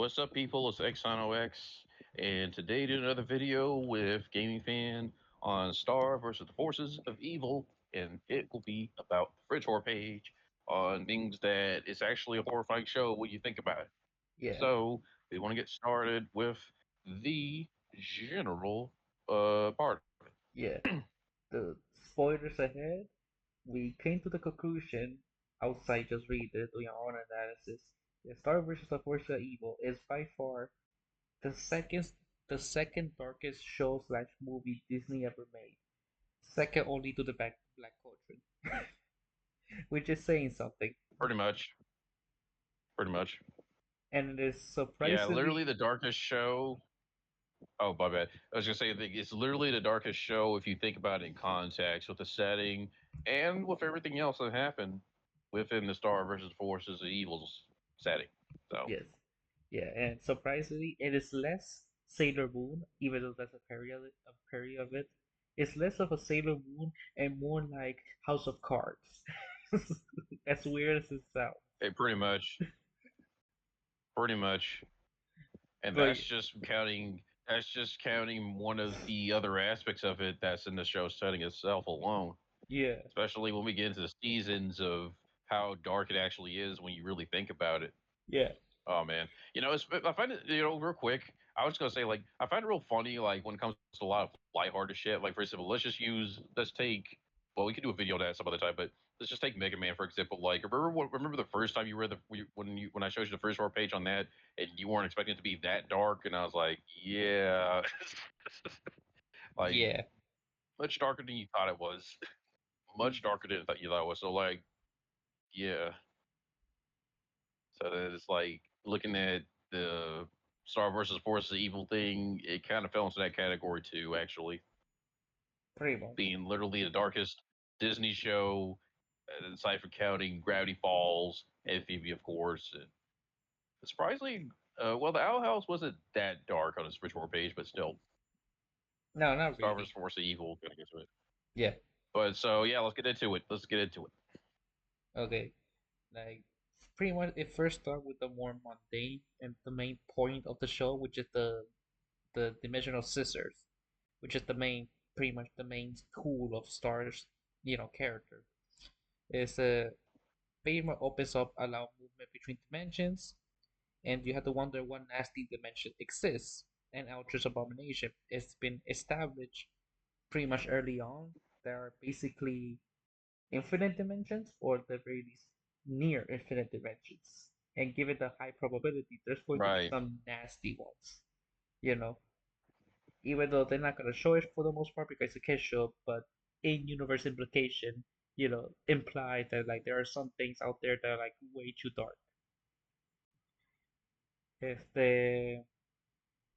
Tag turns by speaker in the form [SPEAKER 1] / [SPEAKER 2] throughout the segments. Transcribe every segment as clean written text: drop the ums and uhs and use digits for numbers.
[SPEAKER 1] What's up, people? It's XOX, and today did another video with Gaming Fan on Star versus the Forces of Evil, and it will be about the Fridge Horror page on things that it's actually a horrifying show when you think about it.
[SPEAKER 2] Yeah,
[SPEAKER 1] So we want to get started with the general part.
[SPEAKER 2] yeah. The spoilers ahead. We came to the conclusion, outside just read it, doing our own analysis. The Star vs. the Force of Evil is by far the second the second darkest show slash movie Disney ever made. Second only to the Black Cauldron. Which is saying something.
[SPEAKER 1] Pretty much, pretty much.
[SPEAKER 2] And it is
[SPEAKER 1] Yeah, literally
[SPEAKER 2] surprisingly
[SPEAKER 1] the darkest show. Oh, my bad. I was gonna say that it's literally the darkest show if you think about it in context with the setting and with everything else that happened within the Star versus Forces of Evil's setting. So
[SPEAKER 2] yes. Yeah, and surprisingly, it is less Sailor Moon, even though that's a parody of it. It's less of a Sailor Moon and more like House of Cards. As weird as it sounds.
[SPEAKER 1] pretty much, pretty much, and
[SPEAKER 2] But
[SPEAKER 1] that's just counting one of the other aspects of it that's in the show setting itself alone.
[SPEAKER 2] yeah,
[SPEAKER 1] Especially when we get into the seasons of how dark it actually is when you really think about it.
[SPEAKER 2] yeah,
[SPEAKER 1] Oh man, I find it real quick. I was gonna say like I find it real funny like when it comes to a lot of lighthearted shit. Like for example, let's take well we could do a video on that some other time, but let's just take Mega Man for example. Like remember the first time you read when I showed you the first horror page on that and you weren't expecting it to be that dark, and I was like, yeah, like
[SPEAKER 2] yeah.
[SPEAKER 1] much darker than you thought it was, much darker than you thought it was. So like yeah, so then it's like looking at the Star versus Forces of Evil thing, it kind of fell into that category too, actually.
[SPEAKER 2] Pretty much.
[SPEAKER 1] Being literally the darkest Disney show, aside from counting Gravity Falls and Phoebe, of course. And surprisingly, well, the Owl House wasn't that dark on the Switchboard page, but still,
[SPEAKER 2] No, not
[SPEAKER 1] Star versus
[SPEAKER 2] really.
[SPEAKER 1] Forces of Evil, gonna get to it.
[SPEAKER 2] Yeah,
[SPEAKER 1] But so, yeah, let's get into it. Let's get into it.
[SPEAKER 2] okay. Like, pretty much it first starts with the more mundane and the main point of the show, which is the dimensional scissors, which is the main, pretty much the main tool of Star's, character. Is pretty much opens up allow movement between dimensions, and you have to wonder what nasty dimension exists. And Ultra's abomination. It's been established pretty much early on. There are basically infinite dimensions, or at the very least near infinite dimensions. And given the high probability, there's going to be
[SPEAKER 1] Right.
[SPEAKER 2] some nasty ones. You know, even though they're not going to show it for the most part because they can't show, but in-universe implication, implies that like there are some things out there that are like way too dark. Este,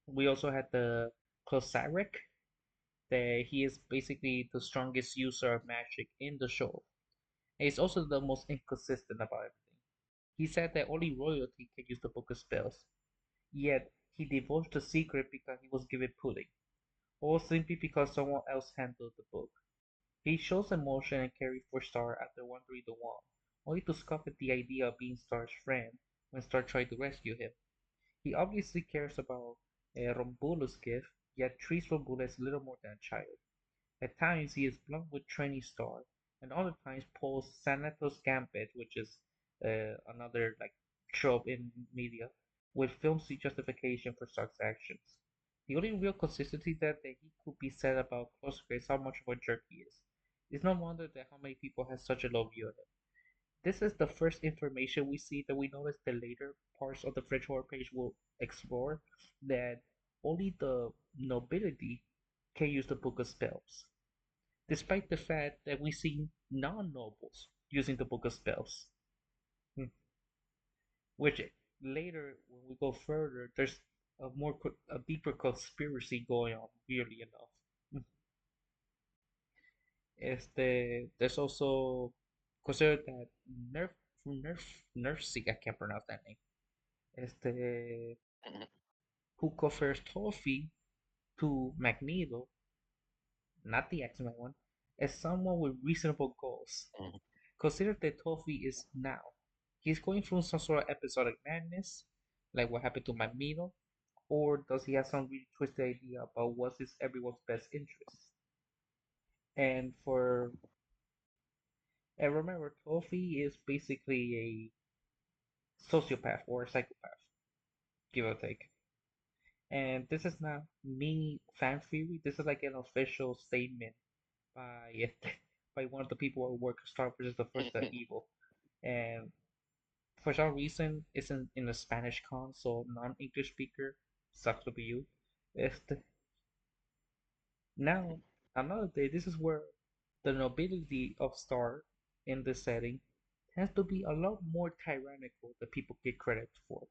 [SPEAKER 2] we also had the Closaric, that he is basically the strongest user of magic in the show. And he's also the most inconsistent about everything. He said that only royalty can use the Book of Spells, yet he divulged the secret because he was given pudding, or simply because someone else handled the book. He shows emotion and caring for Star after wandering the wall, only to scoff at the idea of being Star's friend when Star tried to rescue him. He obviously cares about Rombulu's gift, yet treats Rombulu as little more than a child. At times he is blunt with training Star, and other times pulls Sanato's Gambit, which is another like trope in media, with filmsy justification for Stark's actions. The only real consistency that he could be said about Closer is how much of a jerk he is. It's no wonder that how many people have such a low view of him. This is the first information we see that we notice the later parts of the French horror page will explore that only the nobility can use the Book of Spells, despite the fact that we see non-nobles using the Book of Spells. Hmm. Which later, when we go further, there's a deeper conspiracy going on. Weirdly enough, Hmm. There's also consider that Nerf Nerfsig, I can't pronounce that name. Este who confers Toffee to Magneto, not the X-Men one, as someone with reasonable goals.
[SPEAKER 1] Mhm.
[SPEAKER 2] Consider that Toffee is now. He's going through some sort of episodic madness, like what happened to Magneto, or does he have some really twisted idea about what's in everyone's best interest? And for and remember, Kofi is basically a sociopath or a psychopath, give or take. And this is not me fan theory. This is like an official statement by by one of the people who work at Star Wars the Force the Evil. And for some reason, it's in a Spanish con, so non-English speaker sucks to be you. Este, now, another day, this is where the nobility of Star in this setting tends to be a lot more tyrannical than people get credit for,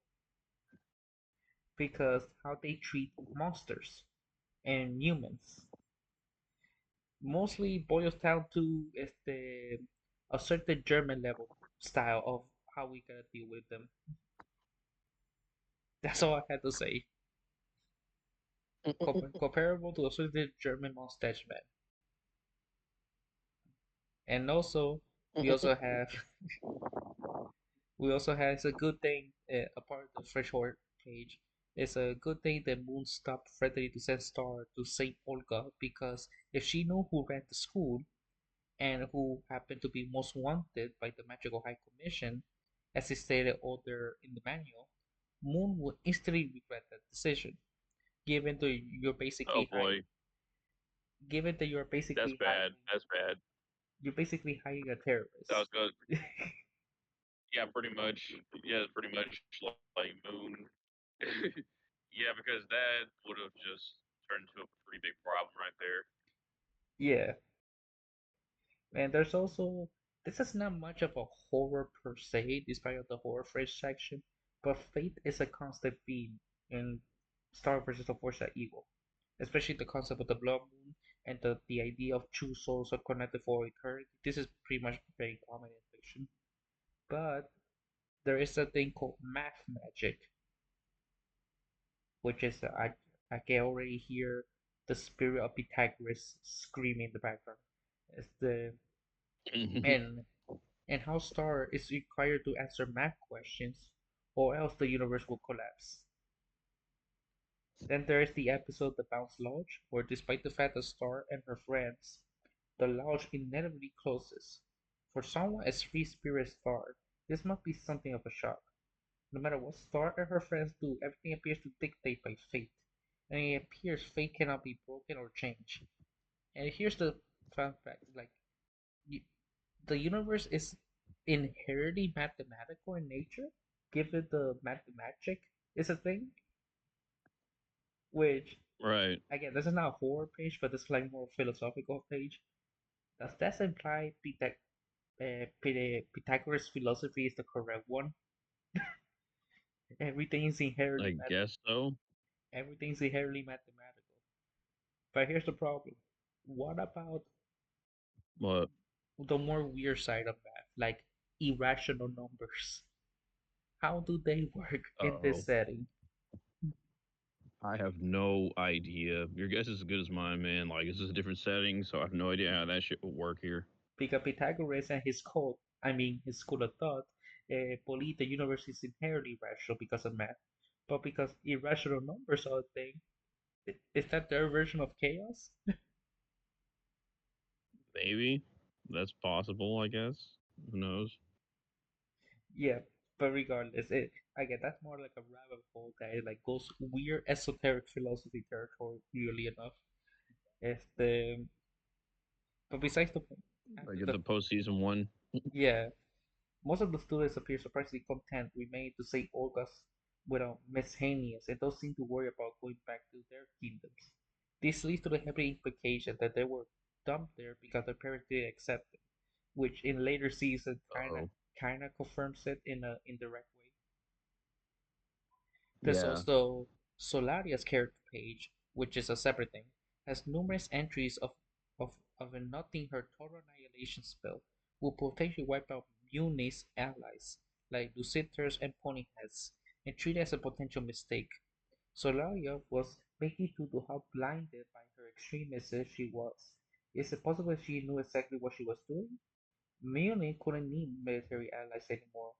[SPEAKER 2] because how they treat monsters and humans mostly boils down to a certain German level style of how we gotta deal with them. That's all I had to say. Comparable to a certain German mustache man. And also, we also have it's a good thing. A part of the threshold page. It's a good thing that Moon stopped threatening to send Star to Saint Olga, because if she knew who ran the school and who happened to be most wanted by the Magical High Commission, as is stated older in the manual, Moon would instantly regret that decision, given that
[SPEAKER 1] Oh boy,
[SPEAKER 2] you're
[SPEAKER 1] that's
[SPEAKER 2] basically
[SPEAKER 1] bad.
[SPEAKER 2] hiring
[SPEAKER 1] That's bad.
[SPEAKER 2] a
[SPEAKER 1] That was
[SPEAKER 2] terrorist.
[SPEAKER 1] good. Yeah, pretty much. Yeah, pretty much like Moon. Yeah, because that would have just turned into a pretty big problem right there.
[SPEAKER 2] Yeah, and there's also this is not much of a horror per se, despite of the horror phrase section, but fate is a constant theme in Star versus the Force of Evil, especially the concept of the blood moon and the idea of two souls are connected for eternity. This is pretty much very common in fiction. But there is a thing called math magic, which is I can already hear the spirit of Pythagoras screaming in the background. It's the and how Star is required to answer math questions, or else the universe will collapse. Then there is the episode The Bounce Lodge, where despite the fact that Star and her friends, the lodge inevitably closes. For someone as free spirit as Star, this must be something of a shock. No matter what Star and her friends do, everything appears to dictate by fate, and it appears fate cannot be broken or changed. And here's the fun fact: like you, the universe is inherently mathematical in nature, given the mathemagic is a thing, which
[SPEAKER 1] Right.
[SPEAKER 2] again, this is not a horror page, but this is like more philosophical page. Does that imply Pythagoras' philosophy is the correct one? Everything is
[SPEAKER 1] I
[SPEAKER 2] inherently
[SPEAKER 1] guess so.
[SPEAKER 2] everything's inherently mathematical. But here's the problem. What about
[SPEAKER 1] But
[SPEAKER 2] the more weird side of math, like irrational numbers? How do they work in this
[SPEAKER 1] oh,
[SPEAKER 2] setting?
[SPEAKER 1] I have no idea. Your guess is as good as mine, man. Like this is a different setting, so I have no idea how that shit will work here.
[SPEAKER 2] Because Pythagoras and his cult, his school of thought, believe the universe is inherently rational because of math. But because irrational numbers are a thing, is that their version of chaos?
[SPEAKER 1] Maybe that's possible. I guess. Who knows?
[SPEAKER 2] Yeah, but regardless, again, that's more like a rabbit hole that like goes weird esoteric philosophy territory, weirdly enough. Este, but besides the point,
[SPEAKER 1] I
[SPEAKER 2] after
[SPEAKER 1] get
[SPEAKER 2] the
[SPEAKER 1] the postseason one.
[SPEAKER 2] yeah, most of the students appear surprisingly content remaining to St. Olga's without miscellaneous and don't seem to worry about going back to their kingdoms. This leads to the heavy implication that they were dumped there because their parents didn't accept them, which in later seasons
[SPEAKER 1] Oh,
[SPEAKER 2] kinda confirms it in a indirect way. There's
[SPEAKER 1] yeah.
[SPEAKER 2] also Solaria's character page, which is a separate thing, has numerous entries of nothing her total annihilation spell will potentially wipe out Muni's allies, like Luciters and Ponyheads, and treat it as a potential mistake. Solaria was making due to how blinded by her extremism she was. Is it possible she knew exactly what she was doing? Muni couldn't need military allies anymore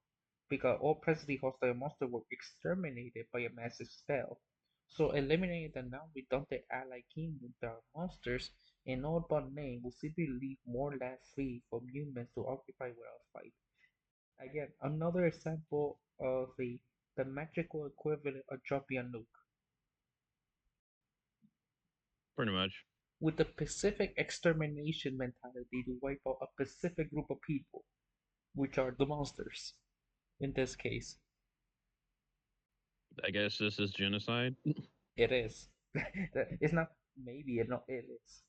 [SPEAKER 2] because all previously hostile monsters were exterminated by a massive spell. So eliminating the non-redundant allied kingdom that are monsters in all but name will simply leave more land free for humans to occupy without fight. Again, another example of the magical equivalent of dropping a nuke.
[SPEAKER 1] Pretty much.
[SPEAKER 2] With the Pacific extermination mentality to wipe out a specific group of people, which are the monsters in this case.
[SPEAKER 1] I guess this is genocide.
[SPEAKER 2] It is. It's not maybe it no it is.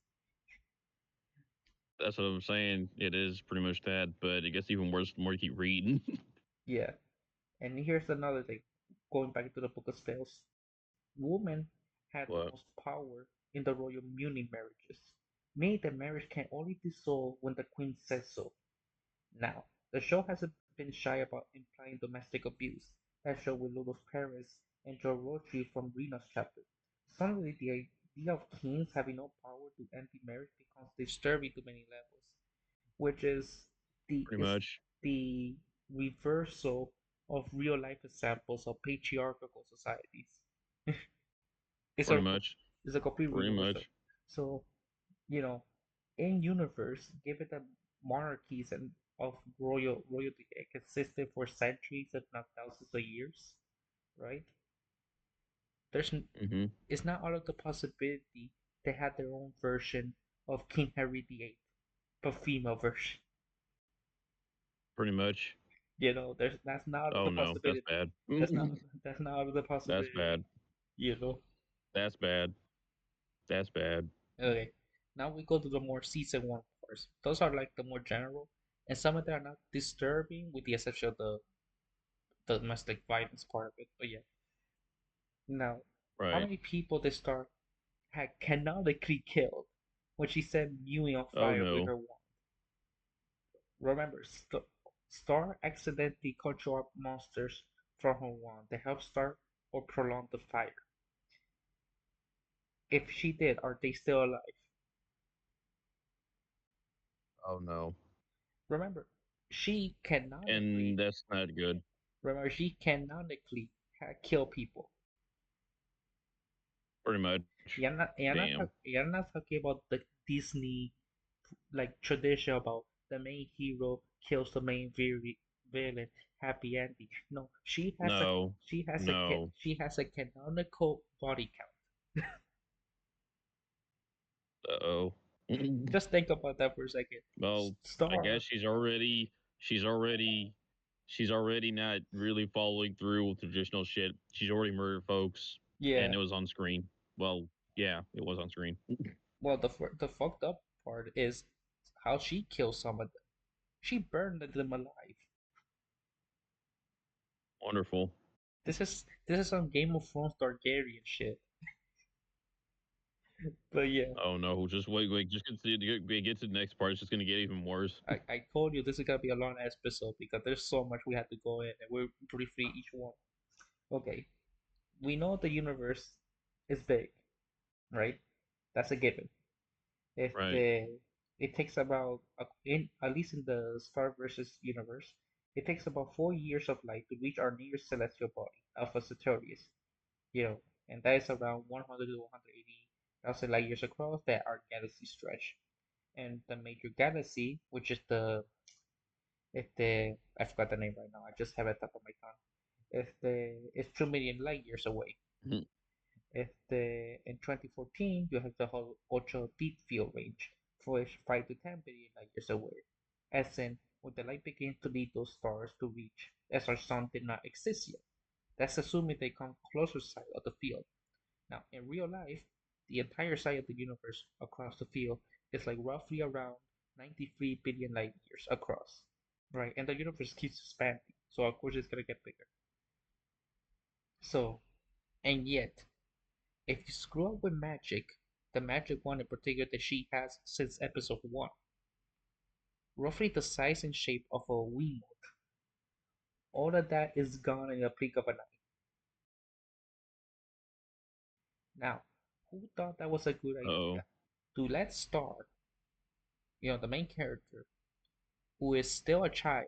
[SPEAKER 1] That's what I'm saying. It is pretty much that, but it gets even worse the more you keep reading.
[SPEAKER 2] Yeah. And here's another thing. Going back to the Book of Spells. Women had the
[SPEAKER 1] What?
[SPEAKER 2] most power in the royal Muni marriages, meaning that marriage can only dissolve when the queen says so. Now, the show hasn't been shy about implying domestic abuse, as shown with Ludo's parents and George from Rena's chapter. Suddenly, the idea of kings having no power to end the marriage becomes disturbing to many levels, which
[SPEAKER 1] Pretty
[SPEAKER 2] is
[SPEAKER 1] much.
[SPEAKER 2] the reversal of real life examples of patriarchal societies. It's
[SPEAKER 1] Pretty
[SPEAKER 2] a
[SPEAKER 1] much.
[SPEAKER 2] it's a complete
[SPEAKER 1] Pretty
[SPEAKER 2] reversal.
[SPEAKER 1] much.
[SPEAKER 2] So, you know, in universe, given that monarchies and of royalty existed for centuries, if not thousands of years, right? There's
[SPEAKER 1] Hmm.
[SPEAKER 2] it's not out of the possibility they had their own version of King Henry VIII, but female version.
[SPEAKER 1] Pretty much.
[SPEAKER 2] There's that's not out of
[SPEAKER 1] Oh
[SPEAKER 2] the
[SPEAKER 1] no, that's
[SPEAKER 2] possibility.
[SPEAKER 1] bad.
[SPEAKER 2] That's not that's not out of the
[SPEAKER 1] That's
[SPEAKER 2] possibility.
[SPEAKER 1] bad.
[SPEAKER 2] You know.
[SPEAKER 1] That's bad. That's bad.
[SPEAKER 2] Okay. Now we go to the more season one parts. Those are like the more general, and some of them are not disturbing, with the exception of the domestic violence part of it. But yeah. Now, how
[SPEAKER 1] Right.
[SPEAKER 2] many people this star had canonically killed when she set Mewing on
[SPEAKER 1] Oh
[SPEAKER 2] fire with
[SPEAKER 1] no.
[SPEAKER 2] her wand? Remember, Star accidentally conjured up monsters from her wand that help start or prolong the fire. If she did, are they still alive?
[SPEAKER 1] Oh no.
[SPEAKER 2] Remember, she
[SPEAKER 1] And
[SPEAKER 2] canonically,
[SPEAKER 1] that's not good.
[SPEAKER 2] remember, she canonically kill people.
[SPEAKER 1] Pretty much. Damn.
[SPEAKER 2] You're not talking about the Disney like tradition about the main hero kills the main villain, happy ending. No,
[SPEAKER 1] No. No.
[SPEAKER 2] she has a canonical body count.
[SPEAKER 1] Uh-oh.
[SPEAKER 2] Just think about that for a second.
[SPEAKER 1] Well, I guess
[SPEAKER 2] Star,
[SPEAKER 1] she's already she's already not really following through with traditional shit. She's already murdered folks and
[SPEAKER 2] yeah.
[SPEAKER 1] it was on screen. Well, yeah, it was on screen.
[SPEAKER 2] Well, the fucked up part is how she kills some of them. She burned them alive.
[SPEAKER 1] Wonderful.
[SPEAKER 2] This is some Game of Thrones Targaryen shit. But yeah.
[SPEAKER 1] Oh no, just wait, just get to the next part. It's just gonna get even worse.
[SPEAKER 2] I told you this is gonna be a long episode because there's so much we have to go in and we're briefly each one. Okay, we know the universe is big, right? That's a given. If
[SPEAKER 1] Right.
[SPEAKER 2] the it takes about in at least in the Star versus universe, it takes about 4 years of light to reach our nearest celestial body, Alpha Centaurus. And that is around 100 to 180,000 light years across that our galaxy stretch. And the major galaxy, which is the I forgot the name right now. I just have it top of my tongue. It's 2 million light years away.
[SPEAKER 1] Mhm.
[SPEAKER 2] In 2014 you have the whole ultra deep field range, for which 5 to 10 billion light years away. As in, when the light begins to lead those stars to reach, as our sun did not exist yet. That's assuming they come closer side of the field. Now, in real life, the entire side of the universe across the field is like roughly around 93 billion light years across, right? And the universe keeps expanding, so of course it's gonna get bigger. So, and yet, if you screw up with magic, the magic one in particular that she has since episode 1, roughly the size and shape of a Wiimote, all of that is gone in a blink of an eye. Now, who thought that was a good
[SPEAKER 1] Uh-oh.
[SPEAKER 2] idea? To let Star, the main character, who is still a child,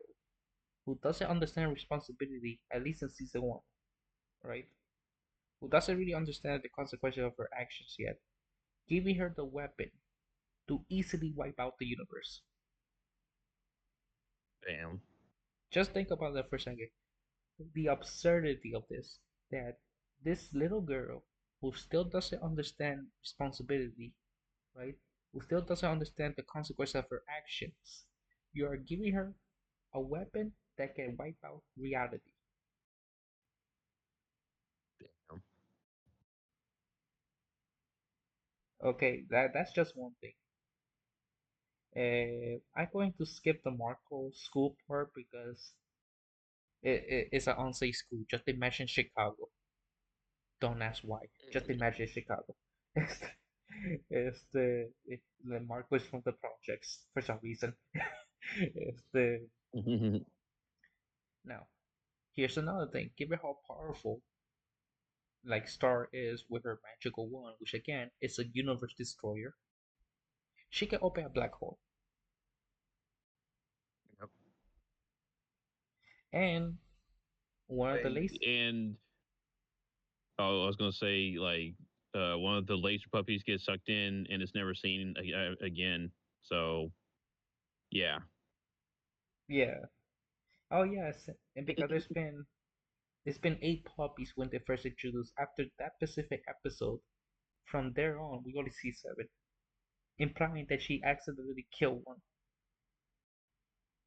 [SPEAKER 2] who doesn't understand responsibility, at least in season one, right? Who doesn't really understand the consequences of her actions yet, giving her the weapon to easily wipe out the universe.
[SPEAKER 1] Damn.
[SPEAKER 2] Just think about that for a second. The absurdity of this, that this little girl who still doesn't understand responsibility, right? Who still doesn't understand the consequences of her actions. You are giving her a weapon that can wipe out reality.
[SPEAKER 1] Damn.
[SPEAKER 2] Okay, that's just one thing. I'm going to skip the Marco school part because it's an unsafe school. Just imagine Chicago. Don't ask why. Just imagine Chicago. The Marco is from the projects for some reason. Este, Now, here's another thing. Given how powerful like Star is with her magical wand, which again is a universe destroyer, she can open a black hole.
[SPEAKER 1] Yep.
[SPEAKER 2] And one of the lace,
[SPEAKER 1] And oh, I was gonna say like one of the laser puppies gets sucked in and it's never seen again. So yeah.
[SPEAKER 2] yeah. Oh yes, and because it's been 8 puppies when they first introduced. After that specific episode, from there on, we only see 7, implying that she accidentally killed one.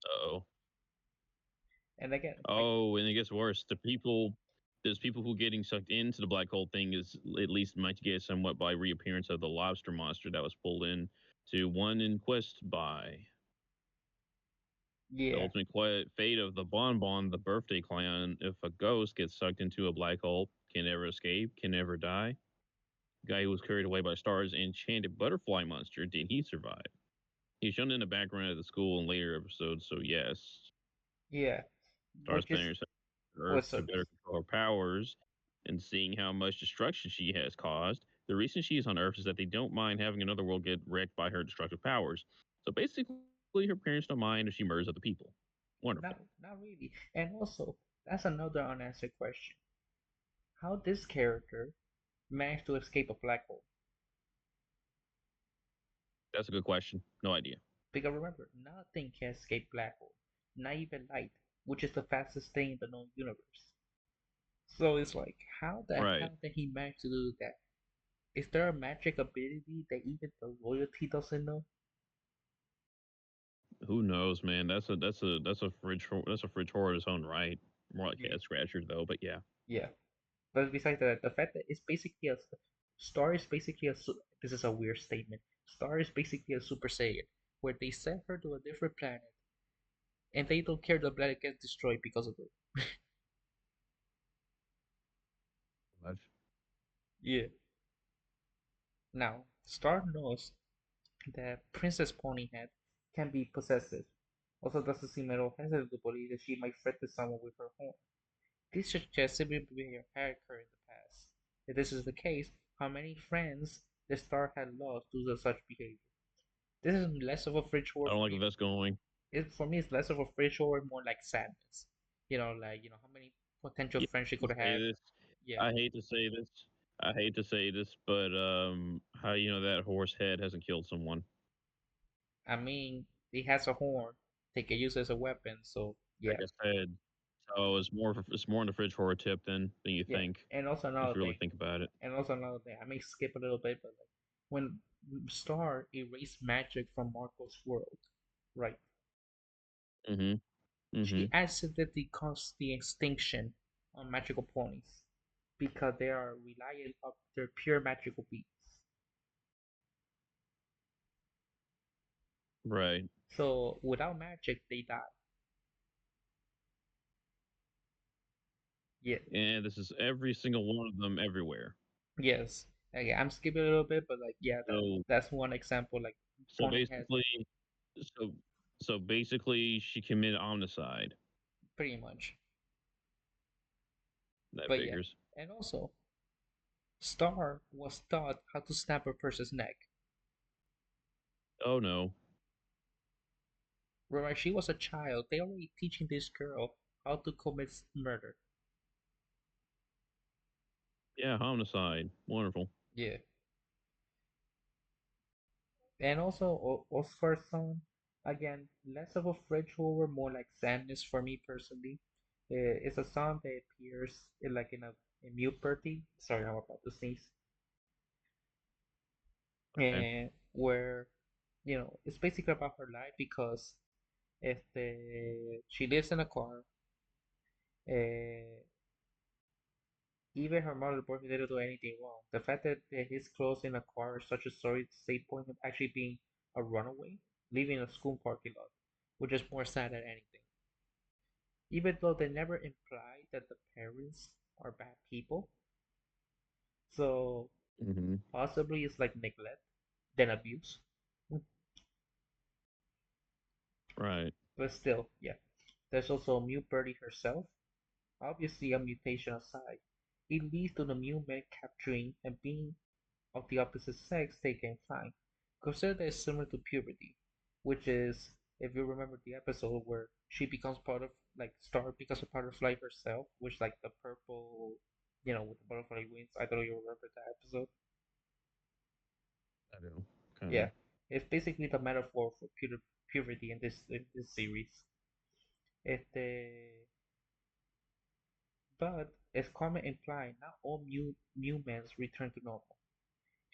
[SPEAKER 1] Oh.
[SPEAKER 2] And again, like,
[SPEAKER 1] Oh, and it gets worse. There's people who getting sucked into the black hole thing is at least mitigated somewhat by reappearance of the lobster monster that was pulled in to one in quest by the
[SPEAKER 2] yeah,
[SPEAKER 1] ultimate fate of the bonbon, the birthday clown. If a ghost gets sucked into a black hole, can never escape, can never die. The guy who was carried away by Star's enchanted butterfly monster, did he survive? He's shown in the background of the school in later episodes, so yes,
[SPEAKER 2] yeah,
[SPEAKER 1] Star's
[SPEAKER 2] which is
[SPEAKER 1] planning Earth
[SPEAKER 2] what's
[SPEAKER 1] to
[SPEAKER 2] up?
[SPEAKER 1] better control her powers, and seeing how much destruction she has caused, the reason she's on Earth is that they don't mind having another world get wrecked by her destructive powers. So basically, her parents don't mind if she murders other people.
[SPEAKER 2] Not,
[SPEAKER 1] Wonderful.
[SPEAKER 2] not really. And also, that's another unanswered question. How this character managed to escape a black hole?
[SPEAKER 1] That's a good question. No idea.
[SPEAKER 2] Because remember, nothing can escape black hole, not even light, which is the fastest thing in the known universe. So it's like, how the
[SPEAKER 1] Right.
[SPEAKER 2] hell did he manage to do that? Is there a magic ability that even the royalty doesn't know?
[SPEAKER 1] Who knows, man? That's a fridge horror in its own right. More like
[SPEAKER 2] Yeah.
[SPEAKER 1] head scratcher though, but yeah.
[SPEAKER 2] Yeah. But besides that, the fact that it's basically a Star is basically this is a weird statement. Star is basically a Super Saiyan, where they sent her to a different planet, and they don't care the planet gets destroyed because of it.
[SPEAKER 1] Much.
[SPEAKER 2] Yeah. Now, Star knows that Princess Ponyhead can be possessive. Also, doesn't seem at all hesitant to believe that she might threaten someone with her horn. This suggests similar behavior had occurred in the past. If this is the case, how many friends the Star had lost due to such behavior? This is less of a fridge
[SPEAKER 1] I
[SPEAKER 2] horror
[SPEAKER 1] don't
[SPEAKER 2] for
[SPEAKER 1] like where
[SPEAKER 2] me.
[SPEAKER 1] that's going.
[SPEAKER 2] For me, it's less of a fridge horror, more like sadness. How many potential
[SPEAKER 1] Yeah,
[SPEAKER 2] friends she
[SPEAKER 1] to
[SPEAKER 2] could have
[SPEAKER 1] say
[SPEAKER 2] had.
[SPEAKER 1] this.
[SPEAKER 2] Yeah,
[SPEAKER 1] I hate to say this. I hate to say this, but how you know that horse head hasn't killed someone?
[SPEAKER 2] I mean, it has a horn. They can use it as a weapon. So
[SPEAKER 1] Like
[SPEAKER 2] yeah,
[SPEAKER 1] I said, so it's more in the fridge horror tip than you
[SPEAKER 2] yeah.
[SPEAKER 1] think.
[SPEAKER 2] And also
[SPEAKER 1] If
[SPEAKER 2] another
[SPEAKER 1] you really
[SPEAKER 2] thing.
[SPEAKER 1] think about it.
[SPEAKER 2] I may skip a little bit, but like when Star erased magic from Marco's world, right?
[SPEAKER 1] Mm-hmm. Mm-hmm.
[SPEAKER 2] She accidentally caused the extinction of magical ponies because they are reliant on their pure magical beings.
[SPEAKER 1] Right.
[SPEAKER 2] So without magic, they die. Yeah,
[SPEAKER 1] And this is every single one of them everywhere.
[SPEAKER 2] yes. Okay, I'm skipping a little bit, but like, yeah,
[SPEAKER 1] So
[SPEAKER 2] that's one example. Like,
[SPEAKER 1] so
[SPEAKER 2] pony has
[SPEAKER 1] basically so so basically she committed omnicide.
[SPEAKER 2] pretty much.
[SPEAKER 1] That
[SPEAKER 2] But yeah,
[SPEAKER 1] figures.
[SPEAKER 2] and also, Star was taught how to snap a person's neck.
[SPEAKER 1] Oh no.
[SPEAKER 2] Remember, she was a child. They already teaching this girl how to commit murder.
[SPEAKER 1] Yeah, homicide. Wonderful.
[SPEAKER 2] Yeah. And also Oscar's song, again, less of a French over, more like sadness for me personally. It's a song that appears in mute party. Sorry, I'm about to sneeze.
[SPEAKER 1] Okay.
[SPEAKER 2] And where it's basically about her life because she lives in a car. Uh, Even her mother boyfriend didn't do anything wrong. The fact that his clothes in a car is such a story to say point of actually being a runaway, leaving a school parking lot, which is more sad than anything. Even though they never imply that the parents are bad people, so
[SPEAKER 1] Hmm.
[SPEAKER 2] possibly it's like neglect, then abuse.
[SPEAKER 1] Right.
[SPEAKER 2] But still, yeah. There's also Mew Birdie herself. Obviously, a mutation aside, it leads to the Mew men capturing and being of the opposite sex they can find. Consider that it's similar to puberty, which is, if you remember the episode where she becomes part of, like, Star becomes a part of life herself, which, like, the purple, with the butterfly wings. I don't know if you remember that episode.
[SPEAKER 1] I do. Kind
[SPEAKER 2] Yeah,
[SPEAKER 1] of.
[SPEAKER 2] it's basically the metaphor for puberty in this series. Este, but as comment implied, not all humans return to normal.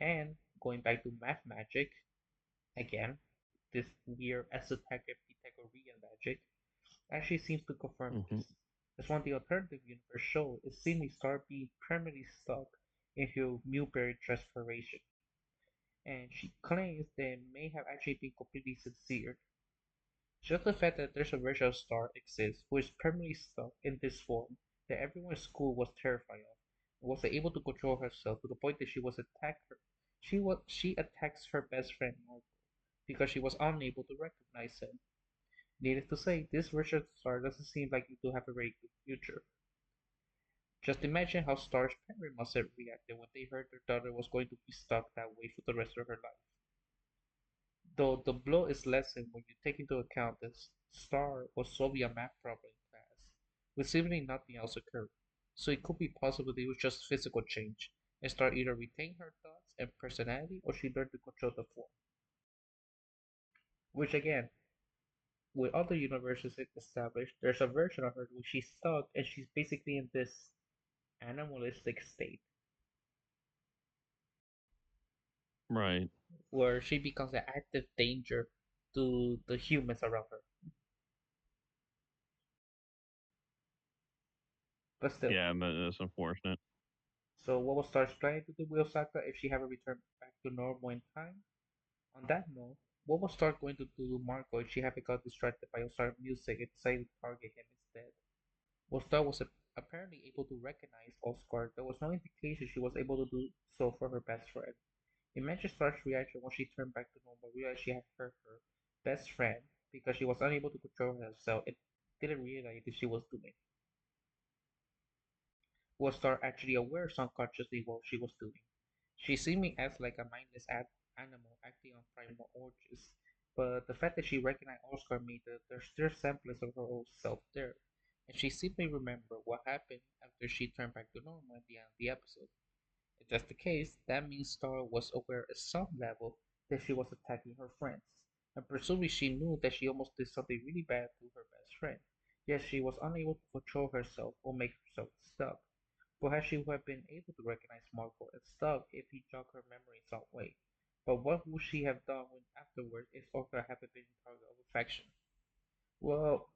[SPEAKER 2] And going back to math magic, again, this weird esoteric Pythagorean magic actually seems to confirm
[SPEAKER 1] Hmm.
[SPEAKER 2] this. As one of the alternative universe show, it seemingly start being permanently stuck in her Newberry transformation, and she claims that it may have actually been completely sincere. Just the fact that there's a version of Star exists who is permanently stuck in this form that everyone in school was terrified of, and was able to control herself to the point that she attacks her best friend Marco because she was unable to recognize him. Needless to say, this version of Star doesn't seem likely to have a very good future. Just imagine how Star's parents must have reacted when they heard their daughter was going to be stuck that way for the rest of her life. Though the blow is lessened when you take into account that Star was solving a math problem in class, with seemingly nothing else occurring. So it could be possible that it was just physical change, and Star either retained her thoughts and personality or she learned to control the form. Which again, with other universes established, there's a version of her where she's stuck and she's basically in this animalistic state
[SPEAKER 1] Right.
[SPEAKER 2] where she becomes an active danger to the humans around her. But still,
[SPEAKER 1] Yeah, but that's unfortunate.
[SPEAKER 2] so what was Star's plan to do with Osaka if she ever returned back to normal in time? On that note, what was Star going to do to Marco if she ever got distracted by Oscar's music and decided to target him instead? Well, Star was apparently able to recognize Oscar. There was no indication she was able to do so for her best friend. Imagine Star's reaction when she turned back to normal, realized she had hurt her best friend because she was unable to control herself and didn't realize what she was doing. Was Star actually aware subconsciously what she was doing? She seemingly acts like a mindless animal acting on primal urges, but the fact that she recognized Oscar made that there's still semblance of her old self there, and she simply remembered what happened after she turned back to normal at the end of the episode. If that's the case, that means Star was aware at some level that she was attacking her friends, and presumably she knew that she almost did something really bad to her best friend, yet she was unable to control herself or make herself stop. Perhaps she would have been able to recognize Marco and stop if he jogged her memory in some way. But what would she have done when afterward if Orca had been target of affection? Well,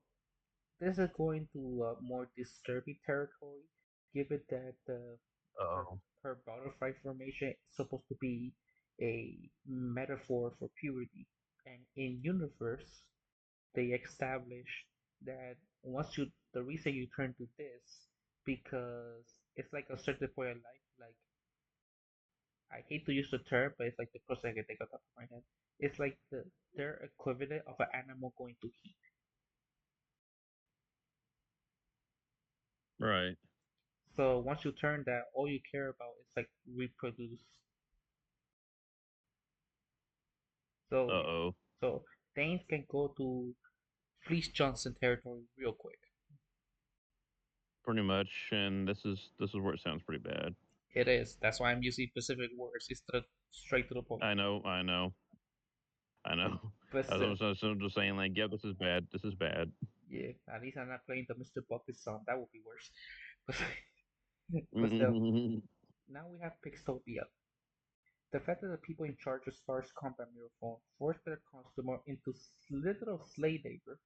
[SPEAKER 2] this is going to more disturbing territory, given that her
[SPEAKER 1] Oh.
[SPEAKER 2] her butterfly formation is supposed to be a metaphor for purity, and in universe they established that the reason you turn to this because it's like a certain point in life, like I hate to use the term, but it's like the closest I can think of top of my head. It's like their equivalent of an animal going to heat.
[SPEAKER 1] Right.
[SPEAKER 2] So once you turn that, all you care about is like reproduce.
[SPEAKER 1] Uh
[SPEAKER 2] So yeah.
[SPEAKER 1] oh.
[SPEAKER 2] So things can go to Fleece Johnson territory real quick.
[SPEAKER 1] Pretty much, and this is where it sounds pretty bad.
[SPEAKER 2] It is. That's why I'm using specific words instead of straight to the point.
[SPEAKER 1] I know, I know, I know.
[SPEAKER 2] But
[SPEAKER 1] I
[SPEAKER 2] still,
[SPEAKER 1] was just saying, like, yeah, this is bad. This is bad.
[SPEAKER 2] yeah, at least I'm not playing the Mr. Bucket song. That would be worse. But still, now we have Pixtopia. The fact that the people in charge of Star's combat mirror phone forced their customer into literal slave labor.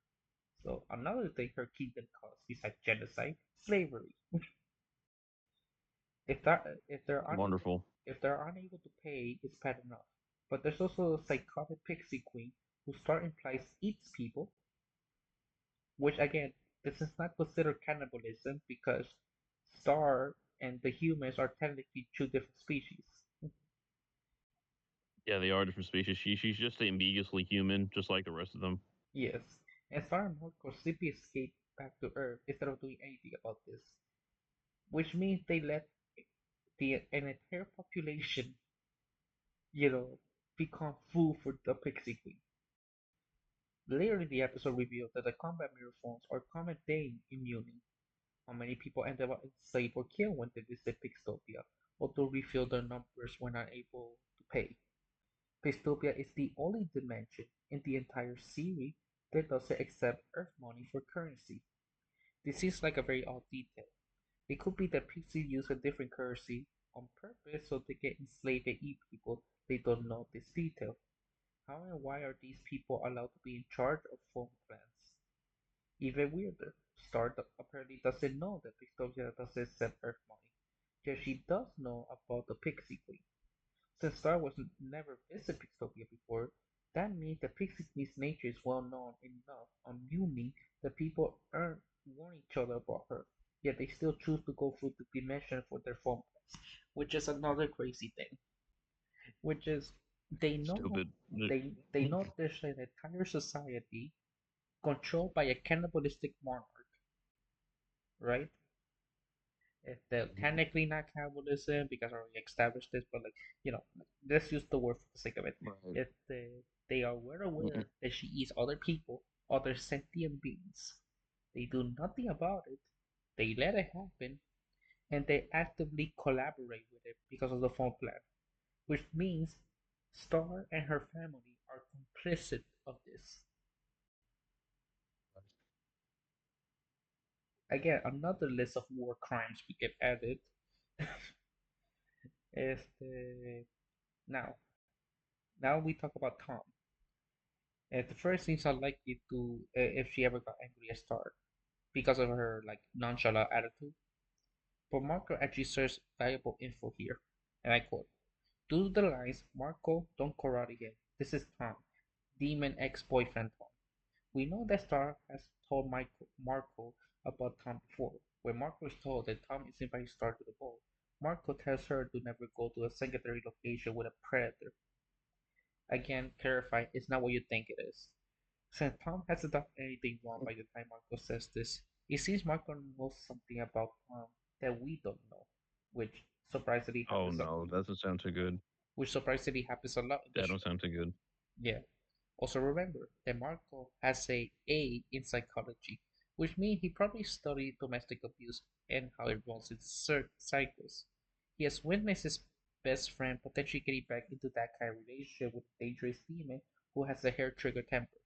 [SPEAKER 2] So another thing her kingdom caused besides genocide, slavery. If they're unable
[SPEAKER 1] Wonderful.
[SPEAKER 2] if they're unable to pay, it's bad enough. But there's also a psychotic pixie queen who Star implies eats people, which again, this is not considered cannibalism because Star and the humans are technically two different species.
[SPEAKER 1] Yeah, they are different species. She's just ambiguously human, just like the rest of them.
[SPEAKER 2] Yes, and Star and Marco simply escape back to Earth instead of doing anything about this, which means they let an entire population, become food for the pixie queen. Later in the episode revealed that the combat mirror phones are common thing in Muni. How many people ended up enslaved or killed when they visit Pixtopia, or to refill their numbers when unable to pay. Pixtopia is the only dimension in the entire series that doesn't accept Earth money for currency. This seems like a very odd detail. It could be that Pixies use a different currency on purpose so they can enslave and eat people. They don't know this detail. How and why are these people allowed to be in charge of phone plans? Even weirder, Star apparently doesn't know that Pixelgia doesn't accept Earth money, yet she does know about the Pixie Queen. Since Star was never visited Pixelgia before, that means the Pixie Queen's nature is well known enough on Muni that people aren't warning each other about her, yet they still choose to go through the dimension for their phone plans, which is another crazy thing. Which is they know
[SPEAKER 1] Stupid.
[SPEAKER 2] they know there's an entire society controlled by a cannibalistic monarch, right? They're technically not cannibalism because I already established this, but let's use the word for the sake of it.
[SPEAKER 1] Right.
[SPEAKER 2] If they are well aware that she eats other people, other sentient beings, they do nothing about it. They let it happen, and they actively collaborate with it because of the phone plan, which means Star and her family are complicit of this. Again, another list of war crimes we get added. Este, now, now we talk about Tom. At the first seems unlikely to if she ever got angry at Star because of her nonchalant attitude. But Marco actually serves valuable info here, and I quote: "Due to the lines, Marco, don't karate him. This is Tom, demon ex-boyfriend Tom. We know that Star has told Marco about Tom before. When Marco is told that Tom is inviting Star to the ball, Marco tells her to never go to a secondary location with a predator. Again, clarify, it's not what you think it is. Since Tom hasn't done anything wrong by the time Marco says this, it seems Marco knows something about Tom that we don't know, which surprisingly
[SPEAKER 1] Oh
[SPEAKER 2] happens.
[SPEAKER 1] no, that doesn't sound too good.
[SPEAKER 2] Which surprisingly happens a lot in the
[SPEAKER 1] That don't
[SPEAKER 2] show.
[SPEAKER 1] sound too good.
[SPEAKER 2] Yeah. Also remember that Marco has A in psychology, which means he probably studied domestic abuse and how it runs in cycles. He has witnessed his best friend potentially getting back into that kind of relationship with a dangerous demon who has a hair trigger temper,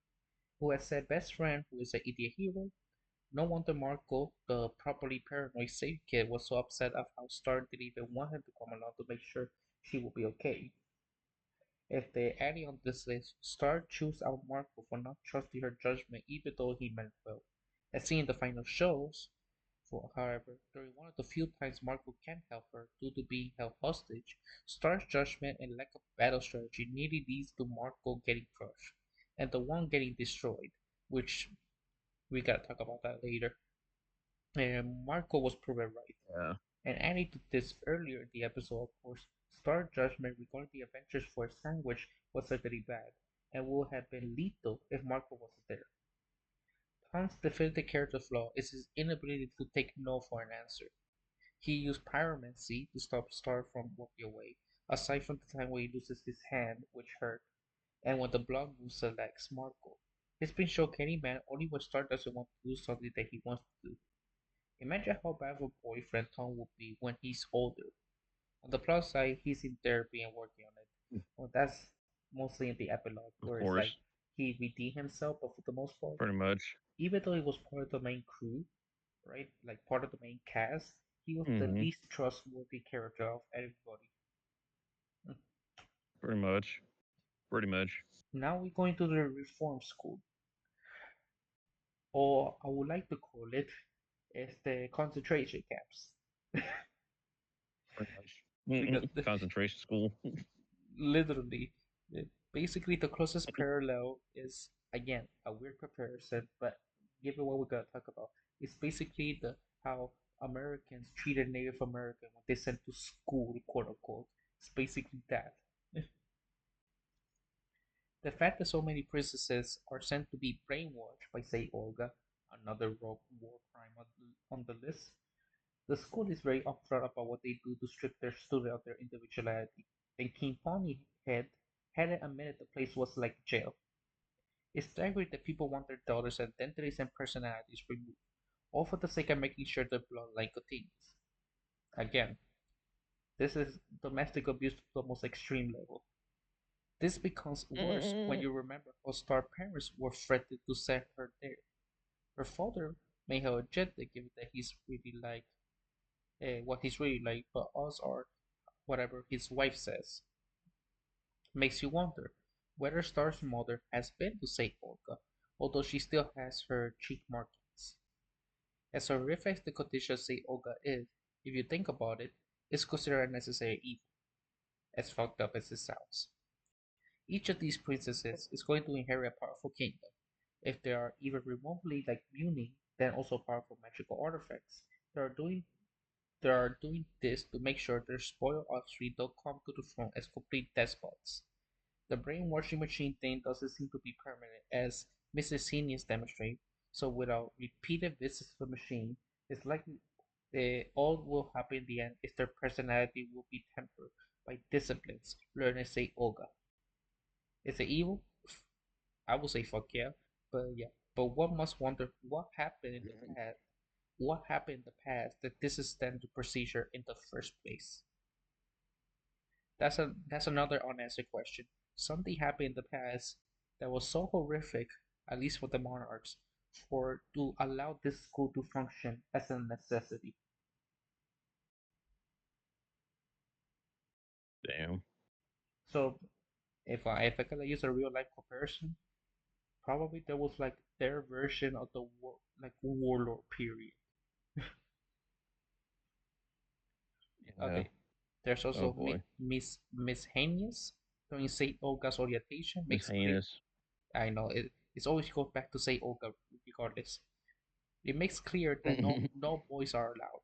[SPEAKER 2] who has said best friend who is an idiot hero. No wonder Marco, the properly paranoid safe kid, was so upset at how Star didn't even want him to come along to make sure she would be okay. If they adding on this list, Star chose out Marco for not trusting her judgment even though he meant well. As seen in the final shows, however, during one of the few times Marco can help her due to being held hostage, Star's judgment and lack of battle strategy nearly leads to Marco getting crushed, and the one getting destroyed, which we gotta talk about that later. And Marco was proven right.
[SPEAKER 1] Yeah.
[SPEAKER 2] And adding to this earlier in the episode, of course, Star judgment regarding the adventures for a sandwich was certainly bad, and would have been lethal if Marco wasn't there. Tom's definitive character flaw is his inability to take no for an answer. He used pyromancy to stop Star from walking away, aside from the time when he loses his hand, which hurt, and when the blood moves selects Marco. It's been shown any man only when Star doesn't want to do something that he wants to do. Imagine how bad of a boyfriend Tom will be when he's older. On the plus side, he's in therapy and working on it. Well, that's mostly in the epilogue,
[SPEAKER 1] Of
[SPEAKER 2] where it's like
[SPEAKER 1] course,
[SPEAKER 2] he redeemed himself, but for the most part,
[SPEAKER 1] pretty much.
[SPEAKER 2] even though he was part of the main crew, right, like part of the main cast, he was the
[SPEAKER 1] Hmm.
[SPEAKER 2] least trustworthy character of everybody. Mm.
[SPEAKER 1] Pretty much. Pretty much.
[SPEAKER 2] Now we're going to the reform school, or I would like to call it as the concentration camps,
[SPEAKER 1] Pretty much.
[SPEAKER 2] because
[SPEAKER 1] Concentration school.
[SPEAKER 2] literally, basically the closest parallel is again a weird comparison, but given what we're gonna talk about, it's basically the how Americans treated Native American when they sent to school, quote unquote. It's basically that. The fact that so many princesses are sent to be brainwashed by, say, Olga, another war crime on the list. The school is very upfront about what they do to strip their student of their individuality. And King Ponyhead hadn't admitted the place was like jail. It's staggering that people want their daughters' identities and personalities removed, all for the sake of making sure their bloodline continues. Again, this is domestic abuse to the most extreme level. This becomes worse when you remember how Star parents were threatened to send her there. Her father may have objected given that he's really like what he's really like, but us are whatever his wife says. Makes you wonder whether Star's mother has been to St. Olga, although she still has her cheek markings. As horrific as the condition St. Olga is, if you think about it, it's considered a necessary evil, as fucked up as it sounds. Each of these princesses is going to inherit a powerful kingdom. If they are even remotely like Muni, then also powerful magical artifacts. They are doing they are doing this to make sure their spoiled offspring don't come to the throne as complete despots. The brainwashing machine thing doesn't seem to be permanent, as Mrs. Seniors demonstrate, so without repeated visits to the machine, it's likely all will happen in the end is their personality will be tempered by disciplines learned at St. Olga. Is it evil? I would say fuck yeah, but yeah. But one must wonder what happened in the past. What happened in the past that this is standard procedure in the first place? That's another unanswered question. Something happened in the past that was so horrific, at least for the monarchs, for to allow this school to function as a necessity.
[SPEAKER 1] Damn.
[SPEAKER 2] So if I could use a real life comparison, probably there was like their version of the warlord period.
[SPEAKER 1] Yeah.
[SPEAKER 2] Okay, there's
[SPEAKER 1] Oh
[SPEAKER 2] also
[SPEAKER 1] boy.
[SPEAKER 2] Miss Henius during Saint Olga's orientation
[SPEAKER 1] Miss
[SPEAKER 2] makes clear.
[SPEAKER 1] Heinous.
[SPEAKER 2] I know it's always goes back to Saint Olga regardless. It makes clear that no boys are allowed.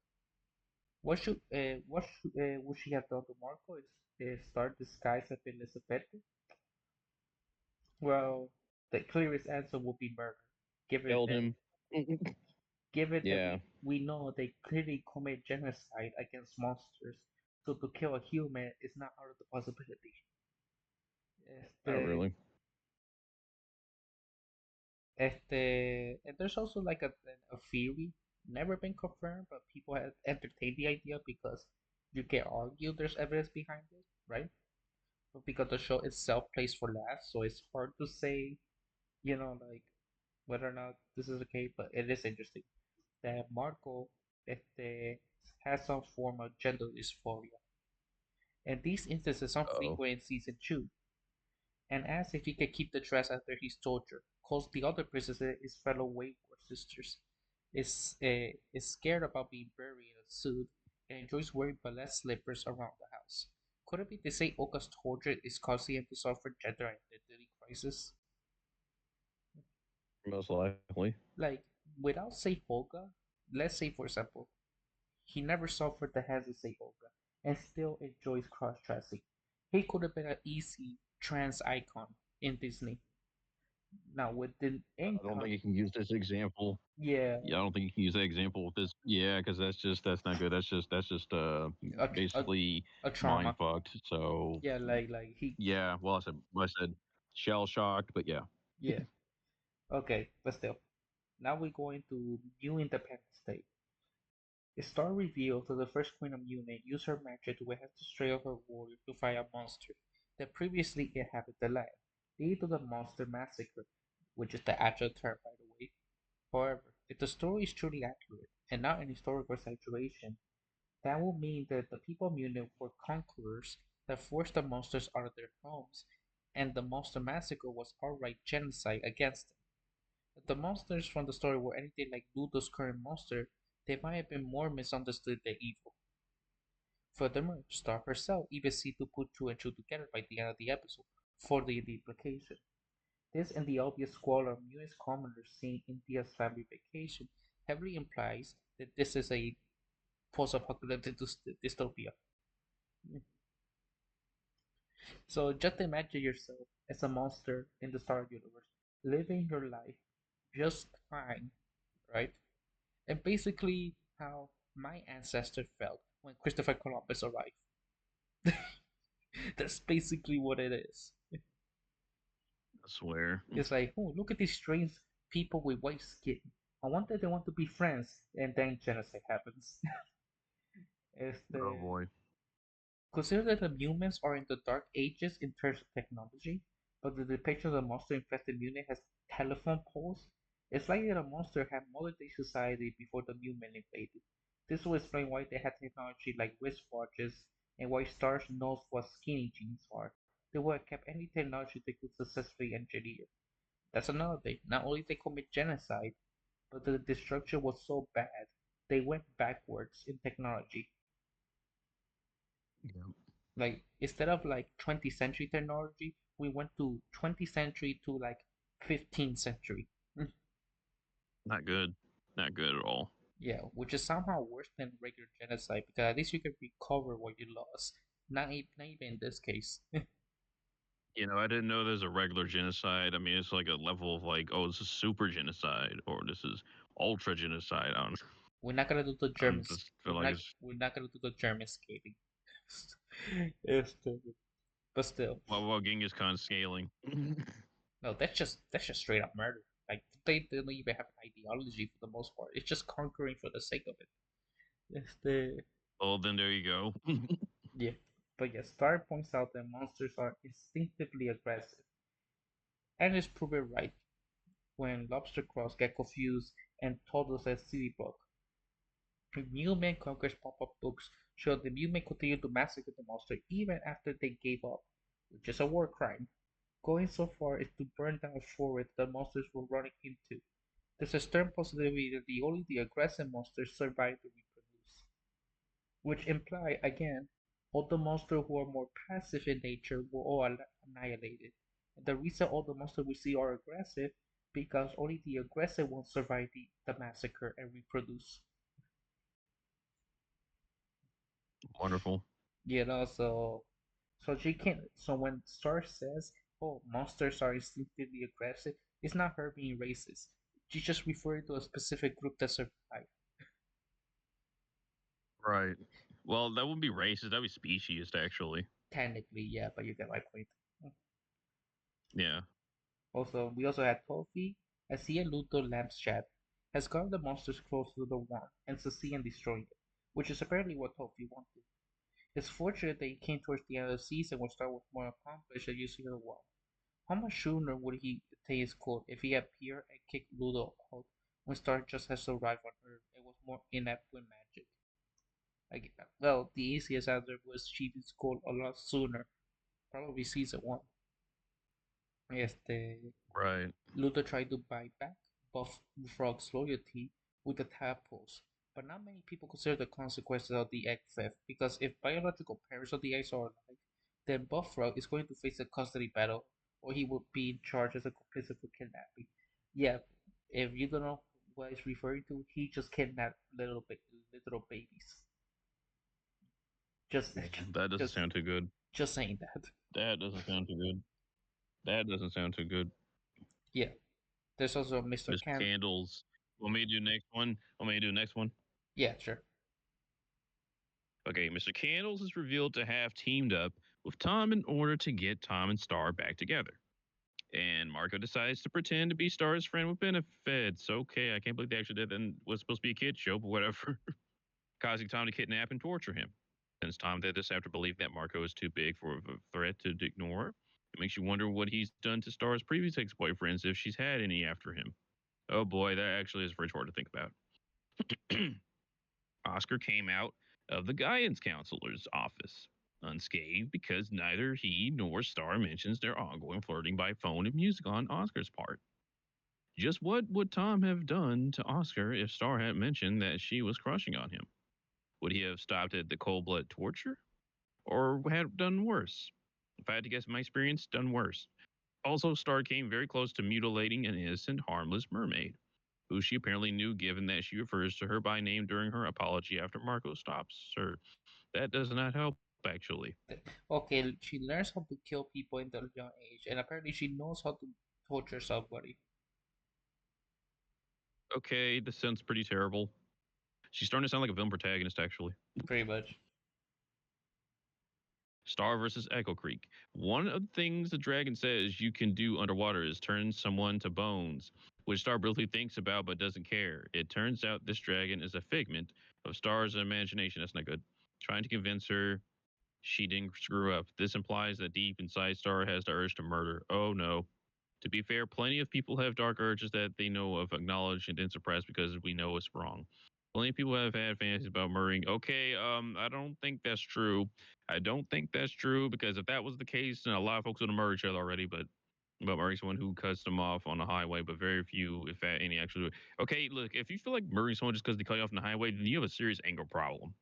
[SPEAKER 2] What would she have done to Marco? Is start disguise as Elizabeth? Well, the clearest answer would be murder, given
[SPEAKER 1] Killed
[SPEAKER 2] that
[SPEAKER 1] him.
[SPEAKER 2] given that
[SPEAKER 1] Yeah.
[SPEAKER 2] we know they clearly commit genocide against monsters, so to kill a human is not out of the possibility.
[SPEAKER 1] Not
[SPEAKER 2] Este,
[SPEAKER 1] really.
[SPEAKER 2] and there's also like a theory, never been confirmed, but people have entertained the idea because you can argue there's evidence behind it, right? But because the show itself plays for laughs, so it's hard to say, like whether or not this is okay, but it is interesting that Marco este, has some form of gender dysphoria. And these instances are
[SPEAKER 1] Oh.
[SPEAKER 2] frequent in season 2, and asks if he can keep the dress after he's tortured, calls the other princesses his fellow wayward sisters, is scared about being buried in a suit, and enjoys wearing ballet slippers around the house. Could it be they say Oka's torture is causing him to suffer gender identity crisis?
[SPEAKER 1] Most likely.
[SPEAKER 2] Like, without say Olga, let's say for example, he never suffered the hands of say Olga, and still enjoys cross-dressing. He could have been an easy trans icon in Disney. Now with the
[SPEAKER 1] I don't
[SPEAKER 2] income,
[SPEAKER 1] think you can use this example.
[SPEAKER 2] yeah,
[SPEAKER 1] Yeah, I don't think you can use that example with this. Yeah, because that's not good. That's just
[SPEAKER 2] a, a,
[SPEAKER 1] basically
[SPEAKER 2] a
[SPEAKER 1] mind
[SPEAKER 2] trauma.
[SPEAKER 1] fucked. So
[SPEAKER 2] Yeah, like he,
[SPEAKER 1] yeah, well I said shell shocked, but yeah.
[SPEAKER 2] yeah. Okay, but still. Now we go into New Independence Day. The star reveals that the first queen of Mune used her magic to enhance the strength of her warrior to fight a monster that previously inhabited the land, leading to the monster massacre, which is the actual term, by the way. However, if the story is truly accurate and not an historical exaggeration, that would mean that the people of Mune were conquerors that forced the monsters out of their homes, and the monster massacre was outright genocide against them. If the monsters from the story were anything like Ludo's current monster, they might have been more misunderstood than evil. Furthermore, Star herself even seemed to put two and two together by the end of the episode, furthering the implication. This and the obvious squalor of US commoners seeing India's family vacation heavily implies that this is a post-apocalyptic dystopia. So just imagine yourself as a monster in the Star Universe, living your life just fine, right? And basically how my ancestors felt when Christopher Columbus arrived. That's basically what it is.
[SPEAKER 1] I swear.
[SPEAKER 2] It's like, oh, look at these strange people with white skin. I wonder if they want to be friends, and then genocide happens.
[SPEAKER 1] Oh
[SPEAKER 2] Este,
[SPEAKER 1] boy.
[SPEAKER 2] Consider that the humans are in the dark ages in terms of technology, but the depiction of the monster infested mutant has telephone poles. It's likely that a monster had modern day society before the mutant invaded. This will explain why they had technology like wristwatches and why stars knows what skinny jeans are. They would have kept any technology they could successfully engineer. That's another thing. Not only they commit genocide, but the destruction was so bad they went backwards in technology.
[SPEAKER 1] Yeah.
[SPEAKER 2] Like instead of like 20th century technology, we went to 20th century to like 15th century.
[SPEAKER 1] Not good. Not good at all.
[SPEAKER 2] Yeah, which is somehow worse than regular genocide because at least you can recover what you lost. Not even in this case.
[SPEAKER 1] I didn't know there's a regular genocide. I mean, it's like a level of like, oh, this is super genocide or this is ultra genocide.
[SPEAKER 2] We're not gonna do the
[SPEAKER 1] I
[SPEAKER 2] German.
[SPEAKER 1] just feel like it's
[SPEAKER 2] We're not gonna do the German scaling. Este, but still,
[SPEAKER 1] well, Genghis Khan scaling.
[SPEAKER 2] no, that's just straight up murder. Like they don't even have an ideology for the most part. It's just conquering for the sake of it. Este,
[SPEAKER 1] Well, then there you go.
[SPEAKER 2] yeah. But yes, Star points out that monsters are instinctively aggressive, and is proven right when Lobster Cross get confused and told as City Block. Newman Conquers pop-up books show the Newman continued to massacre the monster even after they gave up, which is a war crime. Going so far as to burn down a forest the monsters were running into. There's a stern possibility that only the aggressive monsters survive to reproduce, which imply, again, all the monsters who are more passive in nature were all annihilated. And the reason all the monsters we see are aggressive because only the aggressive ones survive the massacre and reproduce.
[SPEAKER 1] Wonderful.
[SPEAKER 2] So she can't. So when Star says, "Oh, monsters are instinctively aggressive," it's not her being racist. She's just referring to a specific group that survived.
[SPEAKER 1] Right. Well, that wouldn't be racist. That'd be speciesist, actually.
[SPEAKER 2] Technically, yeah, but you get my point.
[SPEAKER 1] Yeah.
[SPEAKER 2] Also, we also had Tofi, as he and Luthor Lamp's chat, has gotten the monsters close to the wand and succeed in destroying it, which is apparently what Tofi wanted. It's fortunate that he came towards the end of the season when Star was more accomplished at using the wand. How much sooner would he take his quote if he appeared and kicked Ludo out when Star just has arrived on Earth and was more inept with magic? Like, well, the easiest answer was achieve his goal a lot sooner, probably season 1. Este,
[SPEAKER 1] Right.
[SPEAKER 2] Luthor tried to buy back Buff Frog's loyalty with the tadpoles, but not many people consider the consequences of the egg theft because if biological parents of the eggs are alive, then Buff Frog is going to face a custody battle or he will be in charge as a complicit for kidnapping. Yeah, if you don't know what he's referring to, he just kidnapped little babies. Just,
[SPEAKER 1] Yeah. That doesn't
[SPEAKER 2] just,
[SPEAKER 1] sound too good.
[SPEAKER 2] just saying that.
[SPEAKER 1] That doesn't sound too good. That doesn't sound too good.
[SPEAKER 2] Yeah, there's also Mr.
[SPEAKER 1] Mr.
[SPEAKER 2] Can.
[SPEAKER 1] Candles. Want me to do next one? Want me to do next one?
[SPEAKER 2] Yeah, sure.
[SPEAKER 1] Okay, Mr. Candles is revealed to have teamed up with Tom in order to get Tom and Star back together. And Marco decides to pretend to be Star's friend with benefits. Okay, I can't believe they actually did that. And was supposed to be a kid show, but whatever. Causing Tom to kidnap and torture him. Since Tom did this after believing that Marco is too big for a threat to ignore, it makes you wonder what he's done to Star's previous ex-boyfriends if she's had any after him. Oh boy, that actually is very hard to think about. Oscar came out of the guidance counselor's office unscathed because neither he nor Star mentions their ongoing flirting by phone and music on Oscar's part. Just what would Tom have done to Oscar if Star had mentioned that she was crushing on him? Would he have stopped at the cold blood torture? Or had done worse? If I had to guess my experience, done worse. Also, Star came very close to mutilating an innocent, harmless mermaid, who she apparently knew given that she refers to her by name during her apology after Marco stops her. That does not help, actually.
[SPEAKER 2] Okay, she learns how to kill people in the young age, and apparently she knows how to torture somebody.
[SPEAKER 1] Okay, this sounds pretty terrible. She's starting to sound like a villain protagonist, actually.
[SPEAKER 2] Pretty much.
[SPEAKER 1] Star versus Echo Creek. One of the things the dragon says you can do underwater is turn someone to bones, which Star briefly thinks about but doesn't care. It turns out this dragon is a figment of Star's imagination. That's not good. Trying to convince her she didn't screw up. This implies that deep inside Star has the urge to murder. Oh no. To be fair, plenty of people have dark urges that they know of, acknowledge, and then suppress because we know it's wrong. Plenty of people have had fantasies about murdering. Okay, I don't think that's true. I don't think that's true because if that was the case, then a lot of folks would have murdered each other already. But about murdering someone who cuts them off on the highway, but very few, if any, actually do it. Okay, look, if you feel like murdering someone just because they cut you off on the highway, then you have a serious anger problem.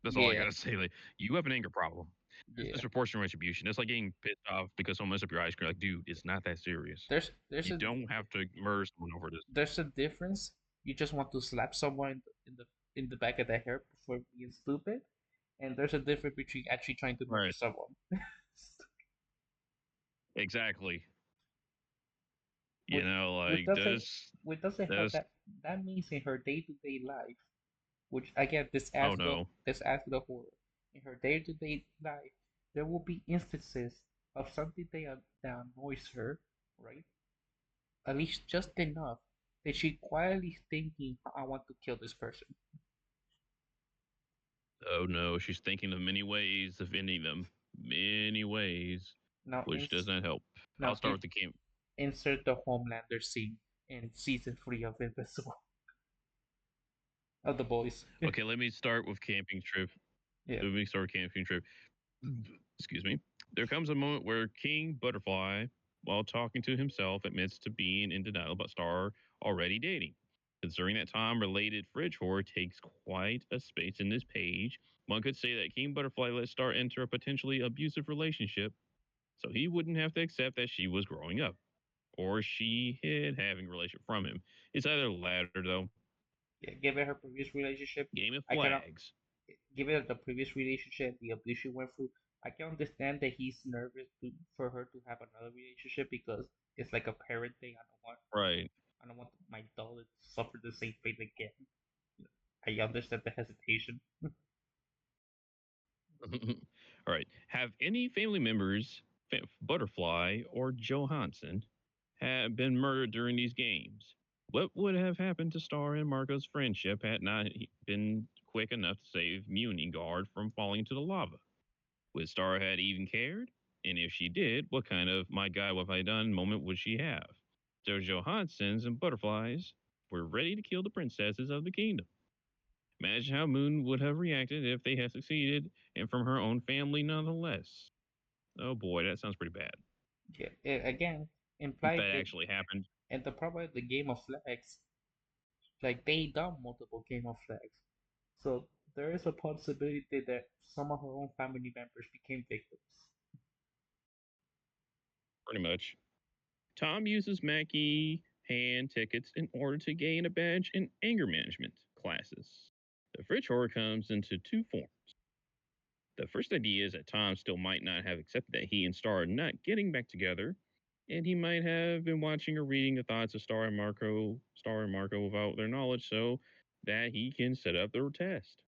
[SPEAKER 1] That's all I
[SPEAKER 2] Yeah,
[SPEAKER 1] gotta say. Like, you have an anger problem. There's
[SPEAKER 2] yeah.
[SPEAKER 1] disproportionate retribution. It's like getting pissed off because someone messed up your ice cream. Like, dude, it's not that serious.
[SPEAKER 2] There's
[SPEAKER 1] You
[SPEAKER 2] a
[SPEAKER 1] don't have to murder someone over this.
[SPEAKER 2] there's a difference. You just want to slap someone in the back of the hair for being stupid, and there's a difference between actually trying to murder
[SPEAKER 1] Right.
[SPEAKER 2] someone.
[SPEAKER 1] Exactly. You
[SPEAKER 2] With
[SPEAKER 1] know,
[SPEAKER 2] with
[SPEAKER 1] like
[SPEAKER 2] doesn't
[SPEAKER 1] this.
[SPEAKER 2] with doesn't help
[SPEAKER 1] This.
[SPEAKER 2] that means in her day-to-day life, which again
[SPEAKER 1] Oh no.
[SPEAKER 2] this adds to the horror. In her day-to-day life, there will be instances of something that annoys her, right? At least just enough that she quietly thinking, I want to kill this person.
[SPEAKER 1] Oh no. She's thinking of many ways of ending them. Many ways,
[SPEAKER 2] Now,
[SPEAKER 1] which does not help. I'll
[SPEAKER 2] now
[SPEAKER 1] start with the camp.
[SPEAKER 2] insert the Homelander scene in season 3 of Invisible of the boys.
[SPEAKER 1] Okay, let me start with camping trip.
[SPEAKER 2] Yeah,
[SPEAKER 1] Let me start with camping trip. Excuse me. There comes a moment where King Butterfly, while talking to himself, admits to being in denial about Star already dating. Considering that Tom related fridge horror takes quite a space in this page, one could say that King Butterfly let Star enter a potentially abusive relationship so he wouldn't have to accept that she was growing up or she hid having a relationship from him. It's either the latter, though.
[SPEAKER 2] yeah. Given her previous relationship,
[SPEAKER 1] Game of
[SPEAKER 2] I cannot.
[SPEAKER 1] Flags.
[SPEAKER 2] Given the previous relationship, the abuse she went through, I can understand that he's nervous for her to have another relationship because it's like a parent thing.
[SPEAKER 1] Right.
[SPEAKER 2] I don't want my daughter to suffer the same fate again. I understand the hesitation.
[SPEAKER 1] All right. Have any family members, Butterfly or Johansson, have been murdered during these games? What would have happened to Star and Marco's friendship had not he been quick enough to save Muni Guard from falling into the lava? Would Star had even cared? And if she did, what kind of "my God, what have I done" moment would she have? So Johanssons and Butterflies were ready to kill the princesses of the kingdom. Imagine how Moon would have reacted if they had succeeded, and from her own family nonetheless. Oh boy, that sounds pretty bad.
[SPEAKER 2] Yeah, again,
[SPEAKER 1] If
[SPEAKER 2] implied
[SPEAKER 1] that
[SPEAKER 2] that,
[SPEAKER 1] actually happened.
[SPEAKER 2] and the problem with the Game of Flags, like they done multiple Game of Flags, so there is a possibility that some of her own family members became victims.
[SPEAKER 1] Pretty much. Tom uses Mackie hand tickets in order to gain a badge in anger management classes. The fridge horror comes into two forms. The first idea is that Tom still might not have accepted that he and Star are not getting back together, and he might have been watching or reading the thoughts of Star and Marco without their knowledge so that he can set up the test.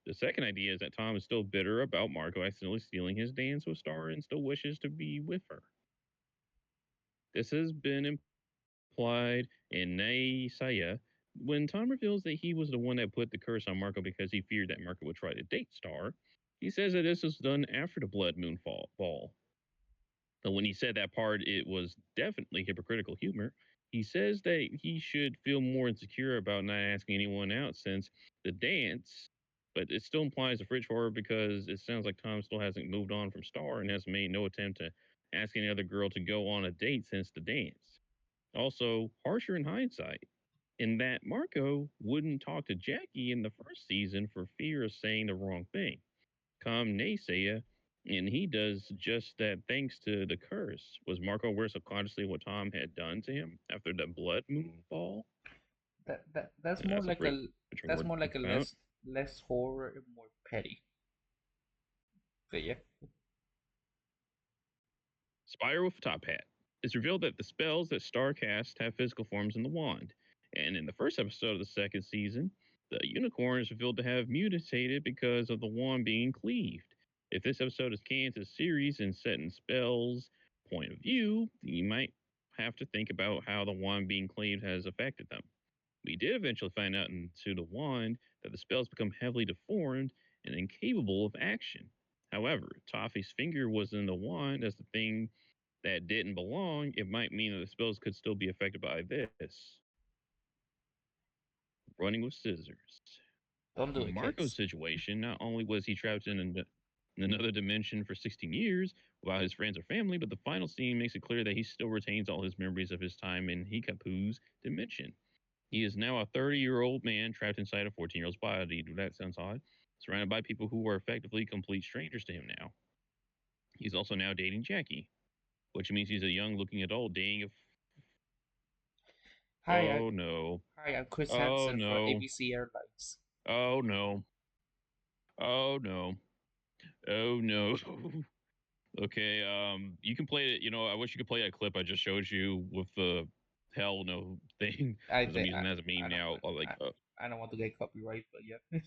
[SPEAKER 1] The second idea is that Tom is still bitter about Marco accidentally stealing his dance with Star and still wishes to be with her.
[SPEAKER 3] This has been implied in Nay Saya when Tom reveals that he was the one that put the curse on Marco because he feared that Marco would try to date Star. He says that this was done after the Blood Moon ball. But when he said that part, it was definitely hypocritical humor. He says that he should feel more insecure about not asking anyone out since the dance, but it still implies a fridge horror because it sounds like Tom still hasn't moved on from Star and has made no attempt to ask any other girl to go on a date since the dance. Also, harsher in hindsight, in that Marco wouldn't talk to Jackie in the first season for fear of saying the wrong thing. Come naysaya, and he does just that thanks to the curse. Was Marco aware subconsciously what Tom had done to him after the blood moon ball?
[SPEAKER 2] That's
[SPEAKER 3] And
[SPEAKER 2] more
[SPEAKER 3] that's a
[SPEAKER 2] like
[SPEAKER 3] fridge
[SPEAKER 2] a
[SPEAKER 3] horror to think about.
[SPEAKER 2] less horror and more petty. But yeah.
[SPEAKER 3] Spire with a top hat. It's revealed that the spells that Star cast have physical forms in the wand. And in the first episode of the second season, the unicorn is revealed to have mutated because of the wand being cleaved. If this episode is canon to the series and set in spells point of view, you might have to think about how the wand being cleaved has affected them. We did eventually find out into the wand that the spells become heavily deformed and incapable of action. However, Toffee's finger was in the wand as the thing that didn't belong. It might mean that the spells could still be affected by this. Running with scissors.
[SPEAKER 2] Don't do
[SPEAKER 3] In
[SPEAKER 2] it,
[SPEAKER 3] Marco's
[SPEAKER 2] kids.
[SPEAKER 3] situation, not only was he trapped in another dimension for 16 years without his friends or family, but the final scene makes it clear that he still retains all his memories of his time in Hikapu's dimension. He is now a 30-year-old man trapped inside a 14-year-old's body. That sounds odd. Surrounded by people who are effectively complete strangers to him now. He's also now dating Jackie, which means he's a young looking adult dating a.
[SPEAKER 2] Hi,
[SPEAKER 3] Oh no.
[SPEAKER 2] I'm Chris
[SPEAKER 3] Oh
[SPEAKER 2] Hansen for
[SPEAKER 3] no.
[SPEAKER 2] ABC Airlines.
[SPEAKER 3] Oh no. Oh no. Oh no. Okay, you can play it. I wish you could play that clip I just showed you with the hell no thing
[SPEAKER 2] I
[SPEAKER 3] because I'm
[SPEAKER 2] think
[SPEAKER 3] using that as a
[SPEAKER 2] I
[SPEAKER 3] meme
[SPEAKER 2] don't
[SPEAKER 3] now.
[SPEAKER 2] want
[SPEAKER 3] Like,
[SPEAKER 2] I don't want to get copyright, but yeah.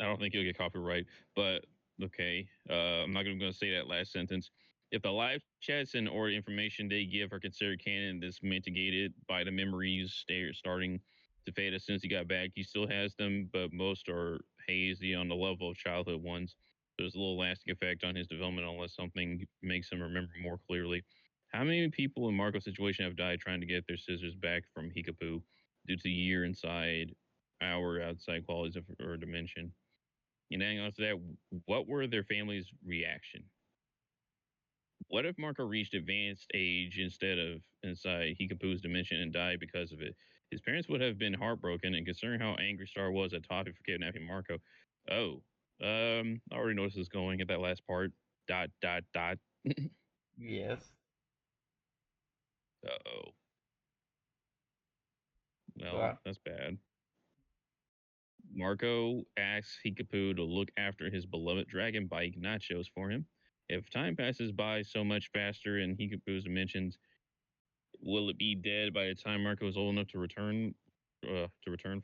[SPEAKER 3] I don't think you'll get copyright, but okay. I'm not going to say that last sentence. If the live chats and or information they give are considered canon, this mitigated by the memories starting to fade as soon as he got back. He still has them, but most are hazy on the level of childhood ones. There's a little lasting effect on his development unless something makes him remember more clearly. How many people in Marco's situation have died trying to get their scissors back from Hikapu due to year inside, hour outside qualities of or dimension? And adding on to that, what were their family's reaction? What if Marco reached advanced age instead of inside Hikapu's dimension and died because of it? His parents would have been heartbroken, and considering how angry Star was at Toffee for kidnapping Marco, oh, I already know this is going at that last part. Dot dot dot.
[SPEAKER 2] Yes.
[SPEAKER 3] Oh,
[SPEAKER 2] Go
[SPEAKER 3] well,
[SPEAKER 2] on.
[SPEAKER 3] that's bad. Marco asks Hikapu to look after his beloved dragon bike nachos for him. If time passes by so much faster in Hikapu's dimensions, will it be dead by the time Marco is old enough to return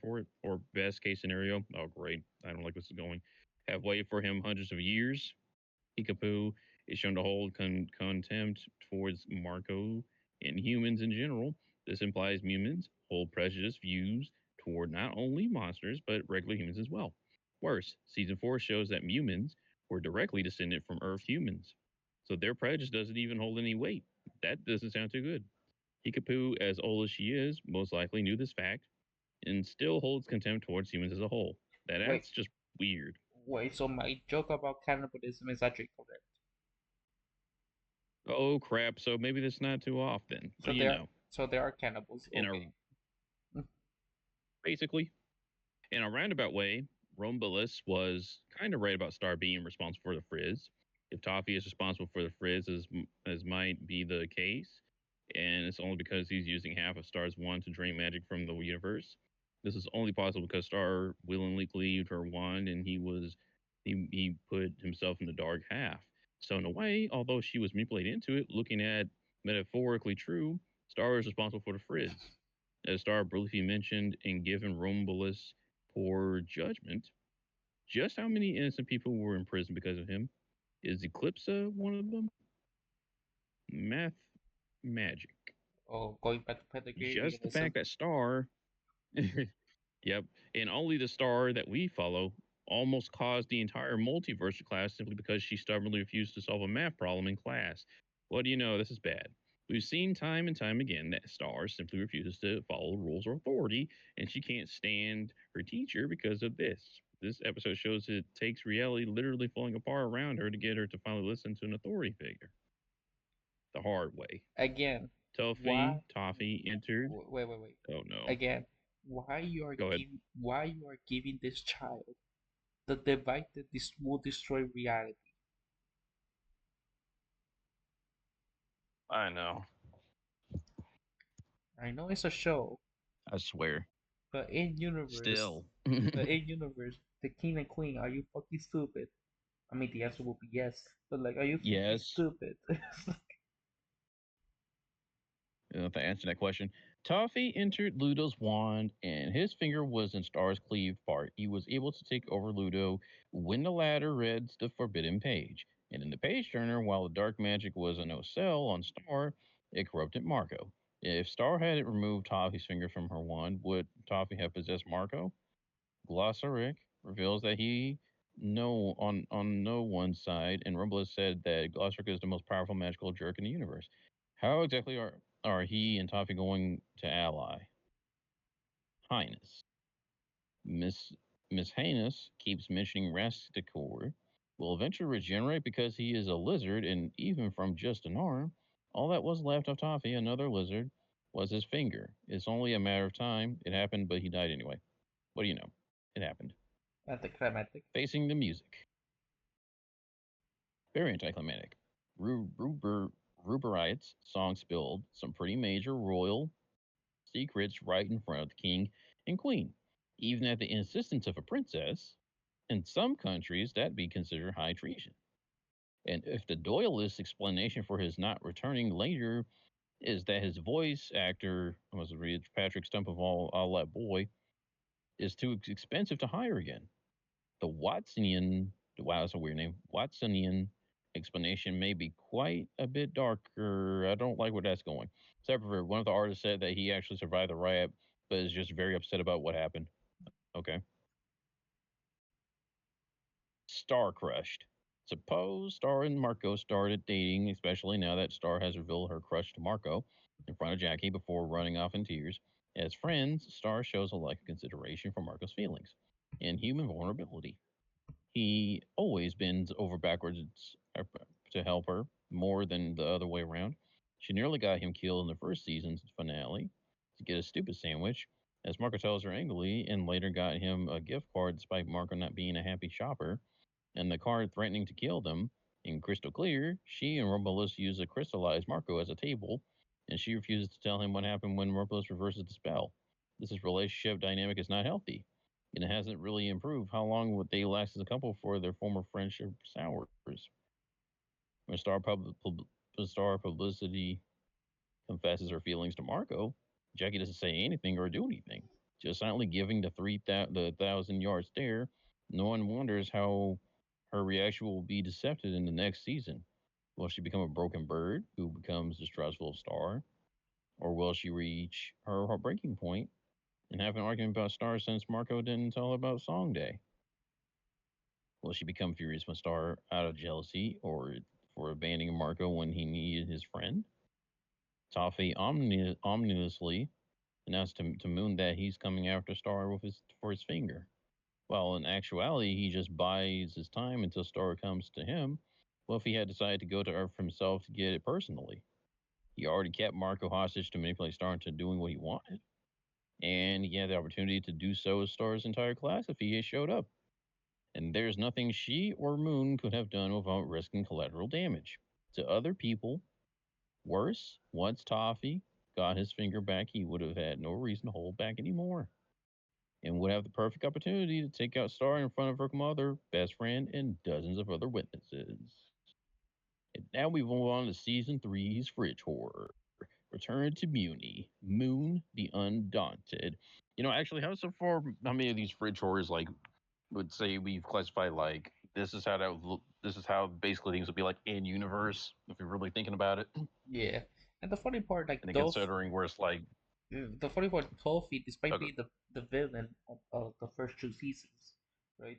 [SPEAKER 3] for it? Or best case scenario, oh great, I don't like this is going. Have waited for him hundreds of years. Hikapu is shown to hold contempt towards Marco and humans in general. This implies humans hold prejudiced views toward not only monsters but regular humans as well. Worse, season 4 shows that humans were directly descended from Earth humans, so their prejudice doesn't even hold any weight. That doesn't sound too good. Hikapu, as old as she is, most likely knew this fact and still holds contempt towards humans as a whole.
[SPEAKER 2] Wait,
[SPEAKER 3] That's just weird.
[SPEAKER 2] wait. So my joke about cannibalism is actually correct.
[SPEAKER 3] Oh crap! So maybe that's not too often. What
[SPEAKER 2] So
[SPEAKER 3] do you know?
[SPEAKER 2] there are cannibals.
[SPEAKER 3] In a
[SPEAKER 2] Okay. Mm.
[SPEAKER 3] basically in a roundabout way, Romulus was kind of right about Star being responsible for the frizz. If Toffee is responsible for the frizz, as might be the case, and it's only because he's using half of Star's wand to drain magic from the universe. This is only possible because Star willingly cleaved her wand, and he put himself in the dark half. So in a way, although she was manipulated into it, looking at metaphorically true, Star is responsible for the frizz. As Star briefly mentioned and given Romulus poor judgment, just how many innocent people were in prison because of him? Is Eclipsa one of them? Math. magic.
[SPEAKER 2] Oh, going back to pedigree,
[SPEAKER 3] Just the
[SPEAKER 2] realism.
[SPEAKER 3] fact that Star, yep, and only the Star that we follow, almost caused the entire multiverse to class simply because she stubbornly refused to solve a math problem in class. What do you know? This is bad. We've seen time and time again that Star simply refuses to follow the rules or authority, and she can't stand her teacher because of this. This episode shows it takes reality literally falling apart around her to get her to finally listen to an authority figure the hard way.
[SPEAKER 2] Again, why?
[SPEAKER 3] Toffee entered.
[SPEAKER 2] Wait.
[SPEAKER 3] Oh no.
[SPEAKER 2] Again,
[SPEAKER 3] Go ahead.
[SPEAKER 2] why you are giving this child the device that this will destroy reality?
[SPEAKER 1] I know.
[SPEAKER 2] I know it's a show,
[SPEAKER 3] I swear.
[SPEAKER 2] but in universe,
[SPEAKER 3] Still.
[SPEAKER 2] the king and queen, are you fucking stupid? I mean, the answer will be yes, but like, are you fucking
[SPEAKER 3] Yes.
[SPEAKER 2] stupid?
[SPEAKER 3] To answer that question, Toffee entered Ludo's wand, and his finger was in Star's cleave part. He was able to take over Ludo when the latter read the forbidden page. And in the page turner, while the dark magic was a no sell on Star, it corrupted Marco. If Star had removed Toffee's finger from her wand, would Toffee have possessed Marco? Glossaric reveals that he no on no one side, and Rumble said that Glossaric is the most powerful magical jerk in the universe. How exactly are he and Toffee going to ally? Highness. Miss Miss Highness keeps mentioning Rasticor will eventually regenerate because he is a lizard, and even from just an arm, all that was left of Toffee, another lizard, was his finger. It's only a matter of time. It happened, but he died anyway. What do you know? It happened.
[SPEAKER 2] Anticlimactic.
[SPEAKER 3] Facing the music. Very anticlimactic. Ruberite's song spilled some pretty major royal secrets right in front of the king and queen, even at the insistence of a princess. In some countries, that'd be considered high treason. And if the Doyleist explanation for his not returning later is that his voice actor, was it Patrick Stump of all that boy, is too expensive to hire again. The Watsonian, wow, that's a weird name. Watsonian explanation may be quite a bit darker. I don't like where that's going. Except for one of the artists said that he actually survived the riot, but is just very upset about what happened. Okay. Star crushed. Suppose Star and Marco started dating, especially now that Star has revealed her crush to Marco in front of Jackie before running off in tears. As friends, Star shows a lack of consideration for Marco's feelings and human vulnerability. He always bends over backwards to help her more than the other way around. She nearly got him killed in the first season's finale to get a stupid sandwich, as Marco tells her angrily, and later got him a gift card despite Marco not being a happy shopper, and the card threatening to kill them. In Crystal Clear, she and Romulus use a crystallized Marco as a table, and she refuses to tell him what happened when Romulus reverses the spell. This relationship dynamic is not healthy, and it hasn't really improved. How long would they last as a couple before their former friendship sours? When Star Publicity confesses her feelings to Marco, Jackie doesn't say anything or do anything, just silently giving the 1,000 yard stare. No one wonders how her reaction will be deceptive in the next season. Will she become a broken bird who becomes distrustful of Star, or will she reach her breaking point and have an argument about Star since Marco didn't tell her about Song Day? Will she become furious with Star out of jealousy or for abandoning Marco when he needed his friend? Toffee ominously announced to Moon that he's coming after Star for his finger. While in actuality, he just buys his time until Star comes to him. Well, if he had decided to go to Earth himself to get it personally, he already kept Marco hostage to manipulate Star into doing what he wanted. And he had the opportunity to do so with Star's entire class if he had showed up. And there's nothing she or Moon could have done without risking collateral damage to other people. Worse, once Toffee got his finger back, he would have had no reason to hold back anymore and would have the perfect opportunity to take out Star in front of her mother, best friend, and dozens of other witnesses. And now we move on to season three's Fridge Horror. Return to Muni, Moon the Undaunted. Actually, how many of these Fridge Horrors would say we've classified like this is how basically things would be like in universe if you're really thinking about it.
[SPEAKER 2] Yeah, And the funny part, like
[SPEAKER 1] And then
[SPEAKER 2] Dolph,
[SPEAKER 1] considering where it's like,
[SPEAKER 2] the funny part, Toffee, despite
[SPEAKER 1] okay,
[SPEAKER 2] being the villain of the first two seasons, right?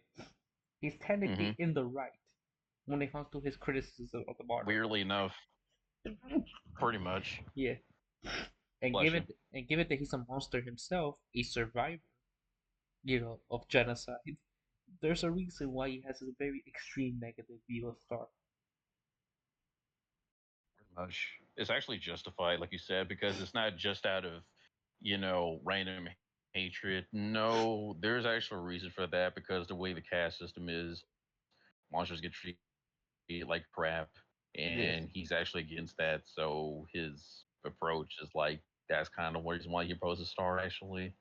[SPEAKER 2] He's technically
[SPEAKER 1] hmm
[SPEAKER 2] in the right when it comes to his criticism of the monarch.
[SPEAKER 1] weirdly enough, pretty much.
[SPEAKER 2] Yeah, and
[SPEAKER 1] Bless you.
[SPEAKER 2] given that he's a monster himself, a survivor, of genocide, there's a reason why he has a very extreme negative view of Star.
[SPEAKER 1] Much. It's actually justified, like you said, because it's not just out of, random hatred. No, there's actual reason for that because the way the caste system is, monsters get treated like crap,
[SPEAKER 2] Yes,
[SPEAKER 1] and he's actually against that. So his approach is like that's kind of the reason why he opposes Star. Actually,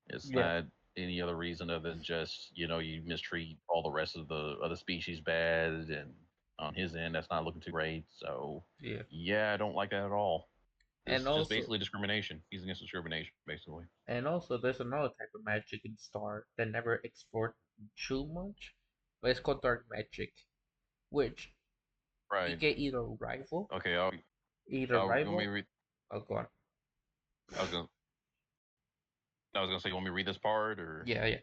[SPEAKER 1] it's
[SPEAKER 2] yeah,
[SPEAKER 1] not any other reason other than just you mistreat all the rest of the other species bad, and on his end, that's not looking too great. So
[SPEAKER 2] yeah,
[SPEAKER 1] yeah, I don't like that at all. This
[SPEAKER 2] and
[SPEAKER 1] is just
[SPEAKER 2] also
[SPEAKER 1] basically discrimination. He's against discrimination, basically.
[SPEAKER 2] and also there's another type of magic in Star that never explored too much, but it's called dark magic, which you
[SPEAKER 1] Right.
[SPEAKER 2] get either
[SPEAKER 1] Okay. You want me to
[SPEAKER 2] rival.
[SPEAKER 1] read?
[SPEAKER 2] Oh, go on.
[SPEAKER 1] I was gonna. I was gonna say, you want me to read this part or?
[SPEAKER 2] Yeah, yeah,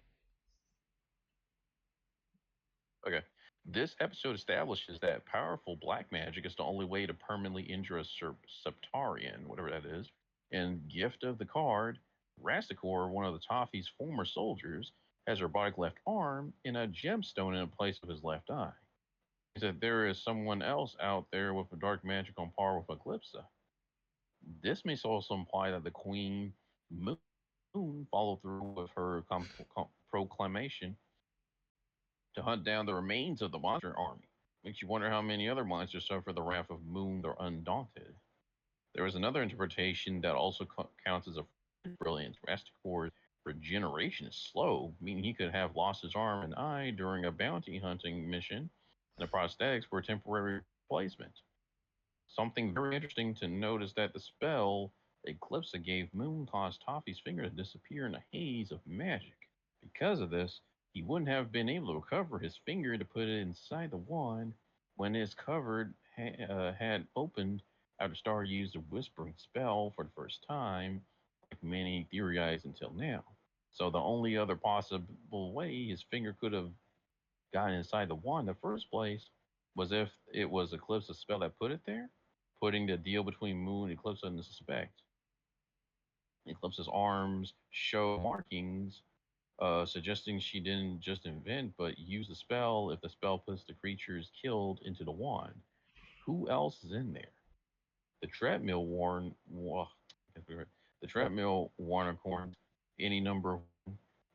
[SPEAKER 1] Okay. This episode establishes that powerful black magic is the only way to permanently injure a Septarian, whatever that is. And gift of the card, Rasticor, one of the Toffee's former soldiers, has robotic left arm and a gemstone in place of his left eye. He said there is someone else out there with a dark magic on par with Eclipsa. This may also imply that the Queen Moon followed through with her proclamation to hunt down the remains of the monster army. Makes you wonder how many other monsters suffer the wrath of Moon the Undaunted. There is another interpretation that also counts as a brilliance. Rasticor's regeneration is slow, meaning he could have lost his arm and eye during a bounty hunting mission, and the prosthetics were a temporary replacement. Something very interesting to note is that the spell Eclipse gave Moon caused Toffee's finger to disappear in a haze of magic. Because of this, he wouldn't have been able to recover his finger to put it inside the wand when its cover had opened after Star used the whispering spell for the first time, like many theorized until now. So the only other possible way his finger could have got inside the wand in the first place was if it was Eclipse's spell that put it there, putting the deal between Moon and Eclipse in suspect. Eclipse's arms show markings, suggesting she didn't just invent but use the spell if the spell puts the creatures killed into the wand. Who else is in there? The treadmill warn. The
[SPEAKER 2] oh,
[SPEAKER 1] treadmill Warnicorn, any number of.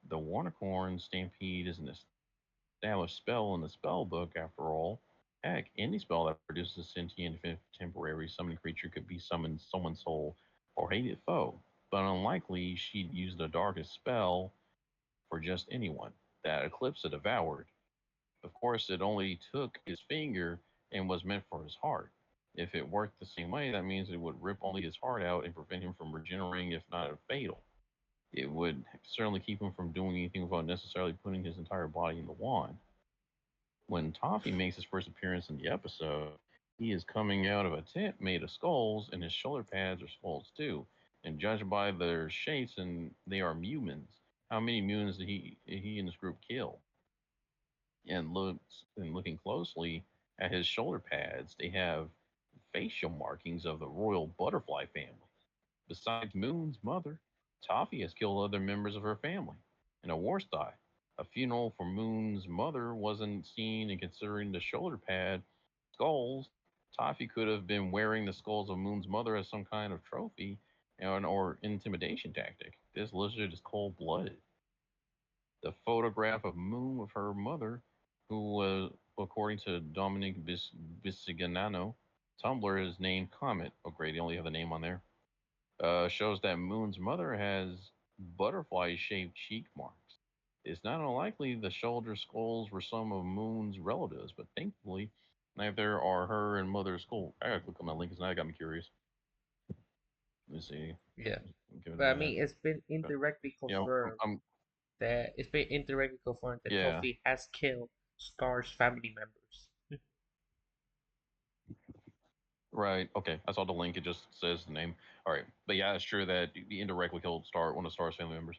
[SPEAKER 1] The Warnicorn Stampede is an established spell in the spell book, after all. Heck, any spell that produces a sentient temporary summoned creature could be summoned someone's soul or hated foe, but unlikely she'd use the darkest spell for just anyone. That Eclipse devoured. Of course, it only took his finger and was meant for his heart. If it worked the same way, that means it would rip only his heart out and prevent him from regenerating, if not fatal. It would certainly keep him from doing anything without necessarily putting his entire body in the wand. When Toffee makes his first appearance in the episode, he is coming out of a tent made of skulls, and his shoulder pads are skulls too. And judged by their shapes, and they are mutants. How many mutants did he and his group kill? Looking closely at his shoulder pads, they have facial markings of the royal butterfly family. Besides Moon's mother, Toffee has killed other members of her family. In a war style, a funeral for Moon's mother wasn't seen, and considering the shoulder pad skulls, Toffee could have been wearing the skulls of Moon's mother as some kind of trophy or intimidation tactic. This lizard is cold blooded. The photograph of Moon with her mother, who was, according to Dominic Bisignano, Tumblr is named Comet. Oh, great, they only have the name on there. Shows that Moon's mother has butterfly shaped cheek marks. It's not unlikely the shoulder skulls were some of Moon's relatives, but thankfully, neither are her and mother's skull. I gotta click on that link because now it got me curious. Let me see.
[SPEAKER 2] yeah.
[SPEAKER 1] Give it a
[SPEAKER 2] But I
[SPEAKER 1] minute.
[SPEAKER 2] mean, it's been indirectly
[SPEAKER 1] Yeah,
[SPEAKER 2] confirmed that
[SPEAKER 1] yeah.
[SPEAKER 2] Toffee has killed Star's family members.
[SPEAKER 1] Right. Okay. I saw the link. It just says the name. All right. But yeah, it's true that he indirectly killed Star, one of Star's family members.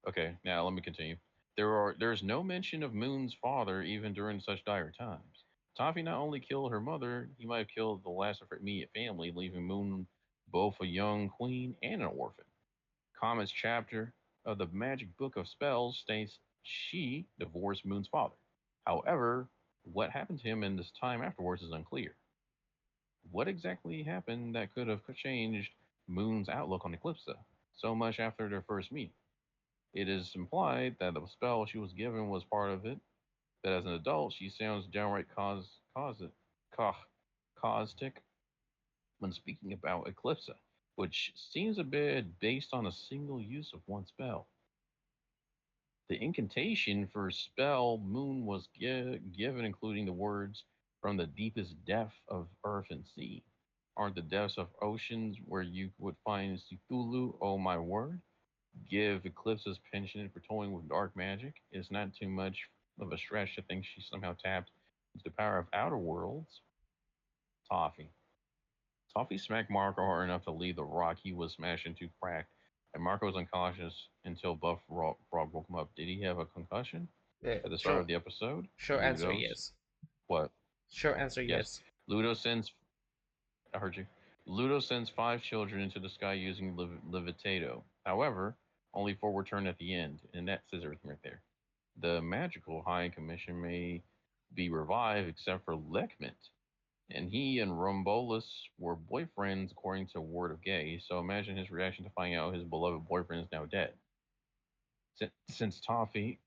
[SPEAKER 1] Okay. Now let me continue. There's no mention of Moon's father even during such dire times. Toffee not only killed her mother, he might have killed the last of her immediate family, leaving Moon both a young queen and an orphan. Comet's chapter of the Magic Book of Spells states she divorced Moon's father. However, what happened to him in this time afterwards is unclear. What exactly happened that could have changed Moon's outlook on Eclipsa so much after their first meeting? It is implied that the spell she was given was part of it, that as an adult she sounds downright ca- caustic when speaking about Eclipsa, which seems a bit based on a single use of one spell. The incantation for spell Moon was given, including the words from the deepest depth of earth and sea. Aren't the depths of oceans where you would find Cthulhu? Oh my word! Give Eclipse's penchant for toying with dark magic. It's not too much of a stretch to think she somehow tapped into the power of outer worlds. Toffee. Toffee smacked Marco hard enough to leave the rock he was smashed into cracked, and Marco was unconscious until Buff Frog woke him up. Did he have a concussion
[SPEAKER 2] Yeah,
[SPEAKER 1] at the start of
[SPEAKER 2] short
[SPEAKER 1] the episode?
[SPEAKER 2] short answer
[SPEAKER 1] Ludos?
[SPEAKER 2] yes.
[SPEAKER 1] What?
[SPEAKER 2] Short answer
[SPEAKER 1] Yes.
[SPEAKER 2] yes.
[SPEAKER 1] Ludo sends. I heard you. Ludo sends 5 children into the sky using Levitato. However, only 4 return at the end, and that says everything right there. The magical High Commission may be revived except for Lekment, and he and Rombolus were boyfriends according to Word of Gay, so imagine his reaction to finding out his beloved boyfriend is now dead. Since Toffee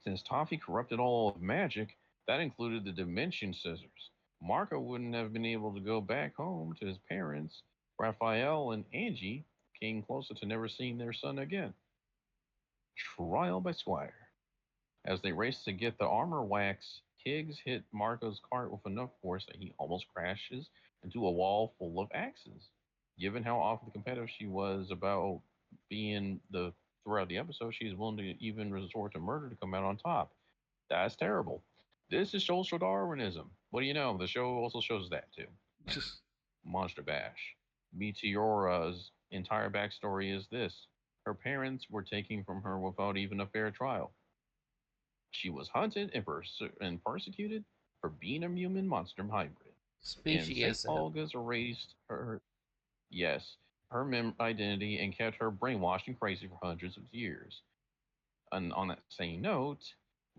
[SPEAKER 1] since Toffee corrupted all of magic, that included the dimension scissors. Marco wouldn't have been able to go back home to his parents. Raphael and Angie came closer to never seeing their son again. Trial by Squire. As they raced to get the armor wax, Tiggs hit Marco's cart with enough force that he almost crashes into a wall full of axes. Given how awfully competitive she was about being the throughout the episode, she's willing to even resort to murder to come out on top. That's terrible. This is social Darwinism. What do you know? The show also shows that too. Monster Bash. Meteora's entire backstory is this: her parents were taken from her without even a fair trial. She was hunted and persecuted for being a human monster hybrid. And St.
[SPEAKER 2] Speciesism.
[SPEAKER 1] Olga's erased her, yes, her identity and kept her brainwashed and crazy for hundreds of years. And on that same note,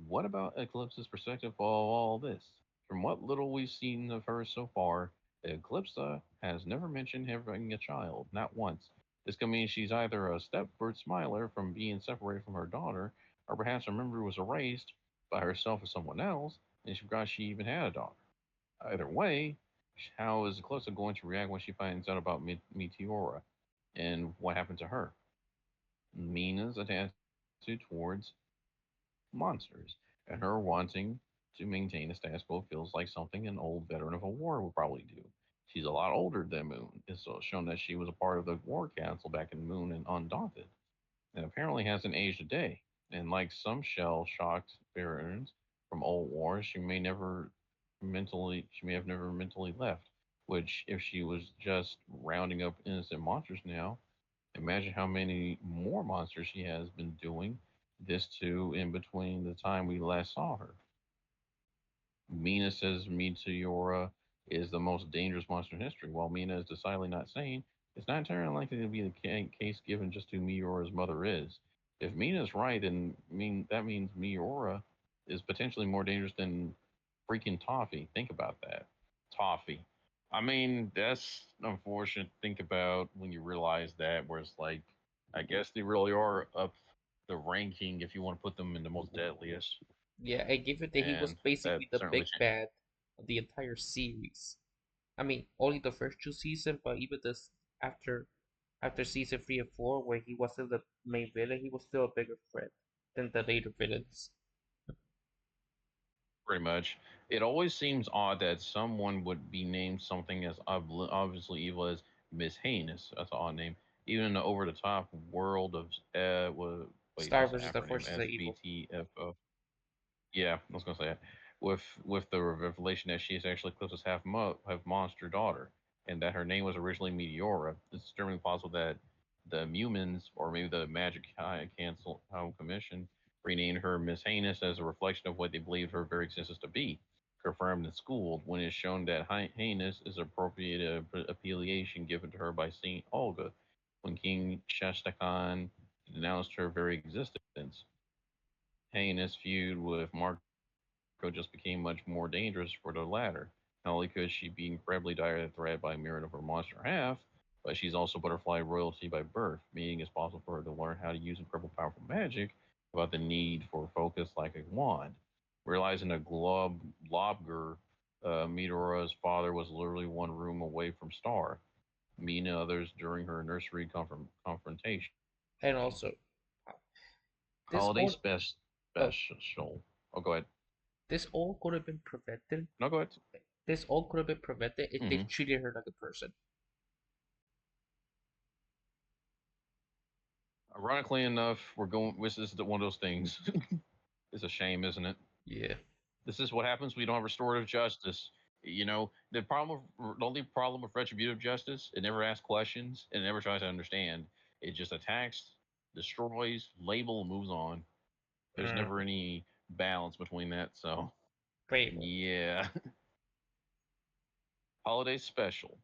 [SPEAKER 1] what about Eclipse's perspective of all this? From what little we've seen of her so far, Eclipsa has never mentioned having a child, not once. This could mean she's either a Stepford Smiler from being separated from her daughter, or perhaps her memory was erased by herself or someone else, and she forgot she even had a daughter. Either way, how is Eclipsa going to react when she finds out about Meteora and what happened to her? Mina's attitude towards monsters, and her wanting to maintain a status quo feels like something an old veteran of a war would probably do. She's a lot older than Moon. It's shown that she was a part of the War Council back in Moon and Undaunted, and apparently hasn't aged a day. And like some shell-shocked veterans from old wars, she may have never mentally left. Which, if she was just rounding up innocent monsters now, imagine how many more monsters she has been doing this to in between the time we last saw her. Mina says Meteora is the most dangerous monster in history, while Mina is decidedly not sane. It's not entirely likely to be the case given just who Meteora's mother is. If Mina is right, then that means Meteora is potentially more dangerous than freaking Toffee. Think about that. Toffee. I mean, that's unfortunate to think about when you realize that, where it's like, I guess they really are up the ranking if you want to put them in the most deadliest.
[SPEAKER 2] Yeah, I give it that he was
[SPEAKER 1] And that
[SPEAKER 2] basically the
[SPEAKER 1] certainly
[SPEAKER 2] big
[SPEAKER 1] changed.
[SPEAKER 2] bad of the entire series. I mean, only the first 2 seasons, but even this after season 3 and 4, where he wasn't the main villain, he was still a bigger threat than the later villains.
[SPEAKER 1] Pretty much. It always seems odd that someone would be named something as obviously evil as Miss Heinous. That's an odd name. Even in the over the top world of wait,
[SPEAKER 2] Star
[SPEAKER 1] what's the
[SPEAKER 2] versus the
[SPEAKER 1] acronym?
[SPEAKER 2] Forces of Evil.
[SPEAKER 1] SBTFO. Yeah, I was gonna say that. with the revelation that she is actually Eclipse's half monster daughter, and that her name was originally Meteora. It's extremely possible that the Mumins, or maybe the Magic High Council Home Commission, renamed her Miss Heinous as a reflection of what they believed her very existence to be. Confirmed and schooled when it is shown that Heinous is appropriate appellation given to her by Saint Olga when King Shastakhan denounced her very existence. Heinous feud with Marco just became much more dangerous for the latter. Not only could she be incredibly dire threat by merit of her monster half, but she's also butterfly royalty by birth, meaning it's possible for her to learn how to use incredible powerful magic without the need for focus like a wand. Realizing that Globger, Meteora's father, was literally one room away from Star, meeting others during her nursery confrontation.
[SPEAKER 2] And also, uh, this
[SPEAKER 1] Holiday
[SPEAKER 2] all oh,
[SPEAKER 1] special. Oh, go ahead.
[SPEAKER 2] this all could have been prevented.
[SPEAKER 1] No, go ahead.
[SPEAKER 2] This all could have been prevented if they
[SPEAKER 1] Hmm.
[SPEAKER 2] treated her like a person.
[SPEAKER 1] Ironically enough, we're going. This is one of those things. It's a shame, isn't it?
[SPEAKER 2] Yeah.
[SPEAKER 1] This is what happens. We don't have restorative justice. You know, the only problem with retributive justice, it never asks questions. It never tries to understand. It just attacks, destroys, label, and moves on. There's never
[SPEAKER 2] Mm,
[SPEAKER 1] any balance between that. So,
[SPEAKER 2] Fable.
[SPEAKER 1] yeah. Holiday special.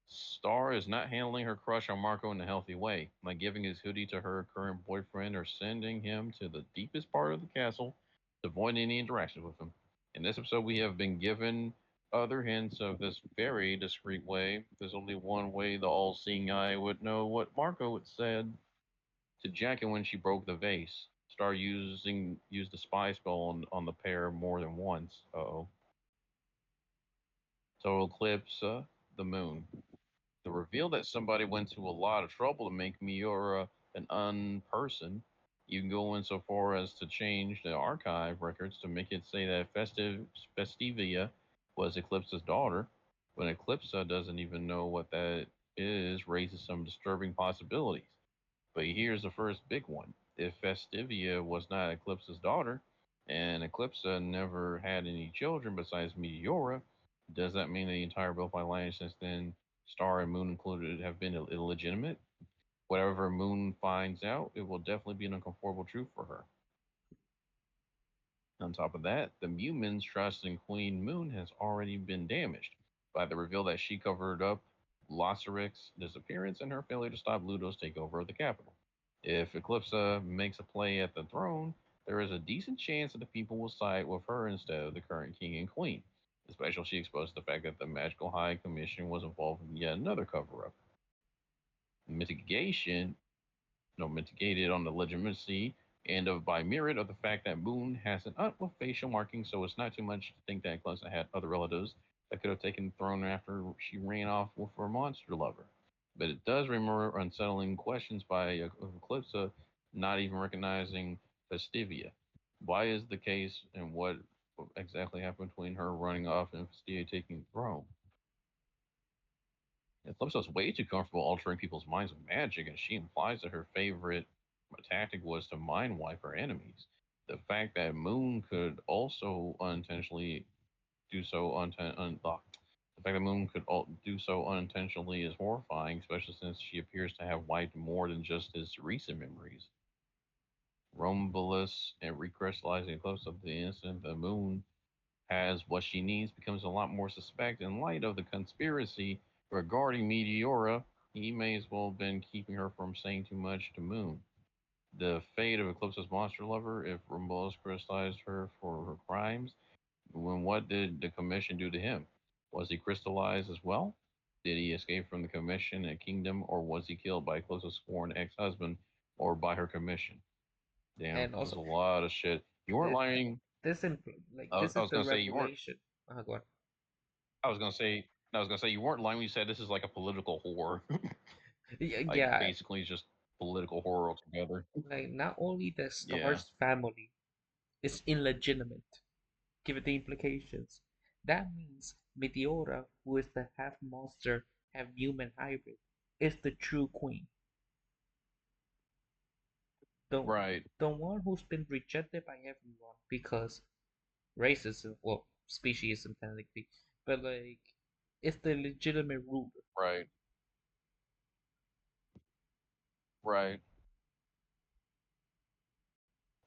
[SPEAKER 1] Star is not handling her crush on Marco in a healthy way, like giving his hoodie to her current boyfriend or sending him to the deepest part of the castle to avoid any interactions with him. In this episode, we have been given other hints of this very discreet way. There's only one way the all seeing eye would know what Marco had said to Jackie when she broke the vase. Star used the spy spell on the pair more than once. Oh. So eclipse the moon. The reveal that somebody went to a lot of trouble to make Miura an unperson. You can go in so far as to change the archive records to make it say that Festivia was Eclipse's daughter, when Eclipse doesn't even know what that is, raises some disturbing possibilities. But here's the first big one. If Festivia was not Eclipse's daughter, and Eclipse never had any children besides Meteora, does that mean the entire Bellfly lineage since then, Star and Moon included, have been illegitimate? Whatever Moon finds out, it will definitely be an uncomfortable truth for her. On top of that, the Mewman's trust in Queen Moon has already been damaged by the reveal that she covered up Loceric's disappearance and her failure to stop Ludo's takeover of the capital. If Eclipsa makes a play at the throne, there is a decent chance that the people will side with her instead of the current king and queen, especially if she exposes the fact that the Magical High Commission was involved in yet another cover up. Mitigation mitigated on the legitimacy and of by merit of the fact that Moon has an aunt with facial markings, so it's not too much to think that Clemson had other relatives that could have taken the throne after she ran off with her monster lover. But it does remember unsettling questions by Eclipsa not even recognizing Festivia. Why is the case, and what exactly happened between her running off and Festivia taking the throne? Eclipse way too comfortable altering people's minds with magic, and she implies that her favorite tactic was to mind wipe her enemies. The fact that Moon could also unintentionally do so the fact that Moon could do so unintentionally is horrifying, especially since she appears to have wiped more than just his recent memories. Romulus and recrystallizing Eclipse of the instant the Moon has what she needs becomes a lot more suspect in light of the conspiracy regarding Meteora. He may as well have been keeping her from saying too much to Moon. The fate of Eclipse's monster lover, if Romulus crystallized her for her crimes, when what did the commission do to him? Was he crystallized as well? Did he escape from the commission and kingdom, or was he killed by Eclipse's sworn ex-husband, or by her commission? Damn,
[SPEAKER 2] And
[SPEAKER 1] there's a
[SPEAKER 2] also,
[SPEAKER 1] lot of shit. You weren't
[SPEAKER 2] this
[SPEAKER 1] lying.
[SPEAKER 2] this
[SPEAKER 1] I
[SPEAKER 2] is
[SPEAKER 1] was
[SPEAKER 2] the
[SPEAKER 1] gonna say you weren't.
[SPEAKER 2] revelation. Go on.
[SPEAKER 1] I was gonna say, I was gonna say you weren't lying when you said this is like a political horror. Like
[SPEAKER 2] Yeah,
[SPEAKER 1] basically just political horror altogether.
[SPEAKER 2] like not only the
[SPEAKER 1] Yeah,
[SPEAKER 2] Star's family is illegitimate, given the implications, that means Meteora, who is the half monster, half human hybrid, is the true queen. The
[SPEAKER 1] right.
[SPEAKER 2] the one who's been rejected by everyone because racism, well, speciesism technically, but like it's the legitimate ruler.
[SPEAKER 1] Right. Right.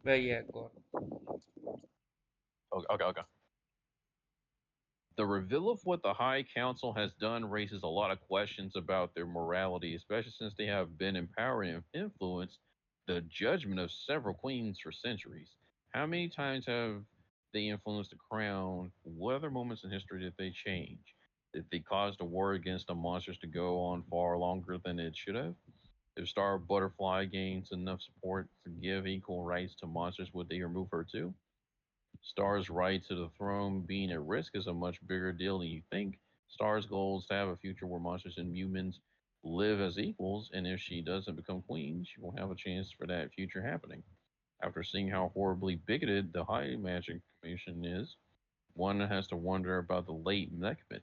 [SPEAKER 2] But yeah, go
[SPEAKER 1] Okay. Okay. Okay. The reveal of what the High Council has done raises a lot of questions about their morality, especially since they have been empowered and influenced the judgment of several queens for centuries. How many times have they influenced the crown? What other moments in history did they change? Did they cause the war against the monsters to go on far longer than it should have? If Star Butterfly gains enough support to give equal rights to monsters, would they remove her too? Star's right to the throne being at risk is a much bigger deal than you think. Star's goal is to have a future where monsters and humans live as equals, and if she doesn't become queen, she won't have a chance for that future happening. After seeing how horribly bigoted the High Magic Commission is, one has to wonder about the late Mechmit.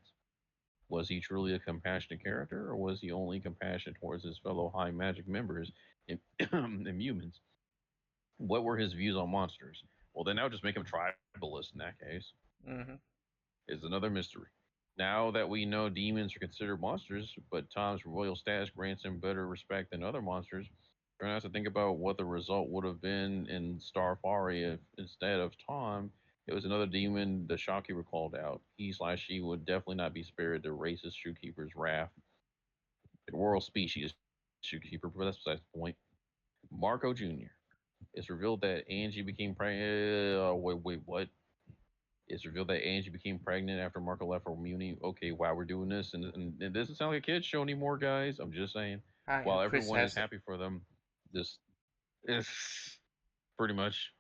[SPEAKER 1] Was he truly a compassionate character, or was he only compassionate towards his fellow High Magic members and, and humans? What were his views on monsters? Well, then that would just make him tribalist in that case.
[SPEAKER 2] on.
[SPEAKER 1] Is another mystery. Now that we know demons are considered monsters, but Tom's royal status grants him better respect than other monsters, we're going to have to think about what the result would have been in Starfari if instead of Tom, it was another demon the shopkeeper called out. He slash she would definitely not be spared the racist shoekeeper's wrath. The royal species shoekeeper, but that's besides the point. Marco Jr. It's revealed that Angie became pregnant. Wait, what? It's revealed that Angie became pregnant after Marco left for Muni. Okay, wow, we're doing this, and it doesn't sound like a kids show anymore, guys. I'm just saying.
[SPEAKER 2] Hi, I'm
[SPEAKER 1] While
[SPEAKER 2] Chris
[SPEAKER 1] everyone is
[SPEAKER 2] Hesse.
[SPEAKER 1] happy for them, this is pretty much.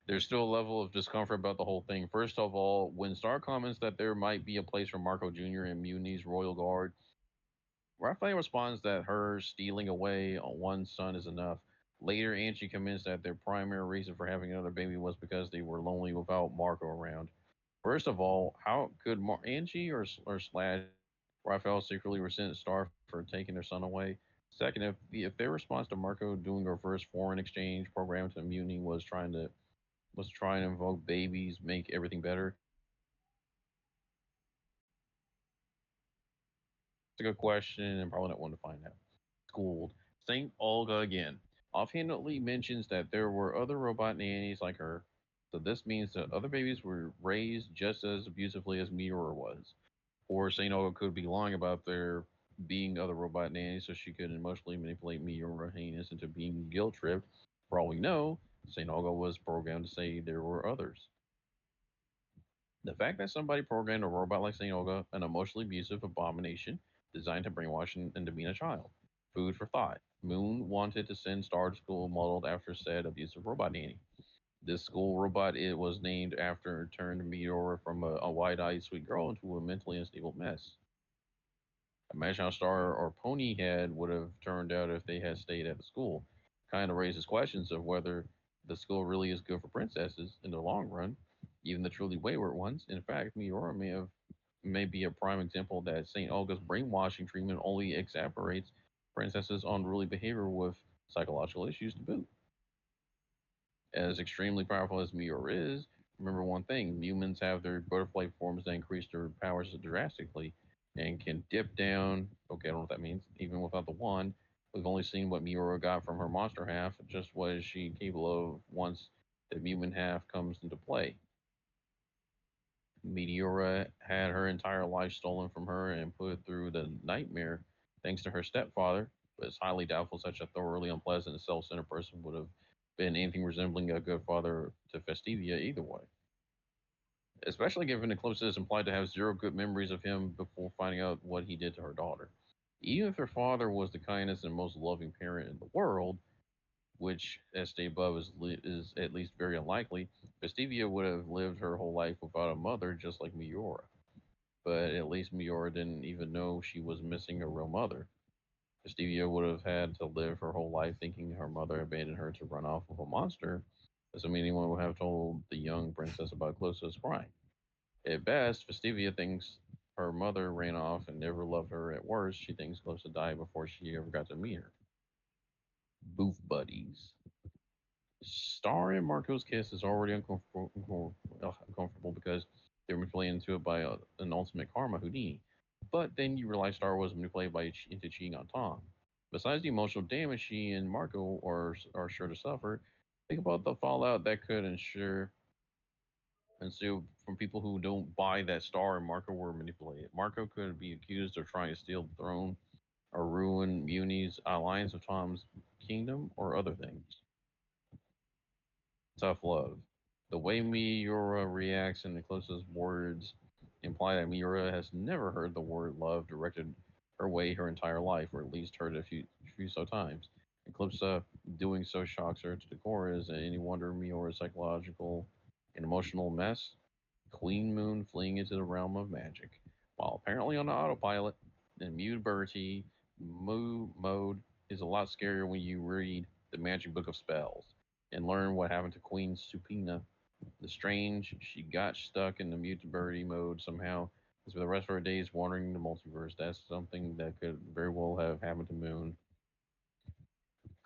[SPEAKER 1] There's still a level of discomfort about the whole thing. First of all, when Star comments that there might be a place for Marco Jr. in Muni's Royal Guard, Raphael responds that her stealing away on one son is enough. Later, Angie comments that their primary reason for having another baby was because they were lonely without Marco around. First of all, how could Angie or slash Raphael secretly resent Star for taking their son away? Second, if their response to Marco doing a reverse foreign exchange program to Muni was trying to invoke babies, make everything better, it's a good question and probably not one to find out. Schooled. Saint Olga again. Offhandedly mentions that there were other robot nannies like her, so this means that other babies were raised just as abusively as Meteor was. Or St. Olga could be lying about there being other robot nannies so she could emotionally manipulate Meteor Heinous into being guilt tripped. For all we know, St. Olga was programmed to say there were others. The fact that somebody programmed a robot like St. Olga, an emotionally abusive abomination designed to brainwash and demean a child. Food for thought. Moon wanted to send Star to school modeled after said abusive robot nanny. This school robot it was named after turned Meteor from a wide-eyed sweet girl into a mentally unstable mess. Imagine how Star or Ponyhead would have turned out if they had stayed at the school. Kind of raises questions of whether the school really is good for princesses in the long run, even the truly wayward ones. In fact, Meteora may be a prime example that St. Olga's brainwashing treatment only exacerbates princesses' unruly behavior with psychological issues to boot. As extremely powerful as Meteor is, remember one thing: humans have their butterfly forms that increase their powers drastically and can dip down. Okay, I don't know what that means. Even without the wand, we've only seen what Meteor got from her monster half. Just what is she capable of once the human half comes into play? Meteora had her entire life stolen from her and put through the nightmare thanks to her stepfather, but it's highly doubtful such a thoroughly unpleasant and self centered person would have been anything resembling a good father to Festivia either way. Especially given the closest implied to have zero good memories of him before finding out what he did to her daughter. Even if her father was the kindest and most loving parent in the world, which, as stated above, is at least very unlikely, Festivia would have lived her whole life without a mother, just like Miura. But at least Miura didn't even know she was missing a real mother. Festivia would have had to live her whole life thinking her mother abandoned her to run off with a monster, assuming anyone would have told the young princess about Closa's crime. At best, Festivia thinks her mother ran off and never loved her. At worst, she thinks Closa died before she ever got to meet her. Booth buddies. Star and Marco's kiss is already uncomfortable to it by an ultimate karma Houdini. But then you realize Star was manipulated into cheating on Tom. Besides the emotional damage she and Marco are sure to suffer, think about the fallout that could ensue from people who don't buy that Star and Marco were manipulated. Marco could be accused of trying to steal the throne or ruin Muni's alliance of Tom's kingdom or other things. Tough love. The way Miura reacts in the closest words imply that Miura has never heard the word love directed her way her entire life, or at least heard it a few so times. Eclipsa doing so shocks her to the core. Is it any wonder Miura's psychological and emotional mess? Queen Moon fleeing into the realm of magic, while apparently on autopilot in mutability mode is a lot scarier when you read the Magic Book of Spells and learn what happened to Queen Supina. The strange she got stuck in the mutability mode somehow is for the rest of her days wandering the multiverse. That's something that could very well have happened to Moon.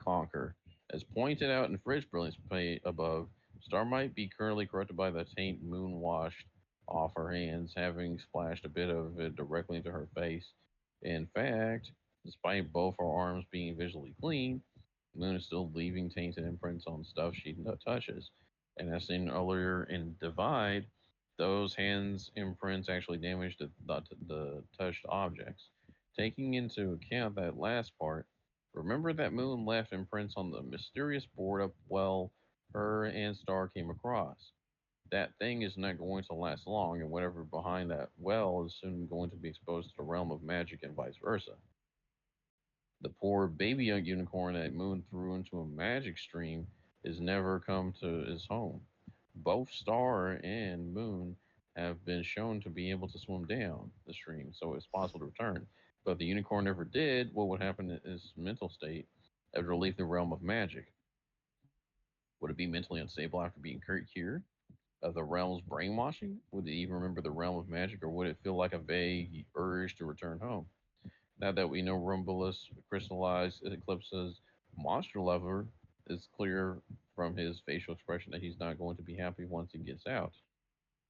[SPEAKER 1] Conquer. As pointed out in Fridge Brilliance above, Star might be currently corrupted by the taint Moon washed off her hands, having splashed a bit of it directly into her face. In fact, despite both her arms being visually clean, Moon is still leaving tainted imprints on stuff she touches. And as seen earlier in Divide, those hands imprints actually damage the touched objects. Taking into account that last part, remember that Moon left imprints on the mysterious board up well her and Star came across. That thing is not going to last long, and whatever behind that well is soon going to be exposed to the realm of magic and vice versa. The poor baby young unicorn that Moon threw into a magic stream is never come to his home. Both Star and Moon have been shown to be able to swim down the stream, so it's possible to return. But if the unicorn never did, what would happen in his mental state after leaving the realm of magic? Would it be mentally unstable after being cured of the realm's brainwashing? Would it even remember the realm of magic, or would it feel like a vague urge to return home? Now that we know Rumbulus crystallized Eclipse's monster lover, it's clear from his facial expression that he's not going to be happy once he gets out.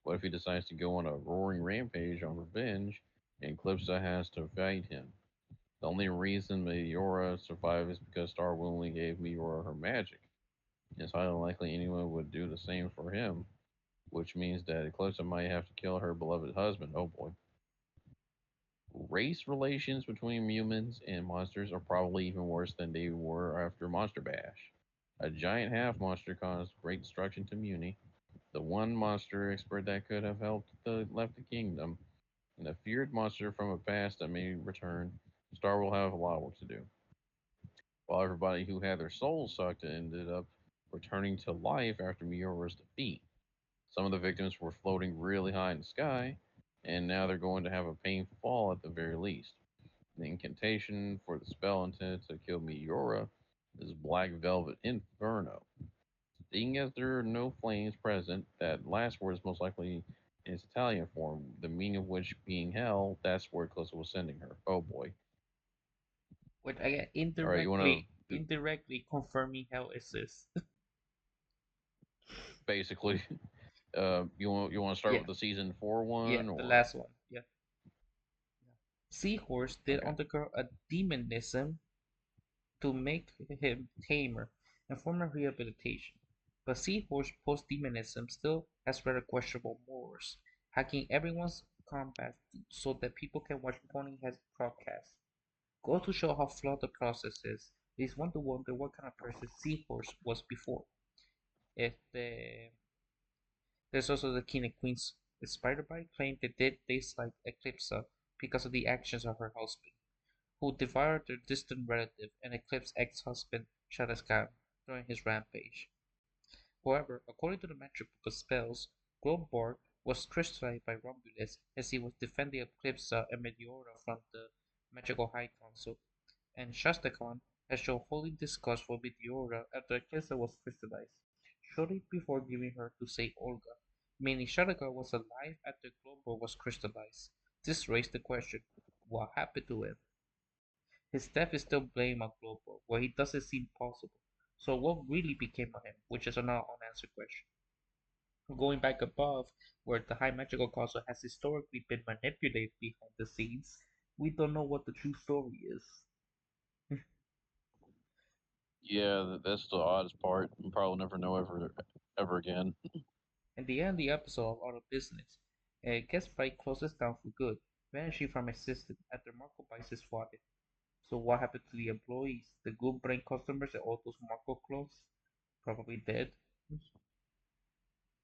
[SPEAKER 1] What if he decides to go on a roaring rampage on revenge and Eclipsa has to fight him? The only reason Meteora survived is because Star willingly gave Meteora her magic. It's highly likely anyone would do the same for him, which means that Eclipsa might have to kill her beloved husband. Oh boy. Race relations between humans and monsters are probably even worse than they were after Monster Bash. A giant half monster caused great destruction to Muni, the one monster expert that could have helped left the kingdom, and a feared monster from a past that may return. Star will have a lot of work to do. While everybody who had their souls sucked ended up returning to life after Miora's defeat. Some of the victims were floating really high in the sky, and now they're going to have a painful fall at the very least. The incantation for the spell intended to kill Meteora is Black Velvet Inferno. Seeing as there are no flames present, that last word is most likely in its Italian form, the meaning of which being hell, that's where Calista was sending her. Oh boy.
[SPEAKER 2] Which again
[SPEAKER 1] All right, you want to
[SPEAKER 2] indirectly confirming how exists.
[SPEAKER 1] basically, you want to start
[SPEAKER 2] Yeah,
[SPEAKER 1] with the season 4
[SPEAKER 2] yeah,
[SPEAKER 1] one
[SPEAKER 2] the
[SPEAKER 1] or
[SPEAKER 2] last one. Yeah. Seahorse did
[SPEAKER 1] okay.
[SPEAKER 2] undergo a demonism to make him tamer and former rehabilitation. But Seahorse post-demonism still has rather questionable morals, hacking everyone's combat so that people can watch Ponyhead's broadcast. Go to show how flawed the process is. It is one to wonder what kind of person Seahorse was before. If There's also the King and Queen's Spider-Bite claim they did dislike Eclipsa because of the actions of her husband, who devoured their distant relative and Eclipse's ex-husband Shadowscan during his rampage. However, according to the Magic Book of Spells, Grobborg was crystallized by Romulus as he was defending Eclipsa and Meteora from the Magical High Council, and Shastakhan has shown holy disgust for Meteora after Eclipsa was crystallized, shortly before giving her to Saint Olga, meaning Shastakhan was alive after Grobborg was crystallized. This raised the question, what happened to him? His death is still blamed on Global, where he doesn't seem possible. So what really became of him, which is another unanswered question. Going back above, where the high magical castle has historically been manipulated behind the scenes, we don't know what the true story is.
[SPEAKER 1] Yeah, that's the oddest part. We probably never know ever again.
[SPEAKER 2] In the end, the episode of Out of Business, Guest Fight closes down for good, vanishing from existence after Marco buys his swatted. So what happened to the employees, the good brain customers, and all those Marco clones? Probably dead.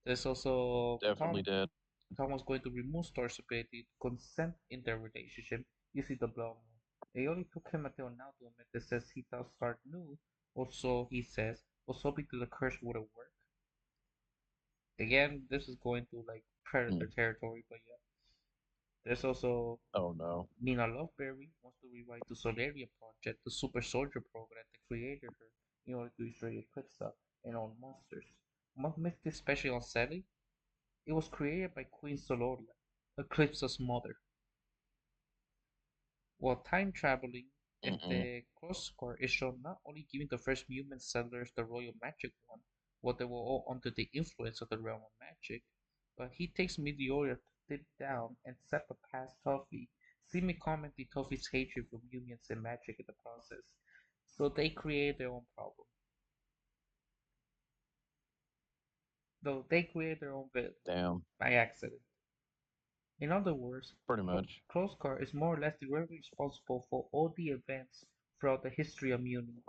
[SPEAKER 2] There's also
[SPEAKER 1] Definitely dead.
[SPEAKER 2] Tom was going to remove Star's ability to consent in their relationship using the blow moon. It only took him until now to admit that says he thought Star knew, also he says, was hoping that the curse wouldn't work. Again, this is going to like Predator
[SPEAKER 1] Hmm.
[SPEAKER 2] territory, but yeah. There's also
[SPEAKER 1] Oh no.
[SPEAKER 2] Nina Loveberry wants to rewrite the Solaria project, the super soldier program that created her in order to destroy Eclipsa and all monsters. What makes this special unsettling? It was created by Queen Soloria, Eclipsa's mother. While time traveling, if
[SPEAKER 1] Mm-mm.
[SPEAKER 2] the cross score is shown not only giving the first human settlers the royal magic wand, what they were all under the influence of the realm of magic, but he takes Meteora to dip down and separate past Toffee, seemingly commenting Toffee's hatred for humans and magic in the process. So they create their own problem. Though they create their own villain
[SPEAKER 1] Damn.
[SPEAKER 2] by accident. In other words,
[SPEAKER 1] Pretty much.
[SPEAKER 2] Closcar is more or less directly responsible for all the events throughout the history of Muni.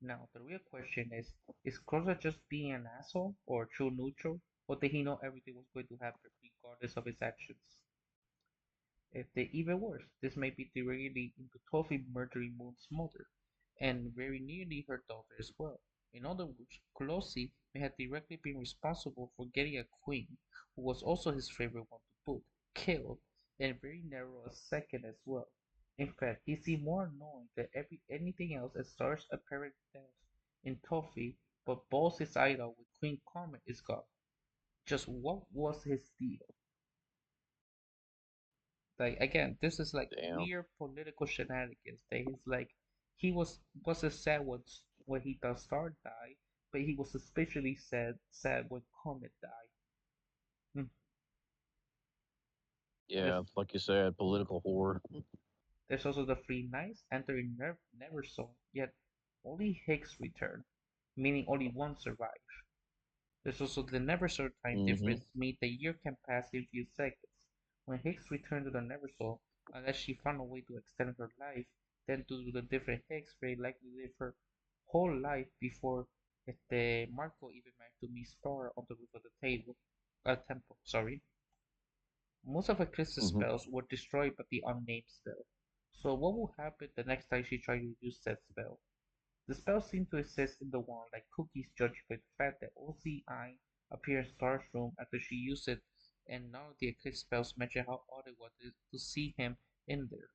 [SPEAKER 2] Now, the real question is Closer just being an asshole or a true neutral, or did he know everything was going to happen regardless of his actions? If they even worse, this may be directly into Toffee murdering Moon's mother, and very nearly her daughter as well. In other words, Colossi may have directly been responsible for getting a queen, who was also his favorite one to put, killed, and very narrow a second as well. In fact, he seemed more annoying than anything else at Star's apparent death in Toffee, but balls his idol with Queen Comet is gone. Just what was his deal? Like again, this is like
[SPEAKER 1] Damn.
[SPEAKER 2] weird political shenanigans. That he's like, he wasn't sad when he thought Star died, but he was especially sad when Comet died. Hmm.
[SPEAKER 1] Yeah,
[SPEAKER 2] There's
[SPEAKER 1] like you said, political horror.
[SPEAKER 2] there's also the Free Knights entering Neversong, yet only Higgs return, meaning only one survived. There's also the Neversoul time
[SPEAKER 1] Mm-hmm.
[SPEAKER 2] difference, meaning the year can pass in few seconds. When Higgs returned to the Neversoul, unless she found a way to extend her life, then due to the different Higgs, very likely live her whole life before the Marco even managed to meet Star on the roof of the temple. Sorry. Most of Eclipse's
[SPEAKER 1] Mm-hmm.
[SPEAKER 2] spells were destroyed by the unnamed spell. So what will happen the next time she tries to use that spell? The spell seemed to exist in the wand like cookies judging by the fact that OCI appeared in Star's room after she used it, and none of the Eclipse spells mention how odd it was to see him in there.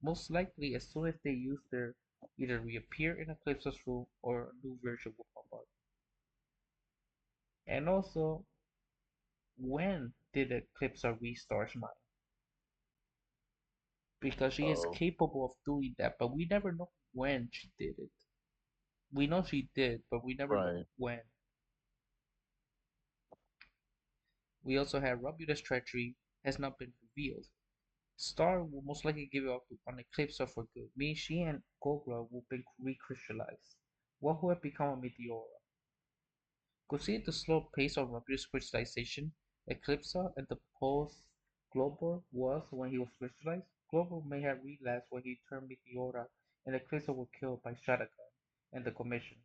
[SPEAKER 2] Most likely, as soon as they use their either reappear in Eclipse's room or a new version will pop up. And also, when did Eclipse reach Star's mind? Because she is
[SPEAKER 1] Oh.
[SPEAKER 2] capable of doing that, but we never know when she did it. We know she did, but we never know
[SPEAKER 1] Right.
[SPEAKER 2] when. We also have Romulus' treachery has not been revealed. Star will most likely give it up on Eclipse for good, meaning she and Gogra will be recrystallized. What will have become of Meteora? Considering the slow pace of Romulus' crystallization, Eclipse and the pulse Globor was when he was crystallized, Globor may have relapsed when he turned Meteora and Eclipse were killed by Shadowgun and the Commission.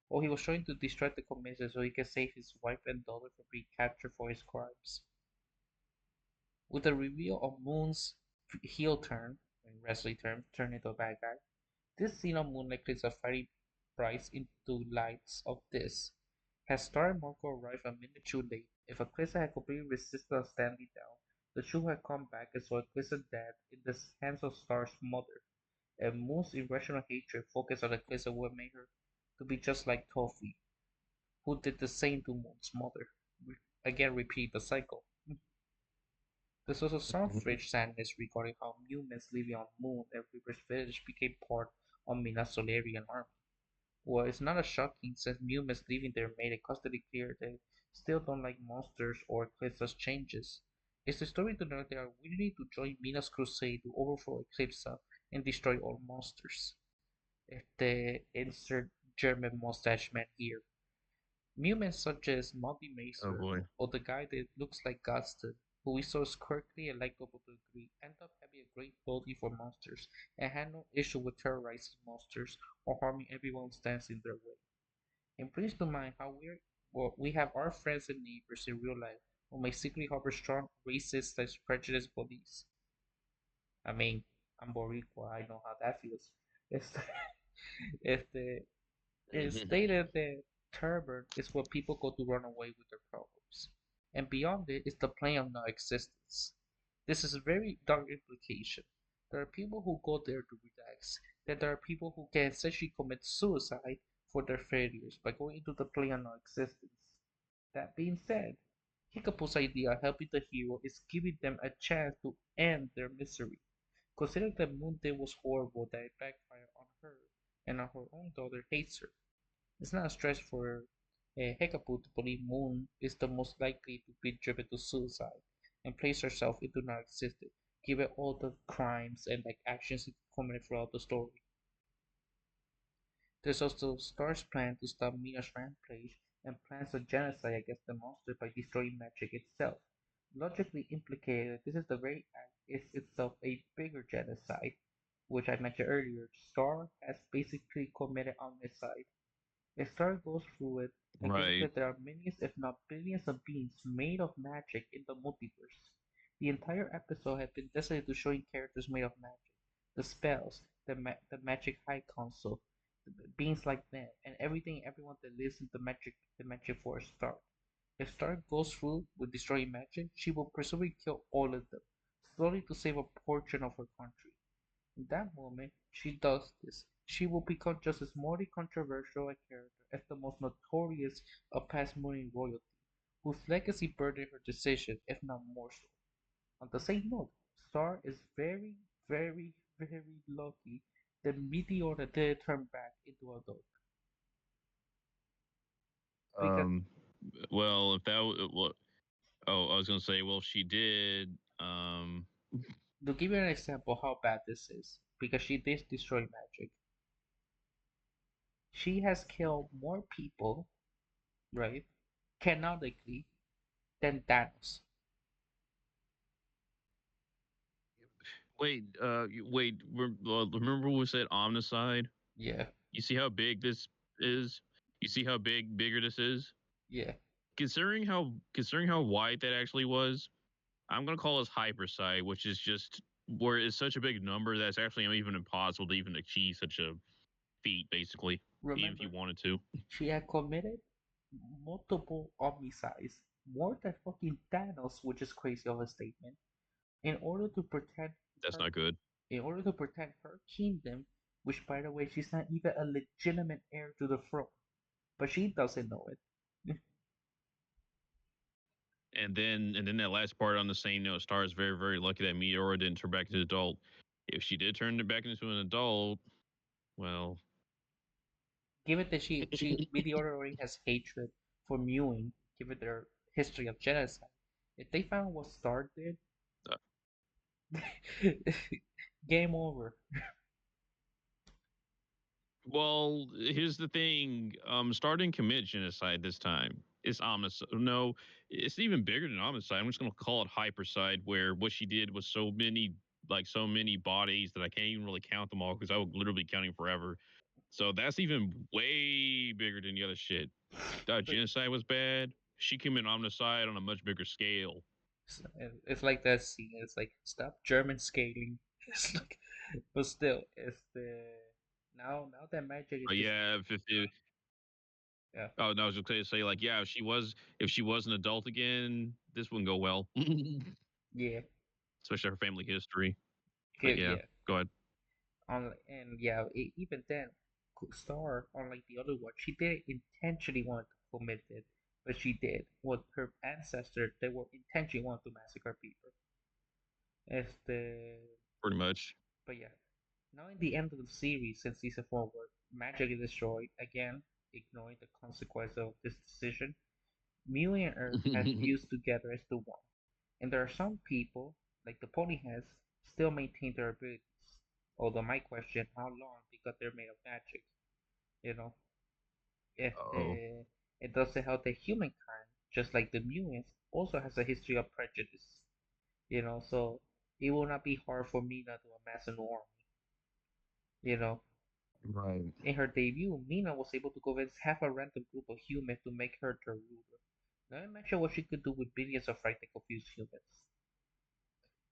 [SPEAKER 2] Or he was trying to distract the Commission so he can save his wife and daughter from being captured for his crimes. With the reveal of Moon's heel turn, in wrestling terms, turn into a bad guy, this scene of Moon Necklace of fighting Bryce into lights of this. Has Star and Marco arrived a minute too late? If Eclipse had completely resisted on standing down, the truth had come back and saw Eclipse dead in the hands of Star's mother, and Moon's irrational hatred focused on Eclipse what made her to be just like Toffee, who did the same to Moon's mother. Again, repeat the cycle. There's also some
[SPEAKER 1] Mhm.
[SPEAKER 2] fringe sadness regarding how humans living on Moon and Reaper's Village became part of Mina's Solarian army. Well, it's not a shocking since humans living there made it constantly clear that still don't like monsters or Eclipsa's changes. It's the story to know they are willing to join Mina's crusade to overthrow Eclipsa and destroy all monsters. Este insert German mustache man here. Humans such as Monty
[SPEAKER 3] Oh
[SPEAKER 2] Mazer
[SPEAKER 3] boy.
[SPEAKER 2] or the guy that looks like Gaston, who is so quirky and likable to a degree, end up having a great body for monsters and had no issue with terrorizing monsters or harming everyone who stands in their way. And brings to mind how we have our friends and neighbors in real life who may secretly harbor strong racist and prejudiced beliefs. I mean, I'm Boricua, I know how that feels. It's, este, it's stated that Turbine is where people go to run away with their problems, and beyond it is the plane of non-existence. This is a very dark implication. There are people who go there to relax, then there are people who can essentially commit suicide for their failures by going into the plane of non-existence. That being said, Hikapu's idea of helping the hero is giving them a chance to end their misery. Considering that Moon Day was horrible that it backfired on her, and on her own daughter hates her. It's not a stretch for Hekapu to believe Moon is the most likely to be driven to suicide and place herself into non-existence, given all the crimes and actions committed throughout the story. There's also Star's plan to stop Mina's rampage and plans a genocide against the monster by destroying magic itself. Logically implicated, this is the very act is itself a bigger genocide, which I mentioned earlier. Star has basically committed homicide. A Star goes through it, and given
[SPEAKER 3] Right.
[SPEAKER 2] that there are millions, if not billions, of beings made of magic in the multiverse, the entire episode has been dedicated to showing characters made of magic, the spells, the magic high council, beings like them, and everyone that lives in the magic forest Star. If Star goes through with destroying magic, she will presumably kill all of them, slowly to save a portion of her country. In that moment she does this, she will become just as morally controversial a character as the most notorious of past Marine royalty, whose legacy burdened her decision, if not more so. On the same note, Star is very, very, very lucky that Meteora did turn back into adult. Because
[SPEAKER 3] Um. Well, if that what? Oh, I was gonna say. Well, she did.
[SPEAKER 2] to give you an example how bad this is, because she did destroy magic, she has killed more people, right, canonically, than Thanos.
[SPEAKER 3] Wait. Wait. Remember when we said omnicide?
[SPEAKER 2] Yeah,
[SPEAKER 3] You see how big this is. You see how bigger this is.
[SPEAKER 2] yeah.
[SPEAKER 3] Considering how wide that actually was, I'm gonna call this hyperside, which is just where it's such a big number that's actually even impossible to even achieve such a feat, basically, even if you
[SPEAKER 2] Remember,
[SPEAKER 3] wanted to.
[SPEAKER 2] she had committed multiple homicides, more than fucking Thanos, which is crazy of a statement, in order to protect
[SPEAKER 3] That's
[SPEAKER 2] her,
[SPEAKER 3] not good.
[SPEAKER 2] in order to protect her kingdom, which, by the way, she's not even a legitimate heir to the throne, but she doesn't know it.
[SPEAKER 3] And then that last part on the same note, Star is very very lucky that Meteora didn't turn back into an adult. If she did turn it back into an adult, well,
[SPEAKER 2] Given that she Meteor already has hatred for Mewing, given their history of genocide, if they found what Star did,
[SPEAKER 3] uh,
[SPEAKER 2] game over.
[SPEAKER 3] well, here's the thing. Star didn't commit genocide this time. It's homicide. No, it's even bigger than homicide. I'm just gonna call it hyperside, where what she did was so many bodies that I can't even really count them all because I would literally be counting forever. So that's even way bigger than the other shit.
[SPEAKER 2] But
[SPEAKER 3] Genocide was bad. She came in omnicide on a much bigger scale.
[SPEAKER 2] it's like that scene. It's like stop German scaling. It's like, but still, it's the now that magic is
[SPEAKER 3] But
[SPEAKER 2] just
[SPEAKER 3] yeah, if
[SPEAKER 2] yeah
[SPEAKER 3] oh no, I was just gonna say like yeah, if she was an adult again, this wouldn't go well,
[SPEAKER 2] yeah
[SPEAKER 3] especially her family history. But
[SPEAKER 2] yeah
[SPEAKER 3] yeah,
[SPEAKER 2] yeah.
[SPEAKER 3] go ahead.
[SPEAKER 2] And yeah, even then, Star, unlike the other one, she didn't intentionally want to commit it, but she did. What her ancestors, they were intentionally want to massacre people. Este,
[SPEAKER 3] Pretty much.
[SPEAKER 2] but yeah, now in the end of the series, since season forward, magic is destroyed again, ignoring the consequence of this decision. Mu and Earth have fused together as the one, and there are some people, like the pony has, still maintain their abilities. Although my question how long because they're made of magic, you know, if
[SPEAKER 3] Oh,
[SPEAKER 2] it doesn't help that humankind, just like the mutants, also has a history of prejudice, so it will not be hard for Mina to amass an army, you know.
[SPEAKER 3] right.
[SPEAKER 2] In her debut, Mina was able to convince half a random group of humans to make her their ruler. Now imagine what she could do with billions of frightened, confused humans.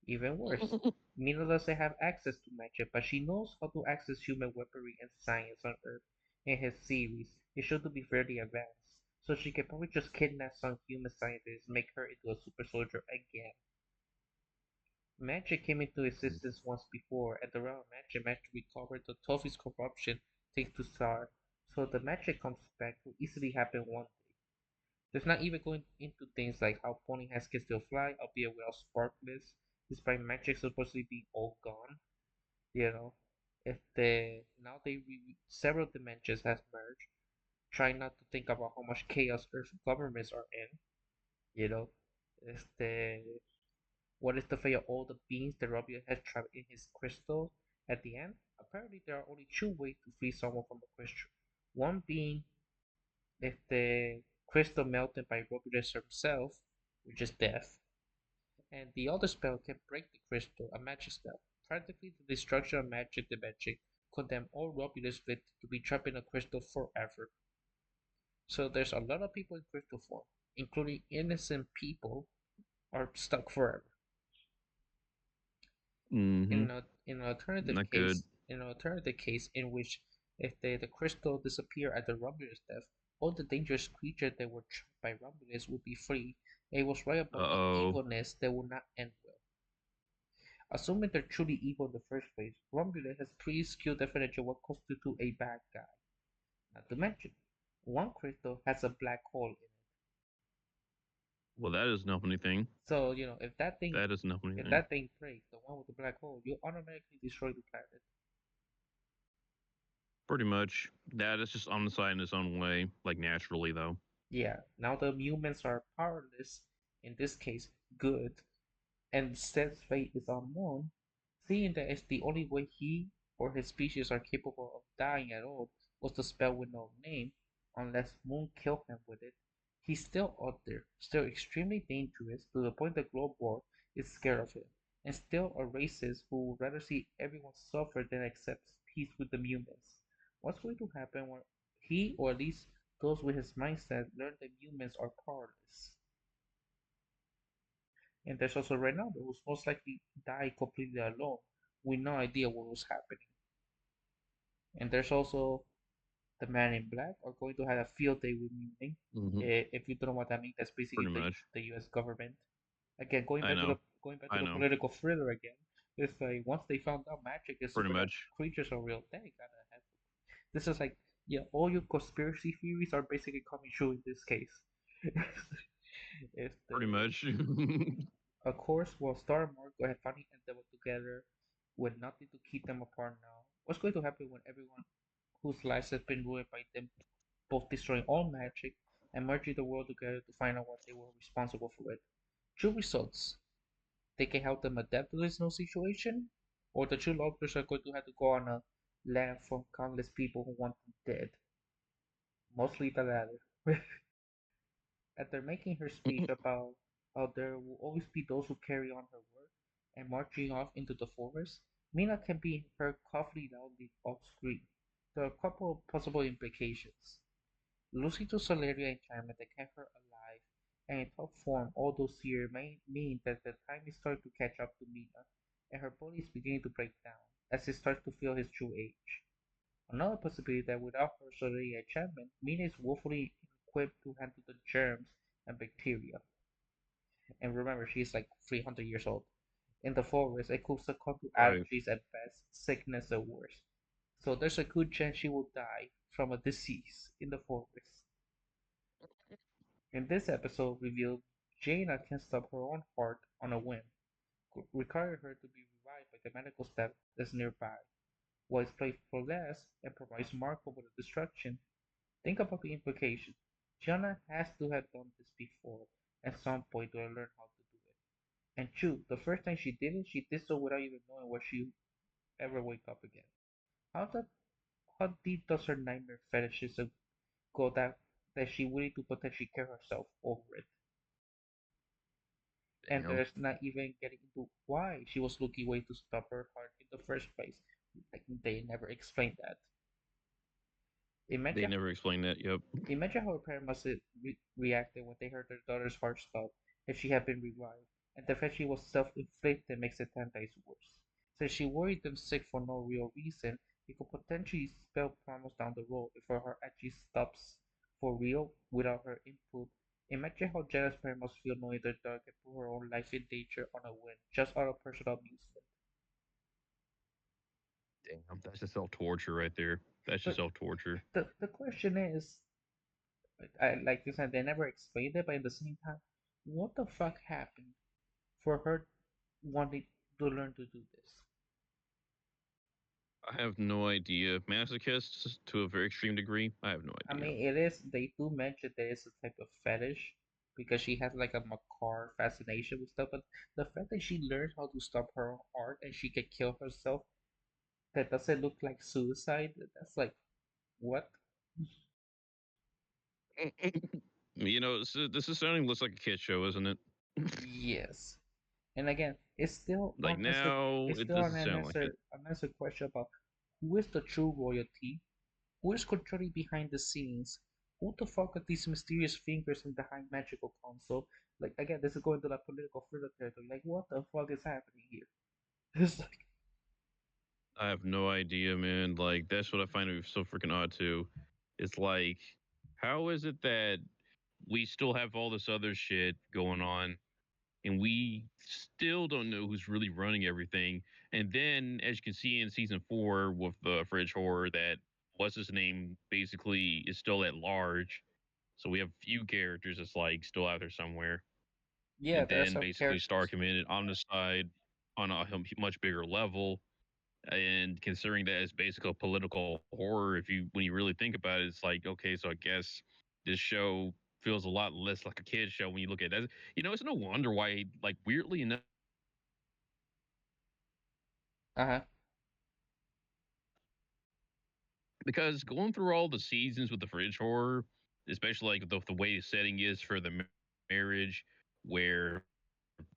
[SPEAKER 2] Even worse, Mina doesn't have access to magic, but she knows how to access human weaponry and science on Earth. In his series, it showed to be fairly advanced, so she can probably just kidnap some human scientist and make her into a super soldier again. Magic came into existence once before, and the realm of magic managed to recover the toughest corruption thanks to Tsar, so the magic comes back will easily happen one day. There's not even going into things like how Pony has can still fly, albeit without sparkless, despite magic supposedly being all gone. You know, if the now several dimensions has merged, try not to think about how much chaos Earth governments are in. You know, if the what is the fate of all the beings that Robbie has trapped in his crystal? At the end, apparently there are only two ways to free someone from a crystal. One being if the crystal melted by Robius himself, which is death, and the other spell can break the crystal, a magic spell. Practically the destruction of magic dimension condemn all Robulus with to be trapped in a crystal forever. So there's a lot of people in crystal form, including innocent people, are stuck forever.
[SPEAKER 3] Mm-hmm.
[SPEAKER 2] In an alternative
[SPEAKER 3] Not good.
[SPEAKER 2] case, in which if the crystal disappear at the Romulus death, all the dangerous creatures that were trapped by Romulus would be free. And it was right about the
[SPEAKER 3] Uh-oh.
[SPEAKER 2] evilness that would not end well. Assuming they're truly evil in the first place, Romulus has pretty skilled definition of what constitutes a bad guy. Not to mention, one crystal has a black hole in it.
[SPEAKER 3] Well, that doesn't help anything.
[SPEAKER 2] So,
[SPEAKER 3] That doesn't help
[SPEAKER 2] if
[SPEAKER 3] anything.
[SPEAKER 2] that thing breaks, the one with the black hole, you automatically destroy the planet.
[SPEAKER 3] Pretty much. That is just on the side in its own way, like naturally though.
[SPEAKER 2] Yeah, now the humans are powerless, in this case, good, and Seth's fate is unknown. Seeing that it's the only way he or his species are capable of dying at all was the spell with no name, unless Moon killed him with it. He's still out there, still extremely dangerous to the point that Globor is scared of him, and still a racist who would rather see everyone suffer than accept peace with the humans. What's going to happen when he, or at least those with his mindset, learn that humans are powerless? And there's also Ronaldo, who's most likely died completely alone with no idea what was happening. And there's also the Man in Black are going to have a field day with Mewing.
[SPEAKER 3] Mm-hmm.
[SPEAKER 2] If you don't know what that means, that's basically
[SPEAKER 3] Pretty much.
[SPEAKER 2] the U.S. government. Again, going
[SPEAKER 3] I
[SPEAKER 2] back to
[SPEAKER 3] know. I
[SPEAKER 2] the
[SPEAKER 3] know.
[SPEAKER 2] political thriller again. It's like once they found out magic and
[SPEAKER 3] Pretty
[SPEAKER 2] supernatural
[SPEAKER 3] much.
[SPEAKER 2] creatures are real, they gotta have. This is like, yeah, all your conspiracy theories are basically coming true in this case. If
[SPEAKER 3] Pretty
[SPEAKER 2] the
[SPEAKER 3] much.
[SPEAKER 2] Of course, while Star and Marco have finally ended up together with nothing to keep them apart now, what's going to happen when everyone whose lives have been ruined by them both destroying all magic and merging the world together to find out what they were responsible for it? Two results. They can help them adapt to this new situation, or the two lovers are going to have to go on a land from countless people who want them dead. Mostly the latter. After making her speech about how there will always be those who carry on her work and marching off into the forest, Mina can be heard coughing loudly off screen. There are a couple of possible implications. Losing to Solaria enchantment that kept her alive and in top form all those years may mean that the time is starting to catch up to Mina, and her body is beginning to break down as it starts to feel his true age. Another possibility that without her Solaria enchantment, Mina is woefully equipped to handle the germs and bacteria. And remember, she's like 300 years old. In the forest, it could succumb to
[SPEAKER 3] Right.
[SPEAKER 2] allergies at best, sickness at worst. So there's a good chance she will die from a disease in the forest. In this episode revealed, Jaina can stop her own heart on a whim, requiring her to be revived by the medical staff that's nearby. While it's played for less and provides Marco with a distraction, think about the implication. Gianna has to have done this before at some point to learn how to do it. And true, the first time she did it, she did so without even knowing where she ever wake up again. How that how deep does her nightmare fetishism go that she willing to potentially kill herself over it? And
[SPEAKER 3] Damn.
[SPEAKER 2] there's not even getting into why she was looking way to stop her heart in the first place. Like they never explained that.
[SPEAKER 3] They
[SPEAKER 2] Imagine
[SPEAKER 3] never explained that. Yep.
[SPEAKER 2] Imagine how her parents must have reacted when they heard their daughter's heart stop if she had been revived, and the fact she was self-inflicted makes it 10 times worse. Since she worried them sick for no real reason, it could potentially spell problems down the road if her heart actually stops for real without her input. Imagine how jealous parents must feel knowing their daughter can put her own life in danger on a whim, just out of personal amusement.
[SPEAKER 3] Damn. That's just self torture right there. That's just
[SPEAKER 2] But
[SPEAKER 3] self torture.
[SPEAKER 2] the question is, like you said, they never explained it, but at the same time, what the fuck happened for her wanting to learn to do this?
[SPEAKER 3] I have no idea. Masochists to a very extreme degree. I have no
[SPEAKER 2] I
[SPEAKER 3] idea.
[SPEAKER 2] mean, they do mention there is a type of fetish because she has like a macabre fascination with stuff, but the fact that she learned how to stop her own heart and she can kill herself, that doesn't look like suicide. That's like, what?
[SPEAKER 3] This is sounding less like a kid show, isn't it?
[SPEAKER 2] Yes. And again, it's still
[SPEAKER 3] Like now,
[SPEAKER 2] it's
[SPEAKER 3] it
[SPEAKER 2] still
[SPEAKER 3] doesn't sound like it.
[SPEAKER 2] unanswered question about who is the true royalty. Who is controlling behind the scenes? Who the fuck are these mysterious fingers in the high magical console? Like again, this is going to like political thriller territory. Like what the fuck is happening here? It's like
[SPEAKER 3] I have no idea, man. Like that's what I find so freaking odd too. It's like, how is it that we still have all this other shit going on, and we still don't know who's really running everything? And then, as you can see in season 4 with the fridge horror, that what's his name basically is still at large. So we have a few characters that's like still out there somewhere,
[SPEAKER 2] yeah,
[SPEAKER 3] and
[SPEAKER 2] there are
[SPEAKER 3] then
[SPEAKER 2] some
[SPEAKER 3] basically Star
[SPEAKER 2] characters.
[SPEAKER 3] committed on the side on a much bigger level. And considering that it's basically a political horror, if you when you really think about it, it's like, okay, so I guess this show feels a lot less like a kid's show when you look at it. It's no wonder why, like, weirdly enough,
[SPEAKER 2] Uh-huh.
[SPEAKER 3] because going through all the seasons with the fridge horror, especially like the way the setting is for the marriage, where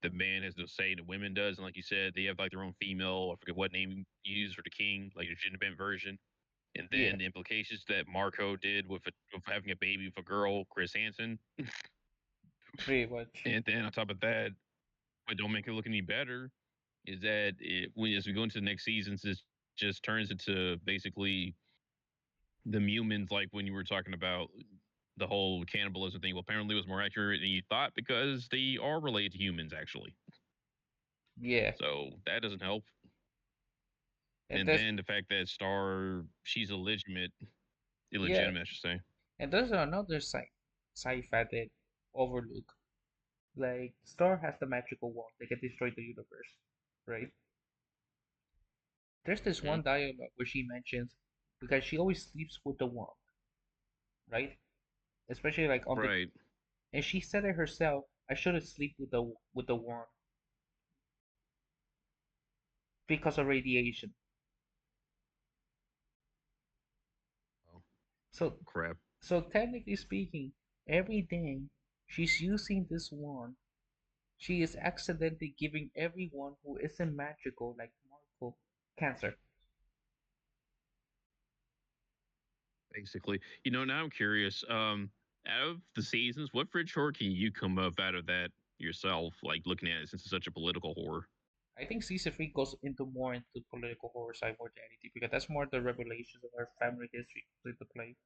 [SPEAKER 3] the man has no say and the women does, and like you said, they have like their own female. I forget what name you use for the king, like the gender bent version. And
[SPEAKER 2] Yeah,
[SPEAKER 3] then the implications that Marco did with having a baby with a girl, Chris Hansen.
[SPEAKER 2] pretty much.
[SPEAKER 3] And then on top of that, what don't make it look any better is that as we go into the next seasons, it just turns into basically the humans, like when you were talking about the whole cannibalism thing. Well, apparently it was more accurate than you thought because they are related to humans, actually.
[SPEAKER 2] Yeah.
[SPEAKER 3] So that doesn't help.
[SPEAKER 2] And
[SPEAKER 3] And
[SPEAKER 2] there's
[SPEAKER 3] then the fact that Star, she's
[SPEAKER 2] yeah,
[SPEAKER 3] illegitimate, I should say.
[SPEAKER 2] and there's another sci-fi that overlook. Like Star has the magical wand that can destroy the universe, right? There's this
[SPEAKER 3] Mhm.
[SPEAKER 2] one dialogue where she mentions because she always sleeps with the wand, right? Especially like on the
[SPEAKER 3] Right.
[SPEAKER 2] and she said it herself. I shouldn't sleep with the wand because of radiation.
[SPEAKER 3] Oh,
[SPEAKER 2] So
[SPEAKER 3] crap.
[SPEAKER 2] so technically speaking, every day she's using this wand, she is accidentally giving everyone who isn't magical like Marco cancer.
[SPEAKER 3] Basically. Now I'm curious. Out of the seasons, what fridge horror can you come up out of that yourself? Like looking at it since it's such a political horror,
[SPEAKER 2] I think season three goes into more into political horror side more than anything because that's more the revelations of her family history to play.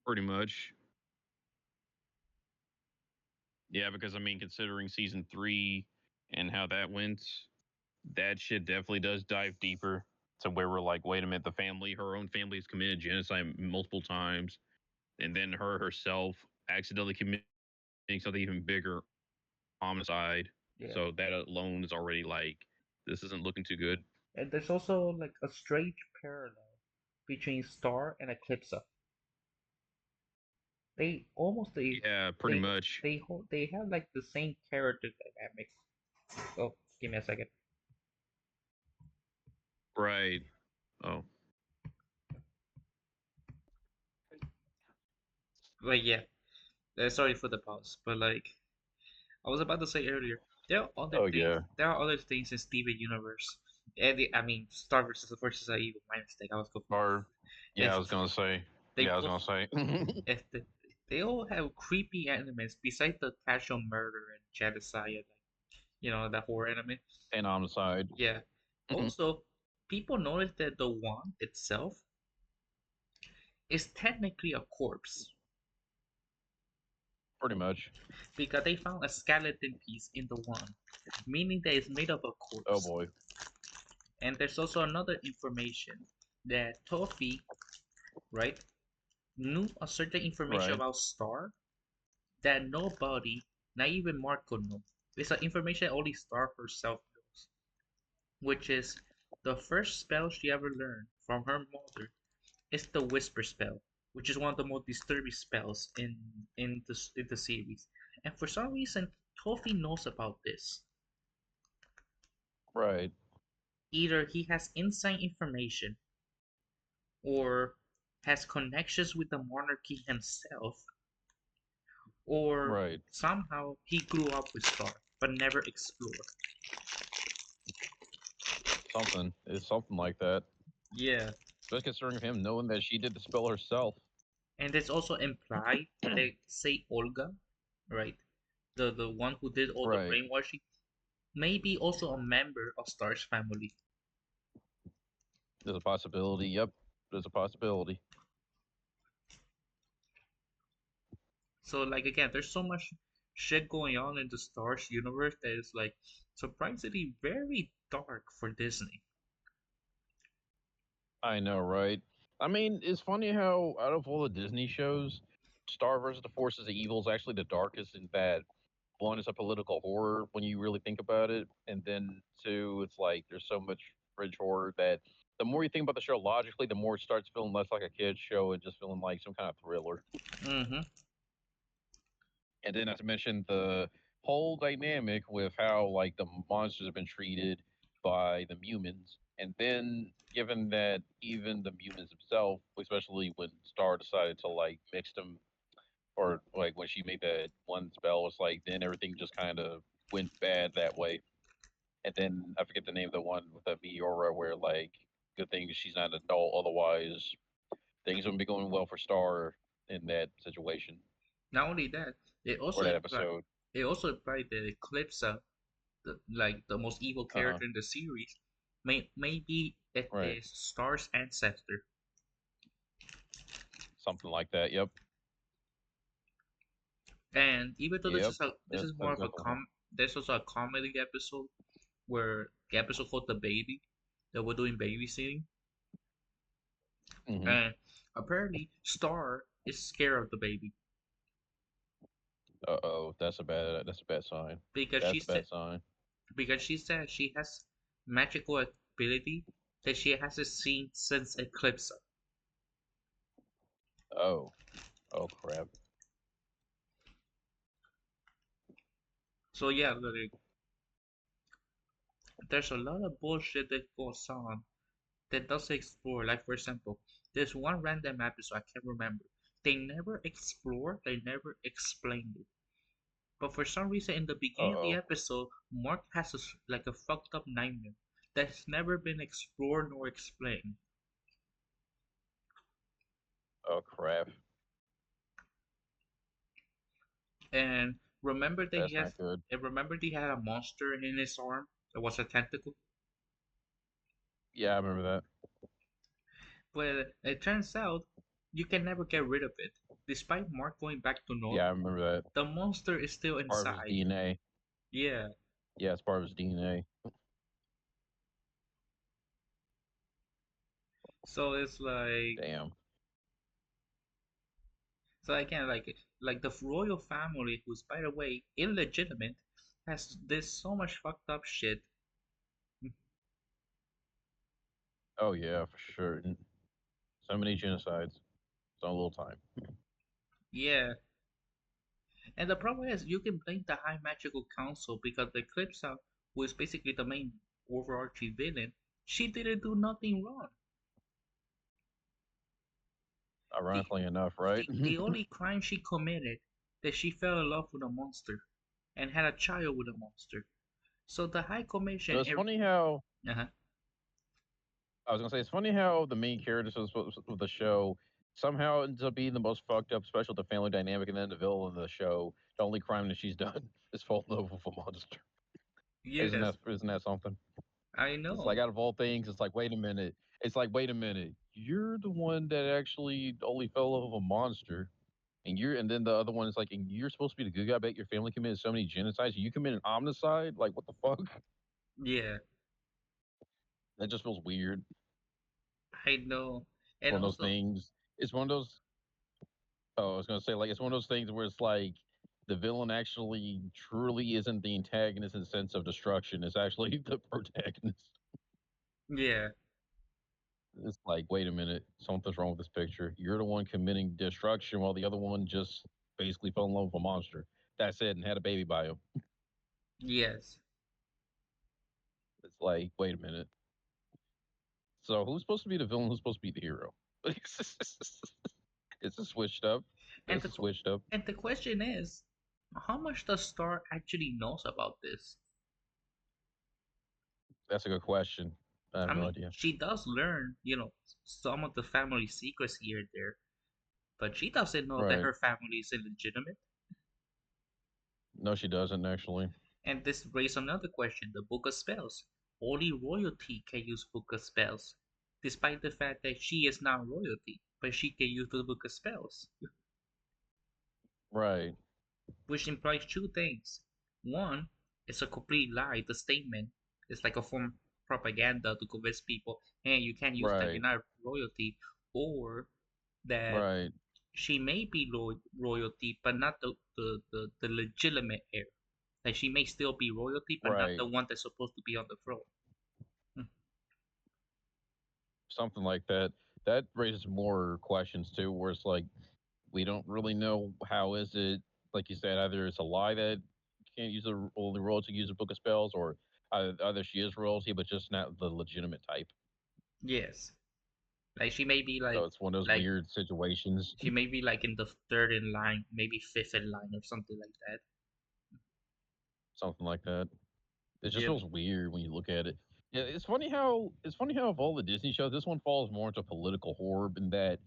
[SPEAKER 3] pretty much. Yeah, because I mean, considering season 3 and how that went, that shit definitely does dive deeper to where we're like, wait a minute, her own family has committed genocide multiple times, and then her herself accidentally committing something even bigger, homicide.
[SPEAKER 2] Yeah.
[SPEAKER 3] So that alone is already like, this isn't looking too good.
[SPEAKER 2] And there's also like a strange parallel between Star and Eclipse. They almost
[SPEAKER 3] Yeah, pretty much.
[SPEAKER 2] they have like the same character dynamic. Oh, give me a second.
[SPEAKER 3] Right. Oh,
[SPEAKER 2] But yeah, sorry for the pause. But like I was about to say earlier, there are other
[SPEAKER 1] Oh
[SPEAKER 2] things.
[SPEAKER 1] yeah.
[SPEAKER 2] There are other things in Steven Universe. I mean, Star versus Evil. My mistake. I was confused.
[SPEAKER 1] Or
[SPEAKER 2] If
[SPEAKER 1] yeah, I was gonna say.
[SPEAKER 2] they
[SPEAKER 1] Yeah, I was
[SPEAKER 2] both,
[SPEAKER 1] gonna say.
[SPEAKER 2] if they all have creepy elements besides the casual murder and genocide, like the horror element.
[SPEAKER 1] and on the side.
[SPEAKER 2] Yeah. Also, people notice that the wand itself is technically a corpse
[SPEAKER 1] Pretty much.
[SPEAKER 2] because they found a skeleton piece in the wand, meaning that it's made of a
[SPEAKER 1] Oh
[SPEAKER 2] corpse.
[SPEAKER 1] boy.
[SPEAKER 2] And there's also another information that Toffee, right, knew a certain information
[SPEAKER 1] Right.
[SPEAKER 2] about Star that nobody, not even Marco, knew. It's an information only Star herself knows, which is the first spell she ever learned from her mother is the Whisper spell, which is one of the most disturbing spells in the series. And for some reason, Toffee knows about this.
[SPEAKER 1] Right.
[SPEAKER 2] Either he has inside information or has connections with the monarchy himself, or
[SPEAKER 1] Right.
[SPEAKER 2] somehow he grew up with Star but never explored.
[SPEAKER 1] Something. It's something like that.
[SPEAKER 2] Yeah,
[SPEAKER 1] Especially considering him knowing that she did the spell herself.
[SPEAKER 2] and it's also implied that say Olga, right, the one who did all the
[SPEAKER 1] Right.
[SPEAKER 2] brainwashing, may be also a member of Star's family.
[SPEAKER 1] There's a possibility. Yep. There's a possibility.
[SPEAKER 2] So like again, there's so much shit going on in the Star's universe that is like surprisingly very dark for Disney.
[SPEAKER 1] I know, right? I mean, it's funny how out of all the Disney shows, Star versus the Forces of Evil is actually the darkest in that one is a political horror when you really think about it, and then two, it's like there's so much fringe horror that the more you think about the show logically, the more it starts feeling less like a kid's show and just feeling like some kind of thriller.
[SPEAKER 2] Mm-hmm.
[SPEAKER 1] And then, as I mentioned, the whole dynamic with how like the monsters have been treated by the humans, and then given that even the humans themselves, especially when Star decided to like mix them, or like when she made that one spell, it's like then everything just kind of went bad that way. And then I forget the name of the one with the Meteora, where like good thing she's not an adult, otherwise things wouldn't be going well for Star in that situation
[SPEAKER 2] Not only that, it
[SPEAKER 1] or
[SPEAKER 2] also
[SPEAKER 1] that
[SPEAKER 2] implied
[SPEAKER 1] episode.
[SPEAKER 2] it also implied that Eclipsa, the most evil
[SPEAKER 1] Uh huh.
[SPEAKER 2] character in the series, may be it
[SPEAKER 1] Right.
[SPEAKER 2] is Star's ancestor.
[SPEAKER 1] Something like that. Yep.
[SPEAKER 2] And even though
[SPEAKER 1] Yep.
[SPEAKER 2] this is more
[SPEAKER 1] That's
[SPEAKER 2] of a
[SPEAKER 1] definitely.
[SPEAKER 2] there's also a comedy episode where the episode called The Baby that we're doing babysitting,
[SPEAKER 1] Hmm.
[SPEAKER 2] and apparently Star is scared of the baby
[SPEAKER 1] Uh-oh, that's a bad sign.
[SPEAKER 2] because she
[SPEAKER 1] That's a
[SPEAKER 2] said
[SPEAKER 1] bad sign.
[SPEAKER 2] she has magical ability that she hasn't seen since Eclipse.
[SPEAKER 1] Oh. Oh crap.
[SPEAKER 2] So yeah, there's a lot of bullshit that goes on that doesn't explore. Like for example, there's one random episode I can't remember. They never explore. They never explained it. But for some reason, in the beginning of the
[SPEAKER 1] Uh-oh.
[SPEAKER 2] episode, Mark has like a fucked up nightmare that's never been explored nor explained.
[SPEAKER 1] Oh crap.
[SPEAKER 2] And remember that he
[SPEAKER 1] That's
[SPEAKER 2] has.
[SPEAKER 1] not good.
[SPEAKER 2] And remember that he had a monster in his arm that was a tentacle.
[SPEAKER 1] Yeah, I remember that.
[SPEAKER 2] But it turns out you can never get rid of it. Despite Mark going back to
[SPEAKER 1] Yeah, I
[SPEAKER 2] normal,
[SPEAKER 1] remember that.
[SPEAKER 2] the monster is still
[SPEAKER 1] Part of his
[SPEAKER 2] inside.
[SPEAKER 1] DNA.
[SPEAKER 2] Yeah.
[SPEAKER 1] Yeah, it's part of his DNA.
[SPEAKER 2] So it's like
[SPEAKER 1] Damn.
[SPEAKER 2] so again like the royal family, who's by the way illegitimate, has this so much fucked up shit.
[SPEAKER 1] Oh yeah, for sure. So many genocides. So little time.
[SPEAKER 2] Yeah. And the problem is, you can blame the High Magical Council because the Eclipsa, who is basically the main overarching villain, she didn't do nothing wrong. The,
[SPEAKER 1] Ironically enough, right?
[SPEAKER 2] the only crime she committed that she fell in love with a monster and had a child with a monster. So the High
[SPEAKER 1] It
[SPEAKER 2] Commission,
[SPEAKER 1] was funny how
[SPEAKER 2] uh-huh,
[SPEAKER 1] I was gonna say it's funny how the main characters of the show somehow ends up being the most fucked up, especially with the family dynamic, and then the villain of the show. The only crime that she's done is fall in love with a monster.
[SPEAKER 2] yes,
[SPEAKER 1] Isn't that something?
[SPEAKER 2] I
[SPEAKER 1] It's like
[SPEAKER 2] know.
[SPEAKER 1] out of all things, it's like wait a minute. It's like wait a minute. You're the one that actually only fell in love with a monster. And then the other one is like, and you're supposed to be the good guy, but your family committed so many genocides. You committed homicide. Like, what the fuck?
[SPEAKER 2] Yeah,
[SPEAKER 1] That just feels weird.
[SPEAKER 2] I know.
[SPEAKER 1] It's
[SPEAKER 2] And
[SPEAKER 1] one of those
[SPEAKER 2] also,
[SPEAKER 1] things. It's one of those. Oh, I was gonna say, like, it's one of those things where it's like the villain actually truly isn't the antagonist in the sense of destruction. It's actually the protagonist.
[SPEAKER 2] yeah,
[SPEAKER 1] It's like, wait a minute, something's wrong with this picture. You're the one committing destruction, while the other one just basically fell in love with a monster. That's it, and had a baby by him.
[SPEAKER 2] yes.
[SPEAKER 1] It's like, wait a minute. So who's supposed to be the villain? Who's supposed to be the hero? It's a switched up.
[SPEAKER 2] And
[SPEAKER 1] It's
[SPEAKER 2] the
[SPEAKER 1] a switched up.
[SPEAKER 2] and the question is, how much does Star actually knows about this?
[SPEAKER 1] That's a good question. I have
[SPEAKER 2] I
[SPEAKER 1] no
[SPEAKER 2] mean,
[SPEAKER 1] idea.
[SPEAKER 2] she does learn, some of the family secrets here and there, but she doesn't know that
[SPEAKER 1] Right.
[SPEAKER 2] her family is illegitimate.
[SPEAKER 1] No, she doesn't actually.
[SPEAKER 2] And this raises another question: the Book of Spells. Only royalty can use Book of Spells, despite the fact that she is not royalty, but she can use the Book of Spells,
[SPEAKER 1] Right.
[SPEAKER 2] which implies two things. One, it's a complete lie. The statement is like a form of propaganda to convince people, hey, you can't use that, you're
[SPEAKER 1] Right.
[SPEAKER 2] not royalty, or that
[SPEAKER 1] Right.
[SPEAKER 2] she may be royalty, but not the legitimate heir. Like she may still be royalty, but not
[SPEAKER 1] Right.
[SPEAKER 2] the one that's supposed to be on the throne. Hmm.
[SPEAKER 1] Something like that. That raises more questions too, where it's like we don't really know how is it. Like you said, either it's a lie that you can't use the only royalty use a book of spells, or either she is royalty but just not the legitimate type.
[SPEAKER 2] Yes, like she may be
[SPEAKER 1] So it's one of those
[SPEAKER 2] like
[SPEAKER 1] weird situations.
[SPEAKER 2] she may be like in the third in line, maybe fifth in line, or something like that.
[SPEAKER 1] Something like that. It just
[SPEAKER 2] Yep.
[SPEAKER 1] feels weird when you look at it. Yeah, it's funny how of all the Disney shows, this one falls more into political horror in that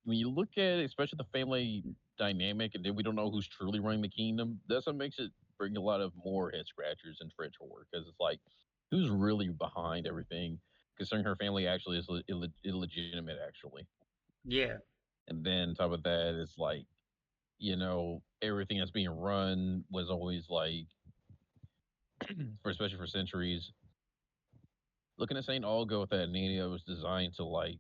[SPEAKER 1] when you look at it, especially the family dynamic, and then we don't know who's truly running the kingdom. That's what makes it bring a lot of more head scratchers and fridge horror because it's like who's really behind everything, considering her family actually is illegitimate actually,
[SPEAKER 2] Yeah.
[SPEAKER 1] and then on top of that, it's like everything that's being run was always like for especially for centuries. Looking at Saint Olga with that Nania was designed to like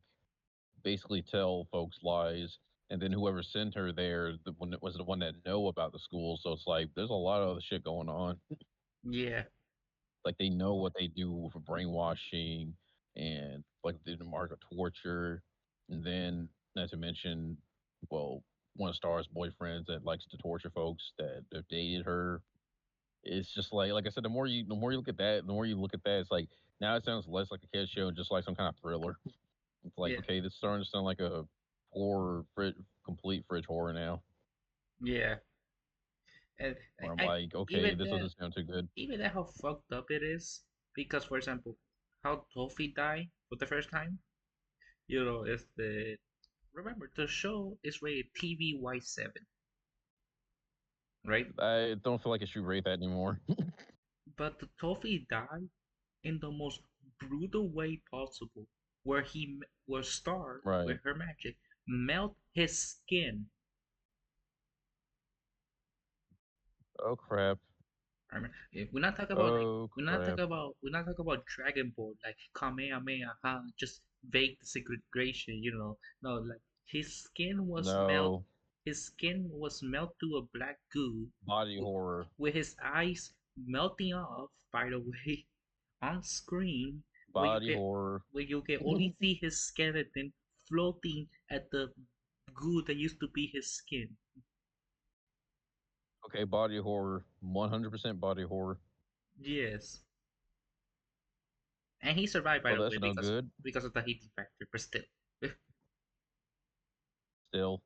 [SPEAKER 1] basically tell folks lies, and then whoever sent her there the one was the one that know about the school. So it's like there's a lot of other shit going on.
[SPEAKER 2] Yeah.
[SPEAKER 1] Like they know what they do for brainwashing and like they did the mark of torture, and then not to mention, well, one of Star's boyfriends that likes to torture folks that have dated her. It's just like I said, the more you look at that, the more you look at that, it's like now it sounds less like a kid show and just like some kind of thriller. It's like,
[SPEAKER 2] Yeah.
[SPEAKER 1] okay, this is starting to sound like a horror, complete fridge horror now.
[SPEAKER 2] Yeah. And
[SPEAKER 1] Where I'm
[SPEAKER 2] I
[SPEAKER 1] like, okay,
[SPEAKER 2] even
[SPEAKER 1] this
[SPEAKER 2] that
[SPEAKER 1] doesn't sound too good.
[SPEAKER 2] even that how fucked up it is. Because for example, how Toffee died for the first time, is the remember the show is rated TVY7, right?
[SPEAKER 1] I don't feel like I should rate that anymore.
[SPEAKER 2] But the Toffee died in the most brutal way possible, where where Star
[SPEAKER 1] Right.
[SPEAKER 2] with her magic melt his skin.
[SPEAKER 1] Oh crap.
[SPEAKER 2] I mean, we're not talking about like
[SPEAKER 1] Oh crap.
[SPEAKER 2] we're not talking about Dragon Ball like Kamehameha, just vague disintegration, No, like
[SPEAKER 1] No.
[SPEAKER 2] his skin was melt to a black goo,
[SPEAKER 1] Body
[SPEAKER 2] with,
[SPEAKER 1] horror.
[SPEAKER 2] with his eyes melting off. By the way, on screen, where you
[SPEAKER 1] Body
[SPEAKER 2] can
[SPEAKER 1] horror.
[SPEAKER 2] only see his skeleton floating at the goo that used to be his skin.
[SPEAKER 1] Okay, body horror, 100% body horror.
[SPEAKER 2] Yes, and he survived by
[SPEAKER 1] Well,
[SPEAKER 2] the way
[SPEAKER 1] that's no good.
[SPEAKER 2] because of the heat factor, but still,
[SPEAKER 1] Still,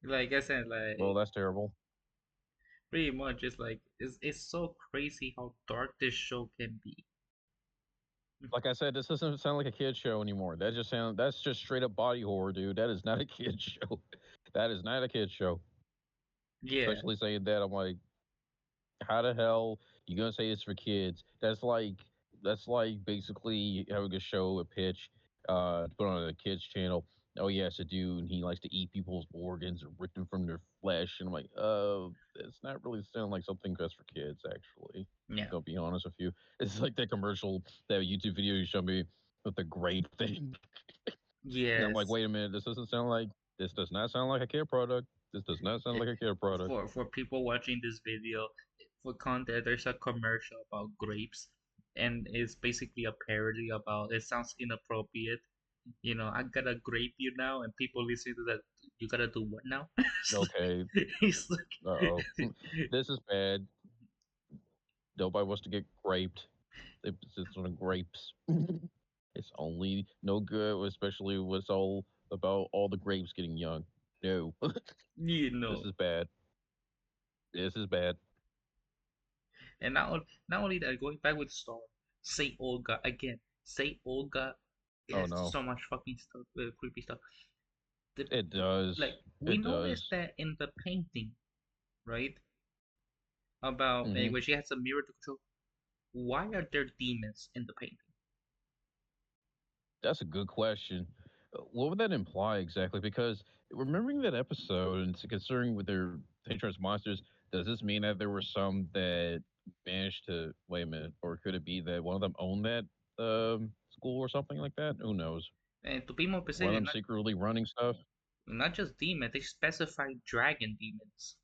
[SPEAKER 2] like I said,
[SPEAKER 1] well,
[SPEAKER 2] like
[SPEAKER 1] that's terrible.
[SPEAKER 2] pretty much it's so crazy how dark this show can be.
[SPEAKER 1] Like I said, this doesn't sound like a kid show anymore. That's just straight up body horror, dude. That is not a kid show. That is not a kid show.
[SPEAKER 2] Yeah,
[SPEAKER 1] Especially saying that, I'm like, how the hell you gonna say it's for kids? That's like basically having a show, a pitch, to put on a kids channel. Oh yeah, it's a dude and he likes to eat people's organs and rip them from their flesh. And I'm like, it's not really sounding like something that's for kids, actually.
[SPEAKER 2] yeah,
[SPEAKER 1] Don't be honest with you. It's like that commercial, that YouTube video you showed me with the grape thing. And I'm like,
[SPEAKER 2] yes.
[SPEAKER 1] wait a minute, this does not sound like a kid product. This does not sound like a kid product.
[SPEAKER 2] For people watching this video, for content, there's a commercial about grapes, and it's basically a parody about. It sounds inappropriate. You know, I gotta grape you now, and people listening to that, you gotta do what now?
[SPEAKER 1] Okay,
[SPEAKER 2] It's like,
[SPEAKER 1] oh, this is bad. Nobody wants to get graped. It's on grapes. It's only no good, especially when it's all about all the grapes getting young. No,
[SPEAKER 2] you
[SPEAKER 1] this
[SPEAKER 2] know,
[SPEAKER 1] is bad. This is bad.
[SPEAKER 2] and not only that, going back with Star, say Olga again, say Olga. It
[SPEAKER 1] Oh
[SPEAKER 2] has
[SPEAKER 1] no,
[SPEAKER 2] so much fucking stuff, creepy stuff. The,
[SPEAKER 1] it does.
[SPEAKER 2] like we
[SPEAKER 1] It
[SPEAKER 2] noticed
[SPEAKER 1] does.
[SPEAKER 2] that in the painting, right? About
[SPEAKER 1] Hmm.
[SPEAKER 2] when she has a mirror to control. Why are there demons in the painting?
[SPEAKER 1] That's a good question. What would that imply exactly? Because remembering that episode and considering with their Dangerous Monsters, does this mean that there were some that managed to wait a minute, or could it be that one of them owned that school or something like that? Who knows?
[SPEAKER 2] And to be more
[SPEAKER 1] One of
[SPEAKER 2] specific,
[SPEAKER 1] them secretly running stuff.
[SPEAKER 2] not just demons, they specify dragon demons.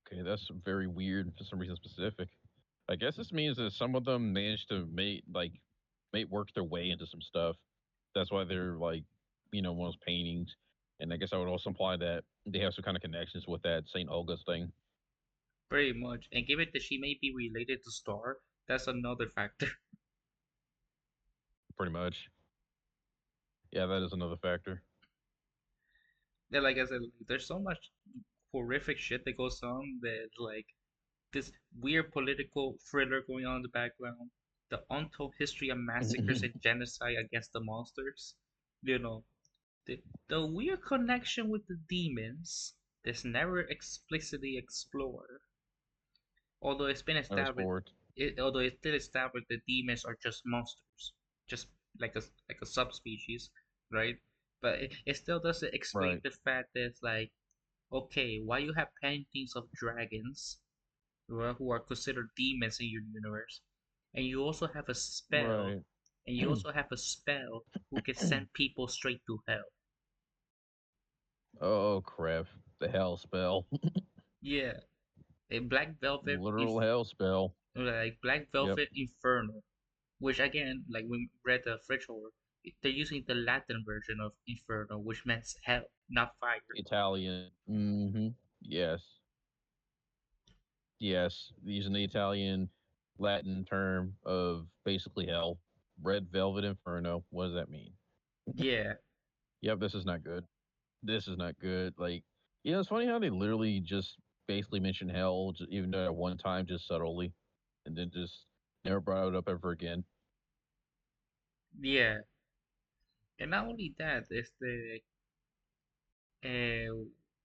[SPEAKER 1] Okay, that's very weird for some reason specific. I guess this means that some of them managed to make work their way into some stuff. That's why they're like, one of those paintings. And I guess I would also imply that they have some kind of connections with that Saint Olga's thing,
[SPEAKER 2] Pretty much. And given that she may be related to Star, that's another factor.
[SPEAKER 1] pretty much. Yeah, that is another factor.
[SPEAKER 2] Yeah, like I said, there's so much horrific shit that goes on that like this weird political thriller going on in the background, the untold history of massacres and genocide against the monsters, you know, the weird connection with the demons that's never explicitly explored. Although it's been
[SPEAKER 1] Never
[SPEAKER 2] established,
[SPEAKER 1] sport.
[SPEAKER 2] although it's still established that demons are just monsters, just like a subspecies, right? But it still doesn't explain
[SPEAKER 1] Right.
[SPEAKER 2] the fact that it's like, okay, why you have paintings of dragons who are considered demons in your universe, and you also have a spell,
[SPEAKER 1] Right.
[SPEAKER 2] and you also have a spell who can send people straight to hell.
[SPEAKER 1] Oh crap. The hell spell.
[SPEAKER 2] Yeah, a Black Velvet,
[SPEAKER 1] Literal hell spell.
[SPEAKER 2] like Black
[SPEAKER 1] Yep.
[SPEAKER 2] Velvet Inferno, which again, like we read the French horror, they're using the Latin version of Inferno, which means hell, not fire.
[SPEAKER 1] Italian. Yes. Yes, using the Italian Latin term of basically hell. Red Velvet Inferno. What does that mean?
[SPEAKER 2] Yeah,
[SPEAKER 1] Yep, this is not good. This is not good. Like, it's funny how they literally just basically mention hell, even though at one time, just subtly, and then just never brought it up ever again.
[SPEAKER 2] yeah, and not only that, it's the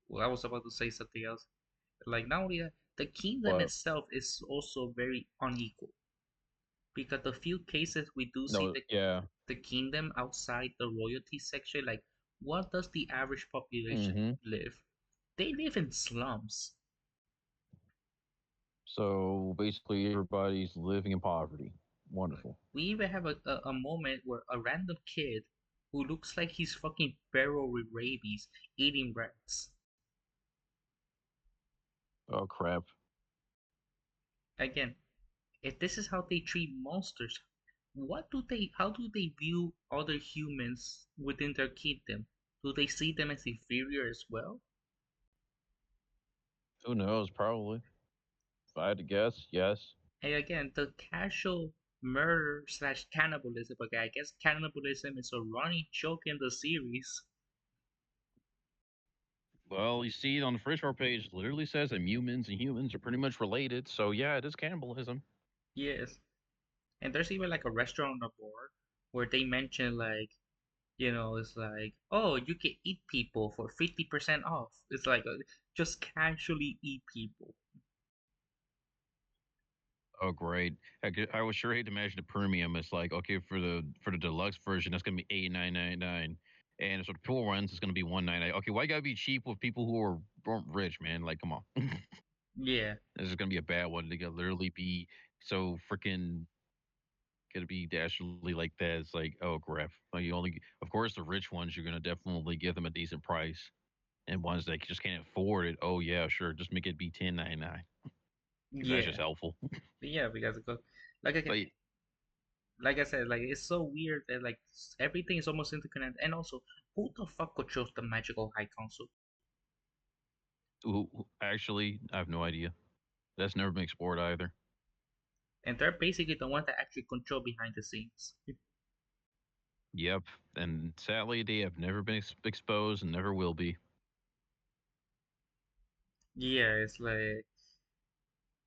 [SPEAKER 2] well, I was about to say something else. Like not only that, the kingdom
[SPEAKER 1] But
[SPEAKER 2] itself is also very unequal because the few cases we do see
[SPEAKER 1] no, yeah.
[SPEAKER 2] the kingdom outside the royalty section, like what does the average population
[SPEAKER 1] hmm
[SPEAKER 2] live? They live in slums.
[SPEAKER 1] So basically, everybody's living in poverty.
[SPEAKER 2] Like,
[SPEAKER 1] Wonderful.
[SPEAKER 2] we even have a moment where a random kid who looks like he's fucking feral with rabies eating rats.
[SPEAKER 1] Oh crap.
[SPEAKER 2] Again, if this is how they treat monsters, how do they view other humans within their kingdom? Do they see them as inferior as well?
[SPEAKER 1] Who knows? Probably. If I had to guess, yes.
[SPEAKER 2] And again, the casual murder slash cannibalism. Okay, I guess cannibalism is a running joke in the series.
[SPEAKER 1] Well, you see on the first floor page, literally says that mutants and humans are pretty much related. So yeah, it is cannibalism.
[SPEAKER 2] Yes, and there's even like a restaurant on the board where they mention like, it's like, oh, you can eat people for 50% off. It's like just casually eat people.
[SPEAKER 1] Oh, great! I would sure hate to imagine the premium. It's like okay for the deluxe version, that's gonna be $89.99, and for the pool ones, it's gonna be $199. Okay, why gotta be cheap with people who aren't rich, man? Like, come on,
[SPEAKER 2] Yeah,
[SPEAKER 1] this is gonna be a bad one. They gotta literally be so freaking gonna be dastardly like that. It's like, oh crap. Like you only, of course, the rich ones you're gonna definitely give them a decent price, and ones that just can't afford it. Oh yeah, sure, just make it be $10.99 because that's just
[SPEAKER 2] yeah,
[SPEAKER 1] helpful.
[SPEAKER 2] yeah. Because like I,
[SPEAKER 1] But
[SPEAKER 2] like I said, like it's so weird that like everything is almost interconnected. And also, who the fuck could chose the magical high council?
[SPEAKER 1] actually, I have no idea. That's never been explored either.
[SPEAKER 2] And they're basically the ones that actually control behind the scenes.
[SPEAKER 1] Yep, and sadly, they have never been exposed and never will be.
[SPEAKER 2] Yeah, it's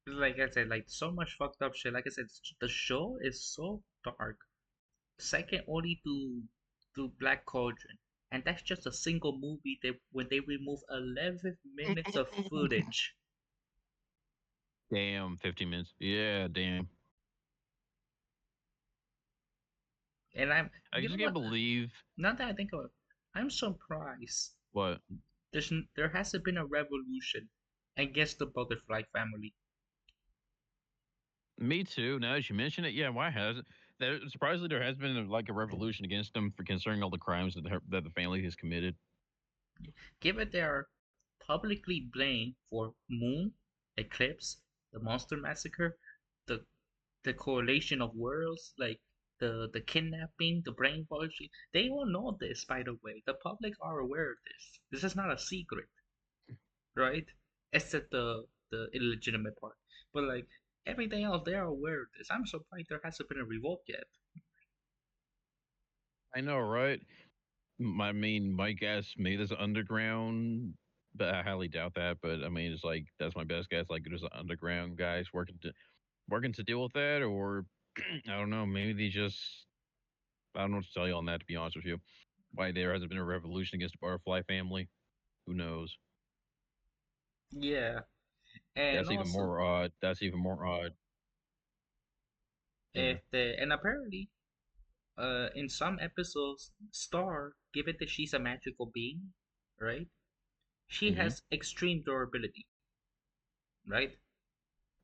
[SPEAKER 2] like I said, like so much fucked up shit. Like I said, the show is so dark, second only to Black Cauldron, and that's just a single movie. They when they remove 11 minutes of footage,
[SPEAKER 1] Damn, 15 minutes. Yeah, damn.
[SPEAKER 2] and
[SPEAKER 1] I
[SPEAKER 2] you know
[SPEAKER 1] just can't
[SPEAKER 2] what?
[SPEAKER 1] believe
[SPEAKER 2] Now that I think of it, I'm surprised.
[SPEAKER 1] what.
[SPEAKER 2] There hasn't been a revolution against the Butterfly family.
[SPEAKER 1] Me too. Now that you mention it, yeah, why hasn't there? Surprisingly, there has been like a revolution against them for concerning all the crimes that the family has committed.
[SPEAKER 2] Given they are publicly blamed for Moon, Eclipse, the Monster Massacre, the the correlation of worlds, like the kidnapping, the brainwashing, they all know this. By the way, the public are aware of this. This is not a secret, right? Except the illegitimate part, but like everything else, they are aware of this. I'm surprised there hasn't been a revolt yet.
[SPEAKER 1] I know, right? I mean, my guess maybe there's an underground, but I highly doubt that. But I mean, it's like that's my best guess. Like there's an underground guys working to deal with that, or I don't know. Maybe they just I don't know what to tell you on that. To be honest with you, why there hasn't been a revolution against the Butterfly family? Who knows?
[SPEAKER 2] Yeah, and
[SPEAKER 1] That's even
[SPEAKER 2] also
[SPEAKER 1] more odd. That's even more odd. Yeah.
[SPEAKER 2] and apparently, in some episodes, Star, given that she's a magical being, right? She
[SPEAKER 1] Hmm.
[SPEAKER 2] has extreme durability, right?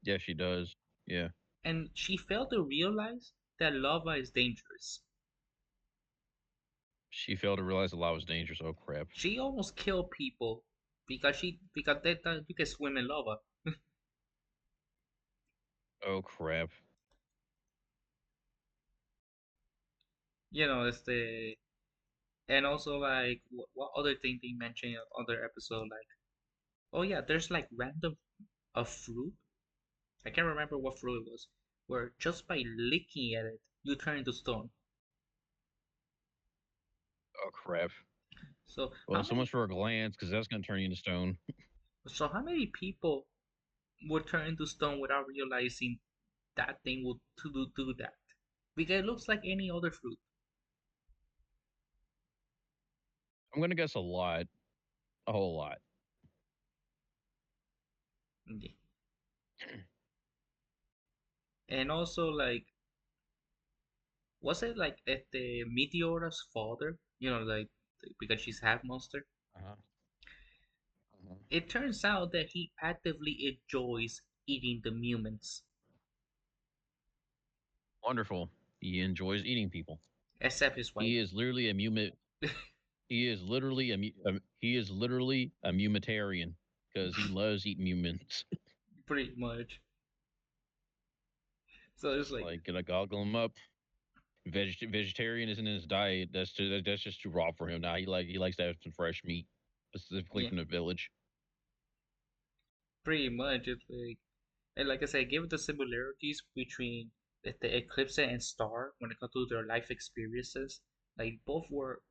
[SPEAKER 1] Yeah, she does. Yeah.
[SPEAKER 2] And she failed to realize that lava is dangerous.
[SPEAKER 1] She failed to realize the law was dangerous. Oh crap.
[SPEAKER 2] She almost killed people because they thought you can swim in lava.
[SPEAKER 1] Oh crap.
[SPEAKER 2] It's the and also like what other thing they mentioned in other episode like, oh yeah, there's like random a fruit. I can't remember what fruit it was, where just by licking at it you turn into stone.
[SPEAKER 1] Oh crap.
[SPEAKER 2] So how
[SPEAKER 1] Well, so
[SPEAKER 2] many
[SPEAKER 1] much for a glance, because that's gonna turn you into stone.
[SPEAKER 2] how many people would turn into stone without realizing that thing would to do that? Because it looks like any other fruit.
[SPEAKER 1] I'm gonna guess a lot, a whole lot.
[SPEAKER 2] Yeah. And also like, was it like at the Meteora's father? Like because she's half monster.
[SPEAKER 1] Uh-huh. Uh-huh.
[SPEAKER 2] It turns out that he actively enjoys eating the humans,
[SPEAKER 1] Wonderful. He enjoys eating people.
[SPEAKER 2] except his wife.
[SPEAKER 1] He is literally a mutant. He is literally he is literally a mumitarian because he loves eating humans.
[SPEAKER 2] Pretty much. So it's
[SPEAKER 1] It's
[SPEAKER 2] like,
[SPEAKER 1] like gonna goggle him up.
[SPEAKER 3] Vegetarian isn't in his diet. That's just too raw for him. Now he likes to have some fresh meat, specifically
[SPEAKER 2] Yeah,
[SPEAKER 3] from the village.
[SPEAKER 2] pretty much. It's like, and like I said, given the similarities between the Eclipse and Star when it comes to their life experiences, like both were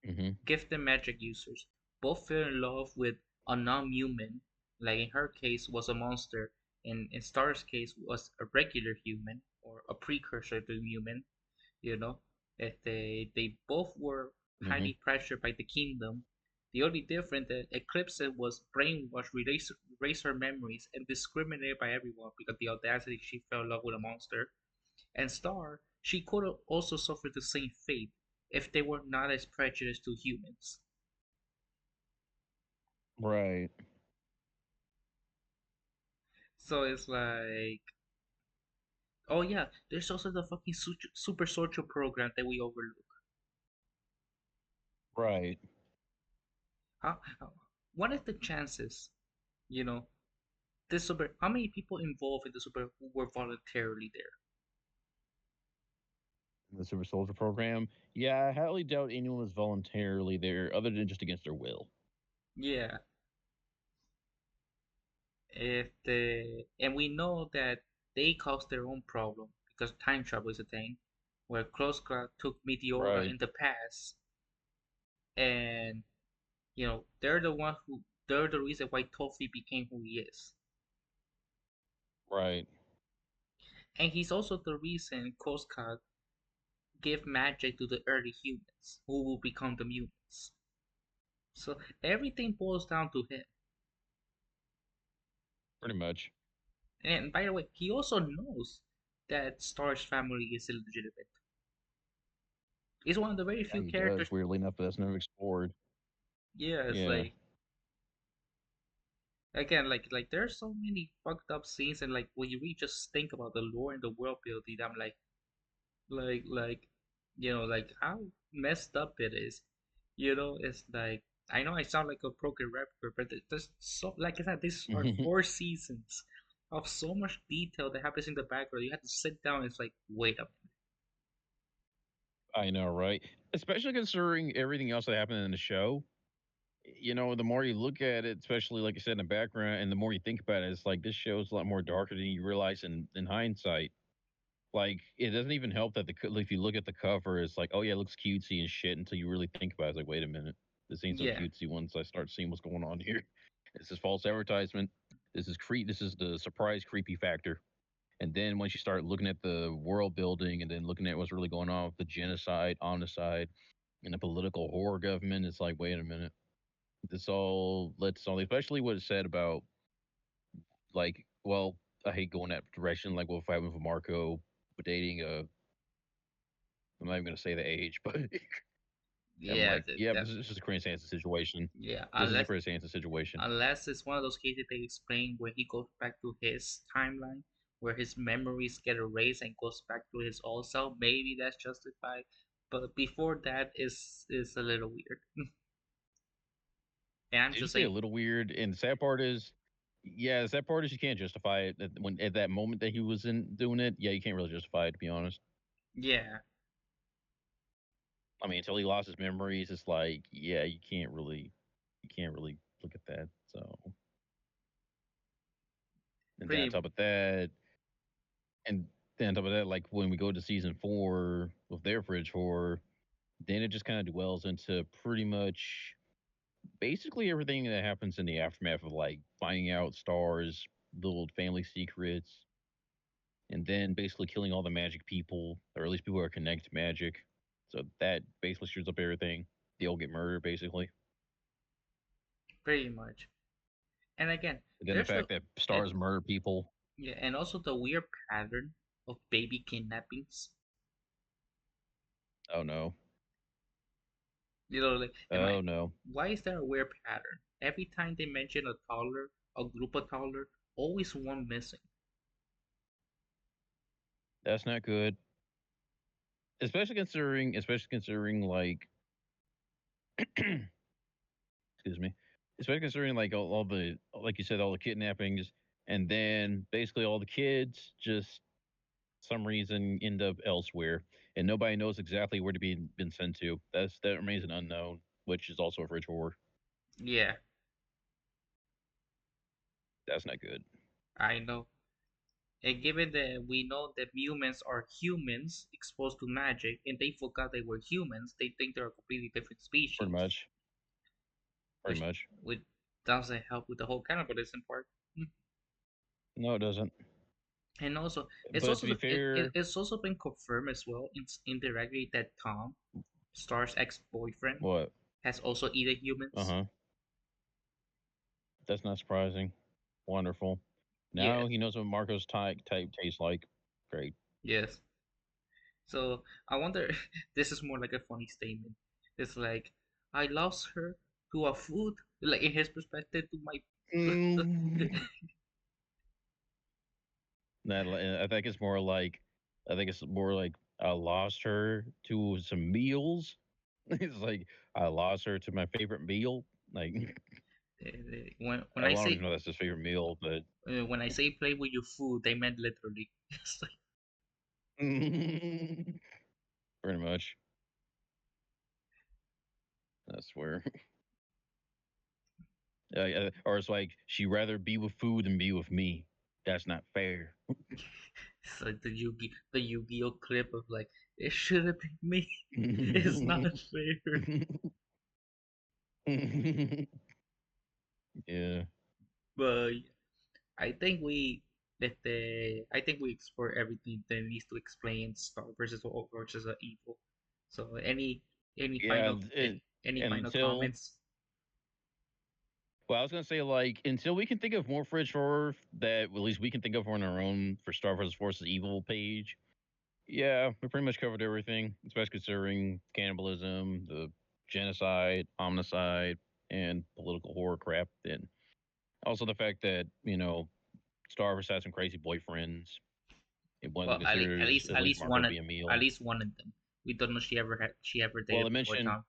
[SPEAKER 3] Hmm.
[SPEAKER 2] gifted magic users. Both fell in love with a non-human, like in her case was a monster, in Star's case was a regular human or a precursor to human. You know, that they both were
[SPEAKER 3] Hmm.
[SPEAKER 2] highly pressured by the kingdom. The only difference that Eclipse was brainwashed, erase her memories, and discriminated by everyone because the audacity she fell in love with a monster. And Star, she could have also suffered the same fate if they were not as prejudiced to humans.
[SPEAKER 3] Right.
[SPEAKER 2] So it's like, oh yeah, there's also the fucking super social program that we overlook.
[SPEAKER 3] Right.
[SPEAKER 2] What are the chances, you know, this super? How many people involved in the super who were voluntarily there?
[SPEAKER 3] The Super Soldier program. Yeah, I highly doubt anyone was voluntarily there, other than just against their will.
[SPEAKER 2] Yeah, if the and we know that they caused their own problem because time travel is a thing, where Kloska took Meteora
[SPEAKER 3] Right.
[SPEAKER 2] in the past, and they're the reason why Toffee became who he is.
[SPEAKER 3] Right.
[SPEAKER 2] And he's also the reason Koska gave magic to the early humans, who will become the mutants. So everything boils down to him.
[SPEAKER 3] Pretty much.
[SPEAKER 2] And by the way, he also knows that Star's family is illegitimate. He's one of the very
[SPEAKER 3] Yeah,
[SPEAKER 2] few
[SPEAKER 3] he does.
[SPEAKER 2] characters.
[SPEAKER 3] Weirdly enough, but that's never explored.
[SPEAKER 2] Yeah, it's
[SPEAKER 3] Yeah.
[SPEAKER 2] like again, like there's so many fucked up scenes, and like when you really just think about the lore and the world building, I'm like like how messed up it is. It's like I know I sound like a broken record, but there's so like I said, these are 4 seasons of so much detail that happens in the background. You have to sit down. It's like, wait a
[SPEAKER 3] I know, right? Especially considering everything else that happened in the show. The more you look at it, especially like I said in the background, and the more you think about it, it's like this show is a lot more darker than you realize in hindsight. Like it doesn't even help that if you look at the cover, it's like, oh yeah, it looks cutesy and shit until you really think about it. It's like, wait a minute, this ain't so
[SPEAKER 2] minute.
[SPEAKER 3] cutesy once I start seeing what's going on here. This is false advertisement. This is the surprise creepy factor. And then once you start looking at the world building and then looking at what's really going on with the genocide, homicide, and the political horror government, it's like, wait a minute. This all lets on, especially what it said about like, well, I hate going that direction. Like what happened with Marco dating I'm not even gonna say the age, but I'm
[SPEAKER 2] Yeah,
[SPEAKER 3] like, yeah, this is a Chris Hansen situation.
[SPEAKER 2] yeah.
[SPEAKER 3] This is a Chris Hansen situation.
[SPEAKER 2] Unless it's one of those cases they explain where he goes back to his timeline, where his memories get erased and goes back to his old self. Maybe that's justified, but before that is a little weird. And I'm
[SPEAKER 3] Did you
[SPEAKER 2] just
[SPEAKER 3] say a
[SPEAKER 2] saying,
[SPEAKER 3] little weird? And the sad part is, yeah, the sad part is you can't justify it at that moment that he was in doing it. Yeah, you can't really justify it to be honest.
[SPEAKER 2] yeah,
[SPEAKER 3] I mean, until he lost his memories, it's like, yeah, you can't really look at that. So, and then on
[SPEAKER 2] pretty
[SPEAKER 3] top of that, and then on top of that, like when we go to season 4 of their fridge horror, then it just kind of dwells into pretty much basically everything that happens in the aftermath of like finding out stars, little family secrets, and then basically killing all the magic people, or at least people who are connected to magic. So that basically stirs up everything. They all get murdered basically.
[SPEAKER 2] pretty much. And again,
[SPEAKER 3] And then the
[SPEAKER 2] there's a
[SPEAKER 3] fact that
[SPEAKER 2] and
[SPEAKER 3] stars murder people.
[SPEAKER 2] yeah, and also the weird pattern of baby kidnappings.
[SPEAKER 3] Oh no.
[SPEAKER 2] Like, am I?
[SPEAKER 3] Oh no.
[SPEAKER 2] Why is there a weird pattern? Every time they mention a toddler, a group of toddler, always one missing.
[SPEAKER 3] That's not good. Especially considering like excuse me. Especially considering like all the like you said, all the kidnappings and then basically all the kids just some reason end up elsewhere.
[SPEAKER 1] and nobody knows exactly where to be been sent to. That remains an unknown, which is also a fridge horror.
[SPEAKER 2] Yeah,
[SPEAKER 1] That's not good.
[SPEAKER 2] I know. And given that we know that humans are humans exposed to magic, and they forgot they were humans, they think they're a completely different
[SPEAKER 1] Pretty
[SPEAKER 2] species,
[SPEAKER 1] much. Pretty
[SPEAKER 2] which
[SPEAKER 1] much.
[SPEAKER 2] which doesn't help with the whole cannibalism part.
[SPEAKER 1] No, it doesn't.
[SPEAKER 2] And also,
[SPEAKER 1] But to be fair,
[SPEAKER 2] it's also been confirmed as well indirectly that Tom, Star's ex-boyfriend,
[SPEAKER 1] what?
[SPEAKER 2] has also eaten
[SPEAKER 1] Uh
[SPEAKER 2] humans.
[SPEAKER 1] huh. That's not surprising. Wonderful.
[SPEAKER 2] Yes,
[SPEAKER 1] Now he knows what Marco's type tastes like. Great.
[SPEAKER 2] yes. So I wonder, this is more like a funny statement. It's like, I lost her to a food, like in his perspective, to my.
[SPEAKER 1] Mm. I think it's more like, I lost her to some meals. It's like I lost her to my favorite meal. Like
[SPEAKER 2] When
[SPEAKER 1] I
[SPEAKER 2] I
[SPEAKER 1] don't even
[SPEAKER 2] say
[SPEAKER 1] know that's his favorite meal, but
[SPEAKER 2] when I say play with your food, they meant literally. It's like,
[SPEAKER 1] pretty much. I swear. Or it's like she'd rather be with food than be with me. That's not fair.
[SPEAKER 2] it's like the Yu-Gi-Oh clip of like, it should have been me. It's not fair.
[SPEAKER 1] Yeah.
[SPEAKER 2] But I think I think we explore everything that needs to explain Star versus Evil. So any
[SPEAKER 1] Yeah.
[SPEAKER 2] final any final
[SPEAKER 1] Until
[SPEAKER 2] comments?
[SPEAKER 1] Well, I was gonna say like until we can think of more fridge horror that at least we can think of on our own for Star vs. Forces Evil page. Yeah, we pretty much covered everything, especially considering cannibalism, the genocide, homicide, and political horror crap. And also the fact that Star Wars had some crazy boyfriends. And one of them
[SPEAKER 2] Well,
[SPEAKER 1] considers at least Marco to be a
[SPEAKER 2] at
[SPEAKER 1] meal.
[SPEAKER 2] least one of them. We don't know she ever
[SPEAKER 1] Well, I
[SPEAKER 2] dated before
[SPEAKER 1] mentioned
[SPEAKER 2] Tom.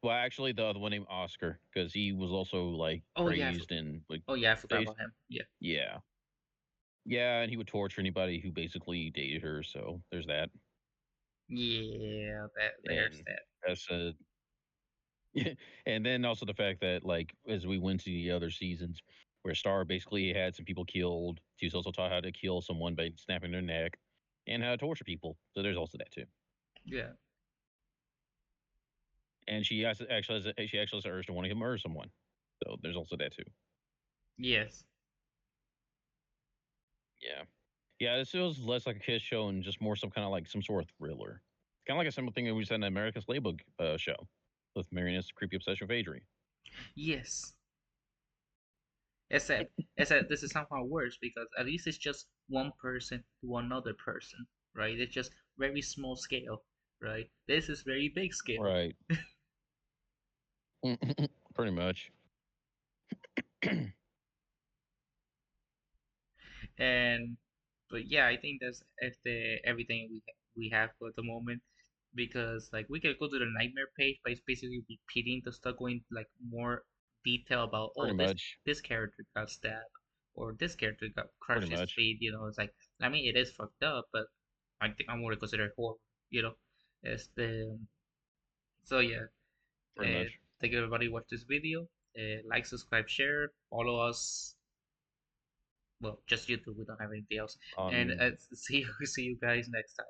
[SPEAKER 1] well actually the other one named Oscar because he was also like
[SPEAKER 2] Oh yeah,
[SPEAKER 1] crazed and like
[SPEAKER 2] oh yeah, I forgot
[SPEAKER 1] they
[SPEAKER 2] about him. Yeah,
[SPEAKER 1] yeah. Yeah, and he would torture anybody who basically dated her. So there's that,
[SPEAKER 2] yeah, there's
[SPEAKER 1] and
[SPEAKER 2] that.
[SPEAKER 1] that's a, and then also the fact that like as we went to the other seasons, where Star basically had some people killed, she was also taught how to kill someone by snapping their neck, and how to torture people. So there's also that too.
[SPEAKER 2] Yeah,
[SPEAKER 1] And she actually has the urge to want to murder someone. So there's also that too.
[SPEAKER 2] yes,
[SPEAKER 1] Yeah, yeah. This feels less like a kids show and just more some kind of like some sort of thriller. Kind of like a similar thing that we said in the America's Playbook show with Marionette's creepy obsession with Adrian.
[SPEAKER 2] yes. Except this is somehow worse because at least it's just one person to another person, right? It's just very small scale, right? This is very big scale.
[SPEAKER 1] Right. Pretty much.
[SPEAKER 2] And but yeah, I think that's everything we have for the moment because like we can go to the nightmare page, but it's basically repeating the stuff, going like more detail about
[SPEAKER 1] Pretty
[SPEAKER 2] oh
[SPEAKER 1] much.
[SPEAKER 2] this character got stabbed or this character got
[SPEAKER 1] Pretty
[SPEAKER 2] crushed his
[SPEAKER 1] much.
[SPEAKER 2] feet. You know, it's like I mean it is fucked up, but I think I'm more consider it horror. You know, it's the so yeah.
[SPEAKER 1] Pretty much.
[SPEAKER 2] Thank you everybody who watched this video. Like, subscribe, share, follow us. Well, just YouTube. We don't have anything else. And
[SPEAKER 1] On
[SPEAKER 2] see you guys next time.